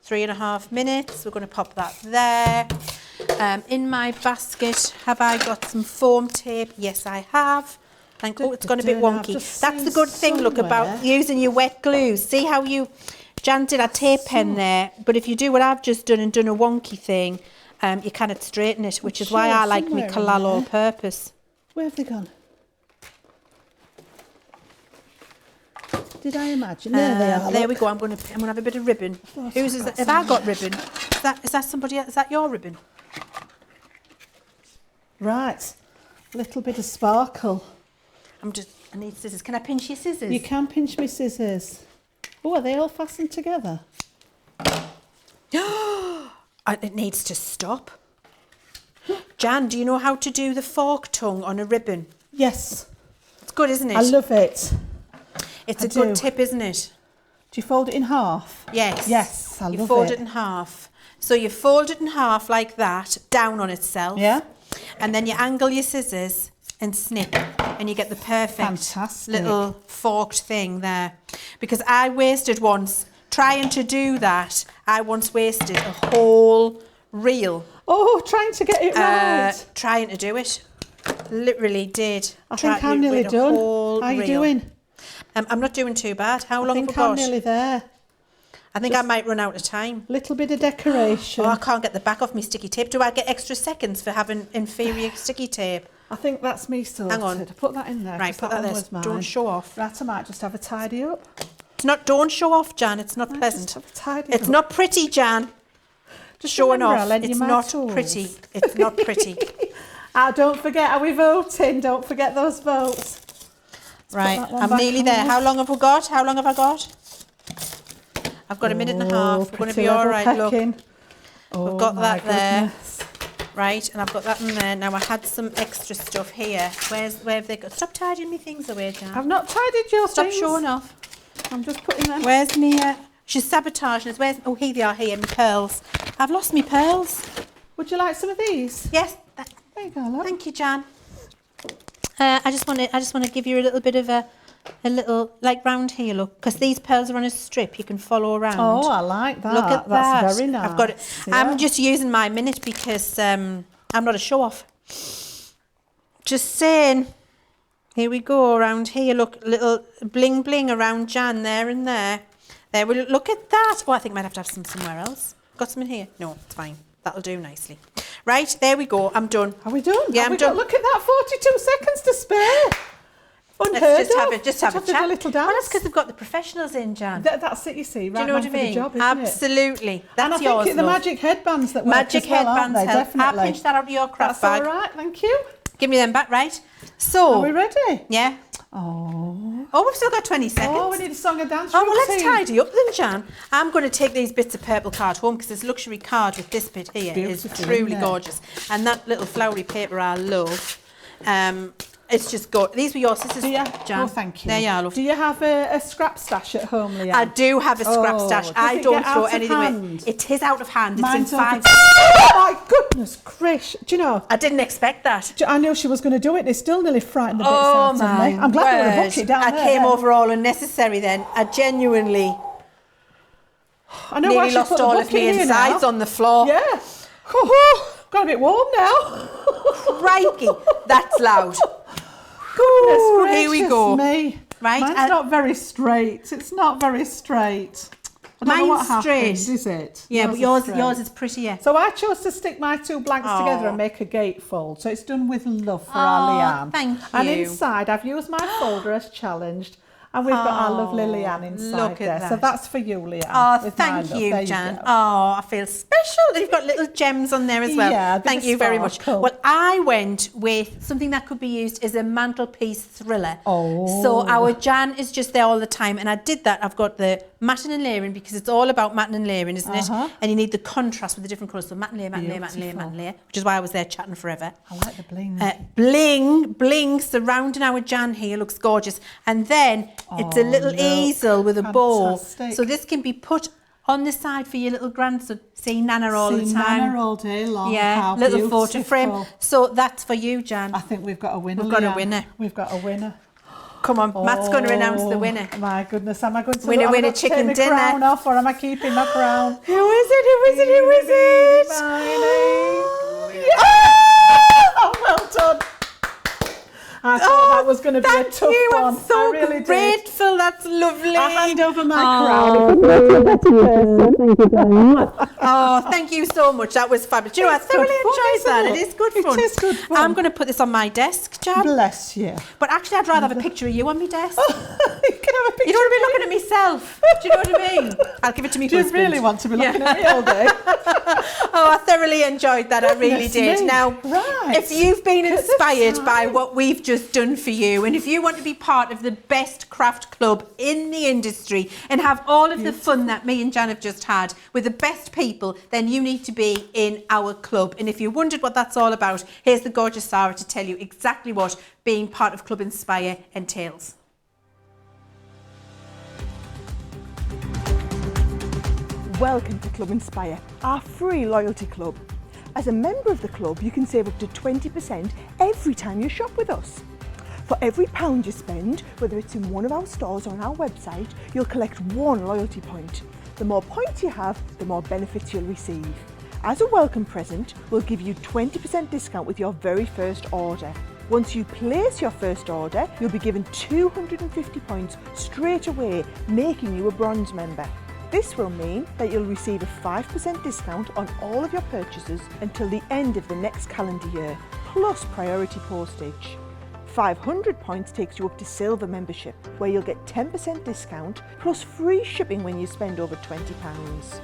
3.5 minutes. We're going to pop that there. In my basket, have I got some foam tape? Yes, I have. Oh, it's gone a bit wonky. That's the good thing, look, about using your wet glues. See how Jan did a tape pen there, but if you do what I've just done and done a wonky thing, you cannot straighten it, which is why I like my collal all purpose. Where have they gone? Did I imagine? There they are. There we go. I'm going to have a bit of ribbon. Whose is that? Have I got ribbon? Is that somebody else? Is that your ribbon? Right. A little bit of sparkle. I need scissors. Can I pinch your scissors? You can pinch me scissors. Oh, are they all fastened together? It needs to stop. Jan, do you know how to do the fork tongue on a ribbon? Yes. It's good, isn't it? I love it. It's a good tip, isn't it? Do you fold it in half? Yes. Yes, I love it. You fold it in half. So you fold it in half like that, down on itself. Yeah. And then you angle your scissors and snip, and you get the perfect little forked thing there. Because I wasted once, trying to do that, I once wasted a whole reel. Oh, trying to get it right. Trying to do it. Literally did. I think I'm nearly done. How are you doing? I'm not doing too bad. How long have we got? I think I'm nearly there. I think I might run out of time. Little bit of decoration. Oh, I can't get the back off my sticky tape. Do I get extra seconds for having inferior sticky tape? I think that's me sorted. Hang on. Put that in there. Right, put that there. Don't show off. Right, I might just have a tidy up. Don't show off, Jan. It's not pleasant. Just have a tidy it's up. not pretty, Jan. Just showing off. It's not pretty. It's not pretty. Don't forget, are we voting? Don't forget those votes. Right, I'm nearly there. How long have we got? How long have I got? I've got a minute and a half. We're going to be all right, look. We've got that there. Right, and I've got that in there. Now I had some extra stuff here. Where have they got? Stop tidying me things away, Jan. I've not tidied your things. Stop showing off. I'm just putting them. Where's me? She's sabotaging us. Where's? Oh, here they are. Here, my pearls. I've lost my pearls. Would you like some of these? Yes. There you go, love. Thank you, Jan. I just want to give you a little bit of a little, like round here, look, because these pearls are on a strip. You can follow around. Oh, I like that. Look at that. That's very nice. I've got it. Yeah. I'm just using my minute because I'm not a show off. Just saying. Here we go, around here. Look, little bling bling around Jan there and there. There, we look at that. Oh, I think I might have to have some somewhere else. Got some in here? No, it's fine. That'll do nicely. Right, there we go. I'm done. Are we done? Yeah, I'm done. Look at that, 42 seconds to spare. Unheard Let's of. just have a do chat. a little dance. Well, that's because we've got the professionals in, Jan. That's it, you see. Right, do you know what I for the mean? job, isn't Absolutely. It? That's and I yours, think the love. magic headbands that work Magic as well, headbands aren't they? help. Definitely. I'll pinch that out of your craft bag. That's all right, thank you. Give me them back, right? So. Are we ready? Yeah. Oh, we've still got 20 seconds. Oh, we need a song and dance Oh, well, let's routine. tidy up then, Jan. I'm going to take these bits of purple card home because this luxury card with this bit here is Beautiful, truly isn't it? gorgeous. And that little flowery paper I love. It's just good. These were your sisters, Do you? Jan. Oh, thank you. There you are, love. Do you have a scrap stash at home, Leann? I do have a scrap Oh, stash. does I it don't get throw out of anything away. hand? It is out of hand. Mine's it's in over- 5. Oh my goodness gracious. Do you know, I didn't expect that. I knew she was going to do it and it still nearly frightened the bits Oh out of my me. I'm glad there was a word. bucket down I there. came over all unnecessary then. I genuinely I know why nearly she lost put the all of bucket my here insides now. on the floor. Yeah. Oh, got a bit warm now. Crikey, that's loud. Goodness Ooh, gracious here we go. me. Right, Mine's not very straight. It's not very straight. I don't know Mine's what happened, straight. is it? Yeah, but is straight. yours is prettier. So I chose to stick my two blanks Oh. together and make a gatefold. So it's done with love for Oh, our Leann. thank And you. inside I've used my folder as challenged. And we've got our lovely Leann inside look at there. that. So that's for you, Leann. Oh, with my thank love. you, There Jan. go. Oh, I feel special. And you've got little gems on there as well. Yeah, a bit thank of you very much. sparkle. Well, I went with something that could be used as a mantelpiece thriller. Oh. So our Jan is just there all the time. And I did that. I've got the matte and layering because it's all about matte and layering, isn't it? And you need the contrast with the different colours. So matte and layer, matte and layer, matte and layer, matte and layer, which is why I was there chatting forever. I like the bling. Bling surrounding our Jan here, looks gorgeous. And then it's a little easel with a bow. Fantastic. So this can be put on the side for your little grandson. See Nana all the See time. Nana all day long. Yeah, How little photo beautiful. frame. So that's for you, Jan. I think we've got a winner. We've got a Leann. winner. We've got a winner. Come on, Matt's going to announce the winner. My goodness, am I going to Winner, am I winner, going to take chicken my dinner. crown off, or am I keeping my crown? Who is it? Who is it? Who is it? Oh, well done. I thought that was going to be a Thank tough you. one. I'm so I really did. grateful. That's lovely. I hand over my Oh. crown. Oh, thank you so much. That was fabulous. Do you know, I It's thoroughly good fun, enjoyed isn't that. it? It is good It fun. is good fun. I'm going to put this on my desk, Jan. Bless you. But actually, I'd rather have a picture of you on my desk. You can have a picture. You don't want to be looking at myself. Do you know what I mean? I'll give it to me Do you husband. really want to be looking at me all day? Oh, I thoroughly enjoyed that. I really Goodness did. me. Now, Right. if you've been Look at the inspired by time. what we've just done for you, and if you want to be part of the best craft club in the industry and have all of the fun that me and Jan have just had with the best people, then you need to be in our club. And if you wondered what that's all about, here's the gorgeous Sarah to tell you exactly what being part of Club Inspire entails. Welcome to Club Inspire, our free loyalty club. As a member of the club, you can save up to 20% every time you shop with us. For every £1 you spend, whether it's in one of our stores or on our website, you'll collect 1 loyalty point. The more points you have, the more benefits you'll receive. As a welcome present, we'll give you 20% discount with your very first order. Once you place your first order, you'll be given 250 points straight away, making you a bronze member. This will mean that you'll receive a 5% discount on all of your purchases until the end of the next calendar year, plus priority postage. 500 points takes you up to silver membership, where you'll get 10% discount plus free shipping when you spend over £20.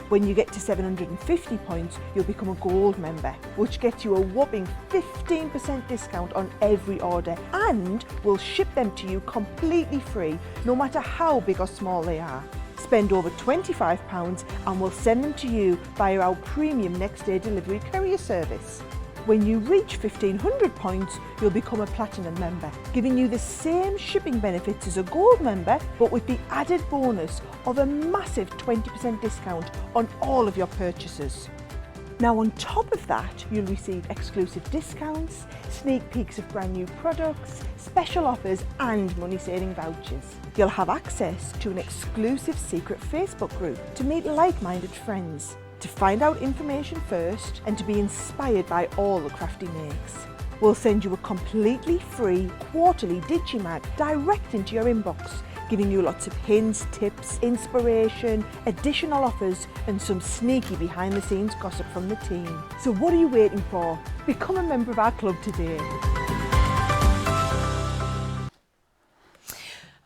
When you get to 750 points, you'll become a gold member, which gets you a whopping 15% discount on every order, and we'll ship them to you completely free, no matter how big or small they are. Spend over £25 and we'll send them to you via our premium next day delivery courier service. When you reach 1500 points, you'll become a platinum member, giving you the same shipping benefits as a gold member, but with the added bonus of a massive 20% discount on all of your purchases. Now on top of that, you'll receive exclusive discounts, sneak peeks of brand new products, special offers and money saving vouchers. You'll have access to an exclusive secret Facebook group to meet like-minded friends, to find out information first and to be inspired by all the Crafty makes. we'll send you a completely free quarterly Digimag direct into your inbox, giving you lots of hints, tips, inspiration, additional offers and some sneaky behind the scenes gossip from the team. So what are you waiting for? Become a member of our club today.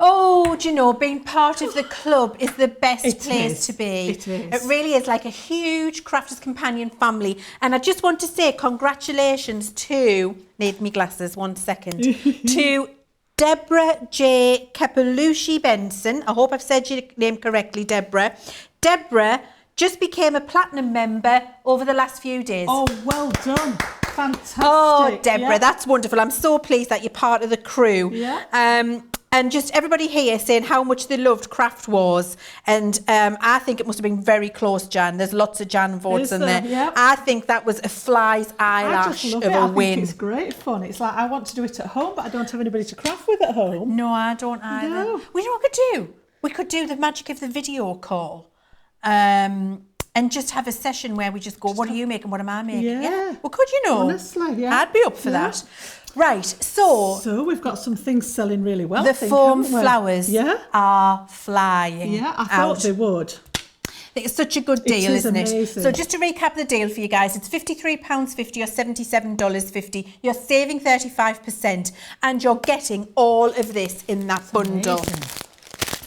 Oh, do you know, being part of the club is the best place to be. It is. It really is like a huge Crafters Companion family. And I just want to say congratulations to, need me glasses, 1 second, to Deborah J. Kepalushi Benson. I hope I've said your name correctly, Deborah. Deborah just became a platinum member over the last few days. Oh, well done. Fantastic. Oh, Deborah, Yeah. that's wonderful. I'm so pleased that you're part of the crew. Yeah. And just everybody here saying how much they loved Craft Wars. And I think it must have been very close, Jan. There's lots of Jan votes Is in there? there. Yeah. I think that was a fly's I eyelash just love of it. a I win. think it's great fun. It's like I want to do it at home, but I don't have anybody to craft with at home. No, I don't either. No. We know what we could do? We could do the magic of the video call. And just have a session where we just go, what are you making? What am I making? Yeah. Well, could you know? Honestly, yeah. I'd be up for Yeah. that. Right, so So we've got some things selling really well. the I think, foam haven't we? flowers Yeah. are flying Yeah, I thought out. they would. It's such a good deal, is isn't amazing. it? So just to recap the deal for you guys, it's £53.50 or $77.50. You're saving 35% and you're getting all of this in that bundle. amazing.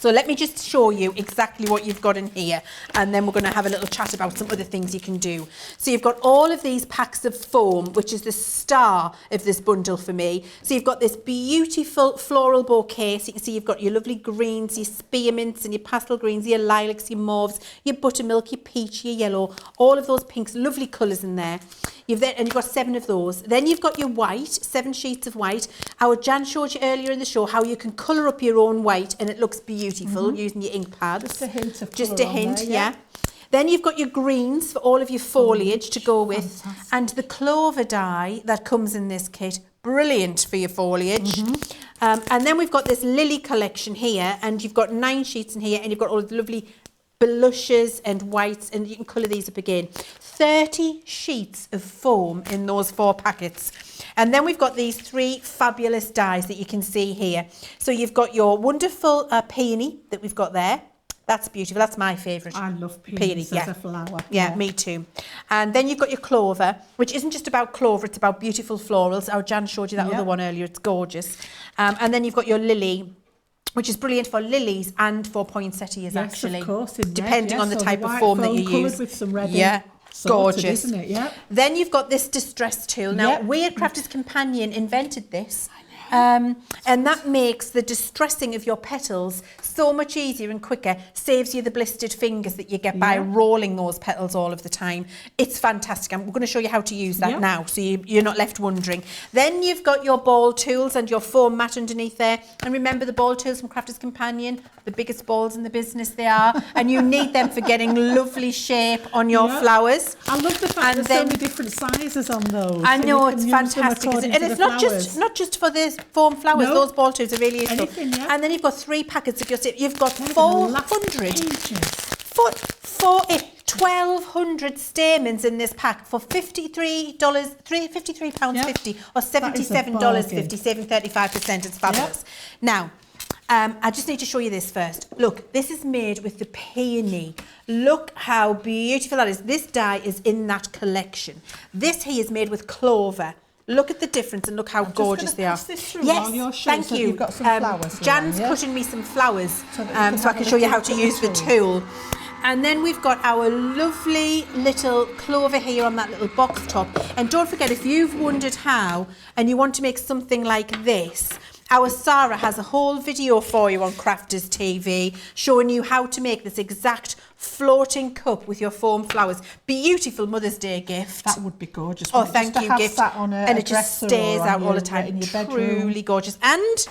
So let me just show you exactly what you've got in here, and then we're going to have a little chat about some other things you can do. So you've got all of these packs of foam, which is the star of this bundle for me. So you've got this beautiful floral bouquet. So you can see you've got your lovely greens, your spearmints and your pastel greens, your lilacs, your mauves, your buttermilk, your peach, your yellow, all of those pinks, lovely colours in there. And you've got 7 of those. Then you've got your white, 7 sheets of white. Our Jan showed you earlier in the show how you can colour up your own white and it looks beautiful using your ink pads. Just a hint of Just colour a on hint, there, yeah. Then you've got your greens for all of your foliage to go with. Fantastic. And the clover dye that comes in this kit, brilliant for your foliage. And then we've got this lily collection here, and you've got 9 sheets in here, and you've got all the lovely blushes and whites, and you can colour these up again. 30 sheets of foam in those 4 packets. And then we've got these 3 fabulous dyes that you can see here. So you've got your wonderful peony that we've got there. That's beautiful. That's my favourite. I love peonies as yeah. a flower. Yeah, me too. And then you've got your clover, which isn't just about clover, it's about beautiful florals. Our Jan showed you that other one earlier. It's gorgeous. And then you've got your lily, which is brilliant for lilies and for poinsettias, actually. Of course, in red, depending on the so type of white foam that you coloured use. with some red in. Yeah. Sorted, Gorgeous. isn't it? Yeah. Then you've got this distress tool. Now, Yep. we at Crafters Companion invented this. And that makes the distressing of your petals so much easier and quicker, saves you the blistered fingers that you get by rolling those petals all of the time. It's fantastic. We're going to show you how to use that now, so you're not left wondering. Then you've got your ball tools and your foam mat underneath there. And remember the ball tools from Crafters Companion, the biggest balls in the business they are, and you need them for getting lovely shape on your flowers. I love the fact And there's so many different sizes on those. I so know, you can it's use them fantastic. according And to it's the not flowers. just for the foam flowers. No. Those ball tubes are really useful. Anything, yeah. And then you've got 3 packets of your tip. You've got They're the 400 pages. 1,200 stamens in this pack for £53.50 or $77.50, saving 35%. It's fabulous. Now, I just need to show you this first. Look, this is made with the peony. Look how beautiful that is. This dye is in that collection. This here is made with clover. Look at the difference and look how gorgeous they are. Pass this through Yes, while you're showing, thank so you. You've got some flowers. Jan's here, yeah? cutting me some flowers So that you so I have can a show you little how to use the tool. And then we've got our lovely little clover here on that little box top. And don't forget, if you've wondered how and you want to make something like this, our Sarah has a whole video for you on Crafters TV showing you how to make this exact floating cup with your foam flowers. Beautiful Mother's Day gift. That would be gorgeous. Oh, wouldn't it? thank Just you, to have gift. sat on And a it just dresser stays or on out all the your- time. in your bedroom. Truly gorgeous. And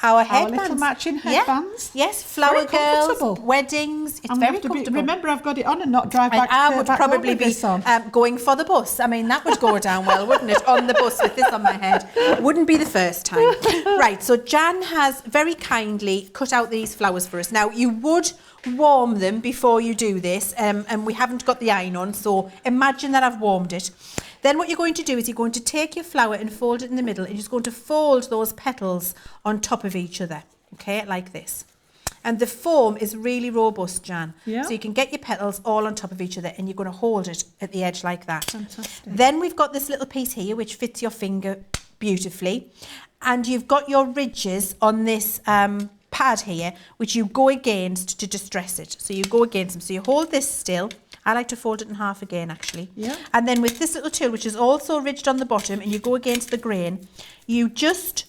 our headbands. little matching Yeah. headbands. Yes, flower Very comfortable. girls, weddings. It's I'm very going to comfortable. remember, I've got it on and not drive And back. I would back home probably with be this on. going for the bus. I mean, that would go down well, wouldn't it? On the bus with this on my head. Wouldn't be the first time. Right, so Jan has very kindly cut out these flowers for us. Now, you would warm them before you do this, and we haven't got the iron on, so imagine that I've warmed it. Then what you're going to do is you're going to take your flower and fold it in the middle, and you're just going to fold those petals on top of each other, okay, like this. And the foam is really robust, Jan. Yeah. So you can get your petals all on top of each other, and you're going to hold it at the edge like that. Fantastic. Then we've got this little piece here which fits your finger beautifully, and you've got your ridges on this pad here which you go against to distress it. So you go against them. So you hold this still. I like to fold it in half again, actually. Yeah. And then with this little tool, which is also ridged on the bottom, and you go against the grain, you just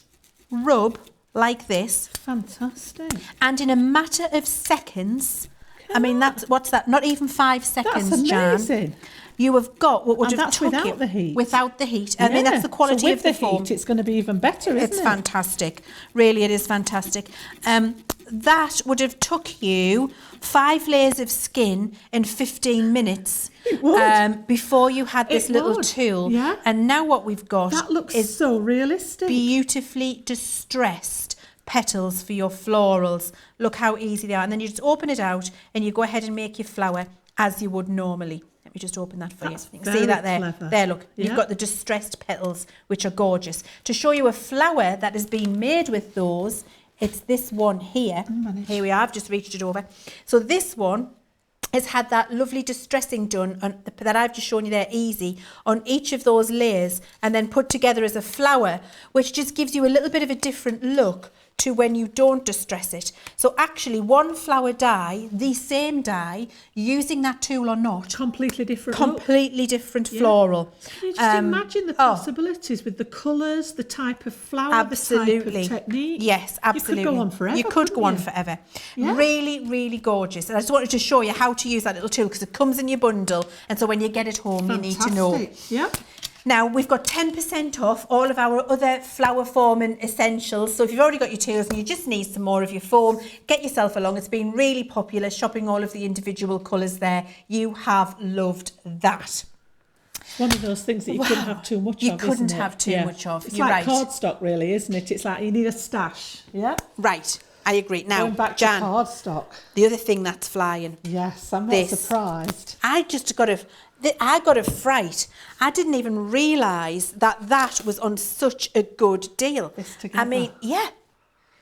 rub like this. Fantastic. And in a matter of seconds, I mean, what's that? Not even 5 seconds, That's Jan. amazing. You have got what would And have that's took without you the heat. without the heat. I mean, that's the quality so of the foam. heat, it's going to be even better, isn't It's it? fantastic. Really, it is fantastic. That would have took you 5 layers of skin in 15 minutes It would. before you had this It little would, tool. yeah. And now what we've got That looks is so realistic. beautifully distressed petals for your florals. Look how easy they are. And then you just open it out and you go ahead and make your flower as you would normally. Let me just open that for That's you. You can see that there. very clever. There, look. Yeah. You've got the distressed petals, which are gorgeous. To show you a flower that has been made with those, it's this one here. Here we are. I've just reached it over. So this one has had that lovely distressing done on, that I've just shown you there, easy, on each of those layers, and then put together as a flower, which just gives you a little bit of a different look to when you don't distress it. So actually one flower die, the same die, using that tool or not, Completely different look. completely different floral. Can you just imagine the possibilities with the colours, the type of flower, the type Absolutely. of technique? Yes, absolutely. You could go on forever. You could go on couldn't you? forever. Yeah. Really, really gorgeous. And I just wanted to show you how to use that little tool because it comes in your bundle. And so when you get it home, you need to know. Fantastic. Yep. Now, we've got 10% off all of our other flower forming essentials. So if you've already got your tools and you just need some more of your foam, get yourself along. It's been really popular, shopping all of the individual colours there. You have loved that. One of those things that you couldn't have too much You of, couldn't isn't it? have too much of. It's You're like right. cardstock, really, isn't it? It's like you need a stash. Yeah. Right, I agree. Now, Going back Jan, to cardstock. the other thing that's flying. Yes, I'm not This. surprised. I got a fright. I didn't even realise that was on such a good deal. This together. I mean, yeah,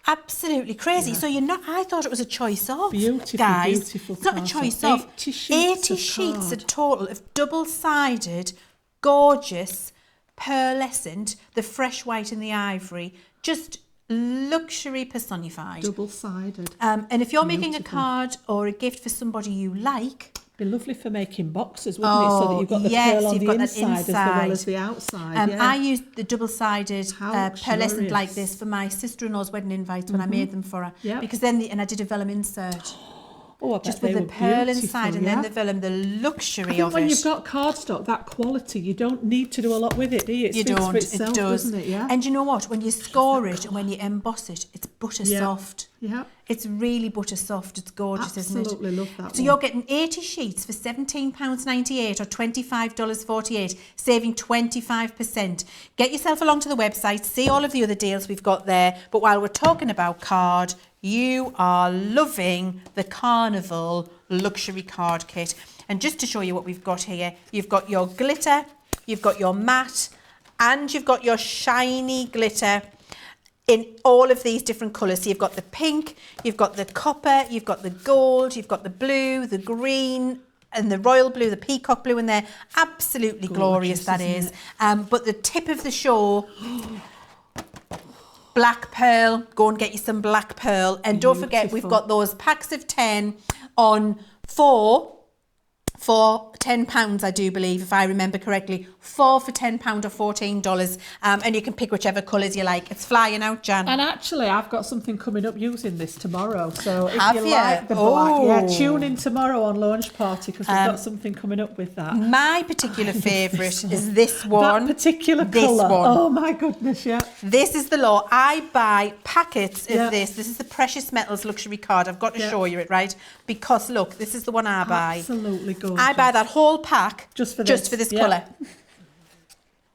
absolutely crazy. So I thought it was a choice of, Beautiful, guys. beautiful It's not a cardstock. choice of. 80 sheets 80 of sheets card. a total of double-sided, gorgeous, pearlescent, the fresh white and the ivory, just luxury personified. Double-sided. And if you're making a Beautiful. card or a gift for somebody you like, Be lovely for making boxes, wouldn't it? So that you've got the yes, pearl on you've the got that inside as well inside. as the outside. Yeah. I used the double-sided How pearlescent luxurious. like this for my sister-in-law's wedding invites when I made them for her. Yeah. Because then, and I did a vellum insert. Oh, I bet Just they with the were pearl beautiful, inside and yeah. then the vellum, the luxury I think of when it. you've got cardstock, that quality, you don't need to do a lot with it, do you? It You speaks don't, for itself, it does. doesn't it? Yeah. And you know what? When you score it and when you emboss it, it's butter Yeah. soft. Yeah. It's really butter soft. It's gorgeous, isn't it? Absolutely love that So one. you're getting 80 sheets for £17.98 or $25.48, saving 25%. Get yourself along to the website, see all of the other deals we've got there. But while we're talking about card, you are loving the Carnival Luxury Card Kit. And just to show you what we've got here, you've got your glitter, you've got your matte, and you've got your shiny glitter in all of these different colours. So you've got the pink, you've got the copper, you've got the gold, you've got the blue, the green, and the royal blue, the peacock blue in there. Absolutely glorious that isn't is. But the tip of the show, black pearl. Go and get you some black pearl. And don't forget, we've Beautiful. got those packs of 10 on 4 for £10, I do believe, if I remember correctly. 4 for £10 or $14. And you can pick whichever colours you like. It's flying out, Jan. And actually, I've got something coming up using this tomorrow. So if Have you you? like the black, yeah, Oh. tune in tomorrow on Launch Party because we've got something coming up with that. My particular favourite is this one. That particular This colour. one. Oh my goodness, yeah. This is the law. I buy packets of Yeah. this. This is the Precious Metals luxury card. I've got to Yeah. show you it, right? Because look, this is the one I buy. Absolutely gorgeous. I buy that whole pack Just for this this, yeah. colour.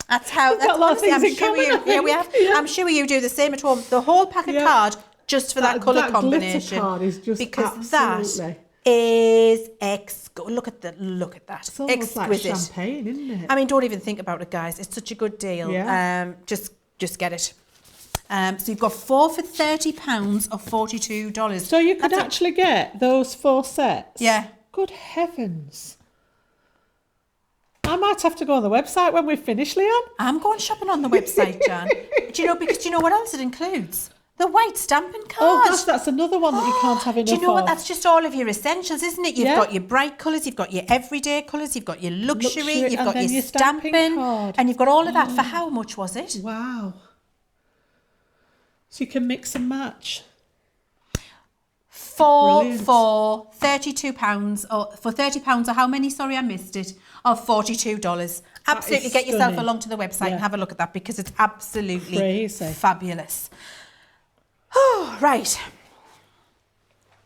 That's how. got a lot of honestly, things I'm in sure common, you. I Yeah, we have. think. Yeah. I'm sure you do the same at home. The whole pack of Yeah. card just for that colour glitter combination. card is just because that absolutely is look at that. It's almost like Exquisite. champagne, isn't it? I mean, don't even think about it, guys. It's such a good deal. Yeah. Just get it. So you've got 4 for £30 or $42. So you could actually get those 4 sets? Yeah. Good heavens. I might have to go on the website when we finish, Leann. I'm going shopping on the website, Jan. Do you know what else it includes? The white stamping card. Oh gosh, that's another one that you can't have enough Do you know what? of. That's just all of your essentials, isn't it? You've got your bright colours, you've got your everyday colours, you've got your luxury, you've and got then your stamping card. and you've got all of that for how much was it? Wow. So you can mix and match. 4 Brilliant. for £32 or for £30 or how many? Sorry, I missed it. Of $42. Absolutely, get yourself stunning. along to the website Yeah. and have a look at that because it's absolutely Crazy. fabulous. Oh, right.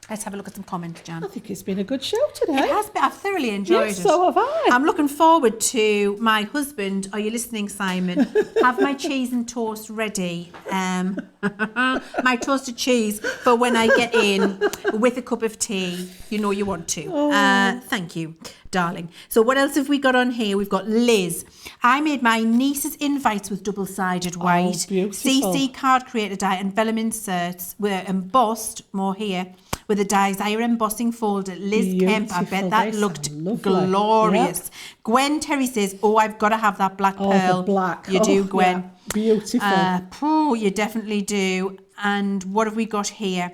Let's have a look at some comments, Jan. I think it's been a good show today. It has been. I've thoroughly enjoyed Yes, it. so have I. I'm looking forward to my husband. Are you listening, Simon? Have my cheese and toast ready. My toasted cheese for when I get in with a cup of tea. You know you want to. Thank you, darling. So what else have we got on here? We've got Liz. I made my niece's invites with double-sided white. beautiful. CC card creator die and vellum inserts were embossed, more here, with a Desire embossing folder. Liz Kemp, I bet Beautiful. that They looked sound lovely. glorious. Yep. Gwen Terry says, oh, I've got to have that black Oh, pearl. the black. You do, Gwen. Yeah. Beautiful. You definitely do. And what have we got here?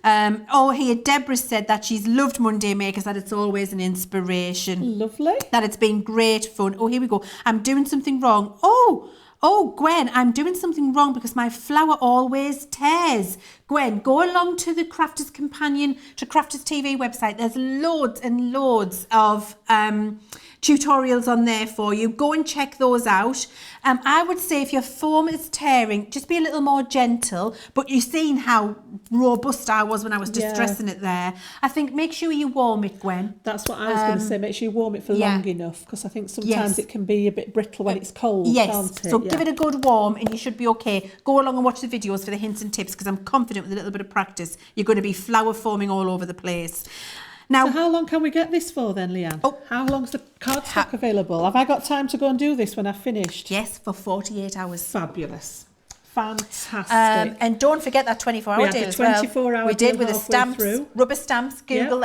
Here, Deborah said that she's loved Monday Makers, that it's always an inspiration. Lovely. That it's been great fun. Oh, here we go. I'm doing something wrong. Oh, Gwen, I'm doing something wrong because my flower always tears. Gwen, go along to the Crafters Companion, to Crafters TV website. There's loads and loads of tutorials on there for you. Go and check those out. I would say if your foam is tearing, just be a little more gentle, but you've seen how robust I was when I was distressing it there. I think make sure you warm it, Gwen. That's what I was going to say. Make sure you warm it for long enough because I think sometimes it can be a bit brittle when it's cold, can't it? So give it a good warm and you should be okay. Go along and watch the videos for the hints and tips because I'm confident with a little bit of practice you're going to be flower forming all over the place. Now, so how long can we get this for then, Leann? How long's the card stock available? Have I got time to go and do this when I've finished? Yes, for 48 hours. Fabulous. Fantastic. And don't forget that 24-hour deal as well. 24-hour we did deal with the halfway stamps, through. rubber stamps. Google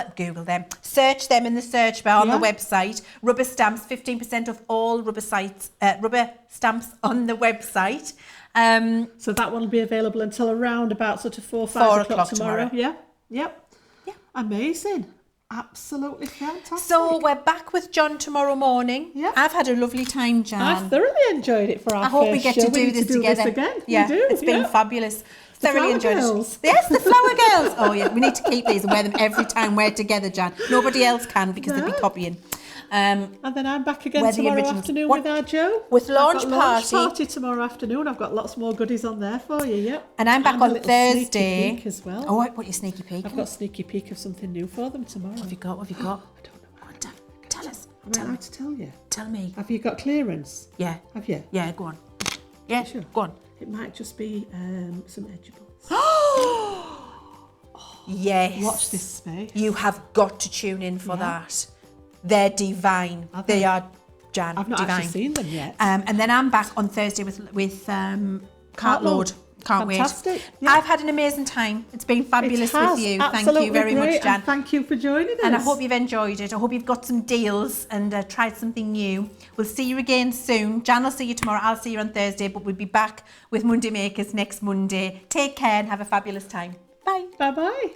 them. Search them in the search bar on the website. Rubber stamps, 15% off all rubber stamps on the website. So that one will be available until around about sort of 4 or 5 o'clock tomorrow. Yeah. Yep. Yeah. Amazing. Absolutely fantastic. So we're back with John tomorrow morning. Yeah. I've had a lovely time, Jan. I've thoroughly enjoyed it for our I hope first we get show. to do need this together. again. Yeah, We do. it's been fabulous. The Thoroughly flower enjoyed girls. it. Yes, the flower girls. Oh yeah, we need to keep these and wear them every time we're together, Jan. Nobody else can because they'd be copying. And then I'm back again We're the tomorrow originals. afternoon What- with our Joe. with launch I've got launch party. party tomorrow afternoon. I've got lots more goodies on there for you. Yep. And I'm back a on little sneaky Thursday. peek as well. Oh, what your sneaky peek? I've got a sneaky peek of something new for them tomorrow. What have you got? I don't know. Go on, tell us. Am I allowed to tell you? Tell me. Have you got clearance? Yeah. Have you? Yeah, go on. Yeah, Sure. go on. It might just be some edgeables. Yes. Watch this space. You have got to tune in for that. They're divine. They are, Jan, I've not divine. actually seen them yet. And then I'm back on Thursday with Cartload. Can't Fantastic. wait. Yeah. I've had an amazing time. It's been fabulous It has. with you. Thank Absolutely you very great, much, Jan. and thank you for joining us. And I hope you've enjoyed it. I hope you've got some deals and tried something new. We'll see you again soon. Jan will see you tomorrow. I'll see you on Thursday, but we'll be back with Monday Makers next Monday. Take care and have a fabulous time. Bye. Bye-bye.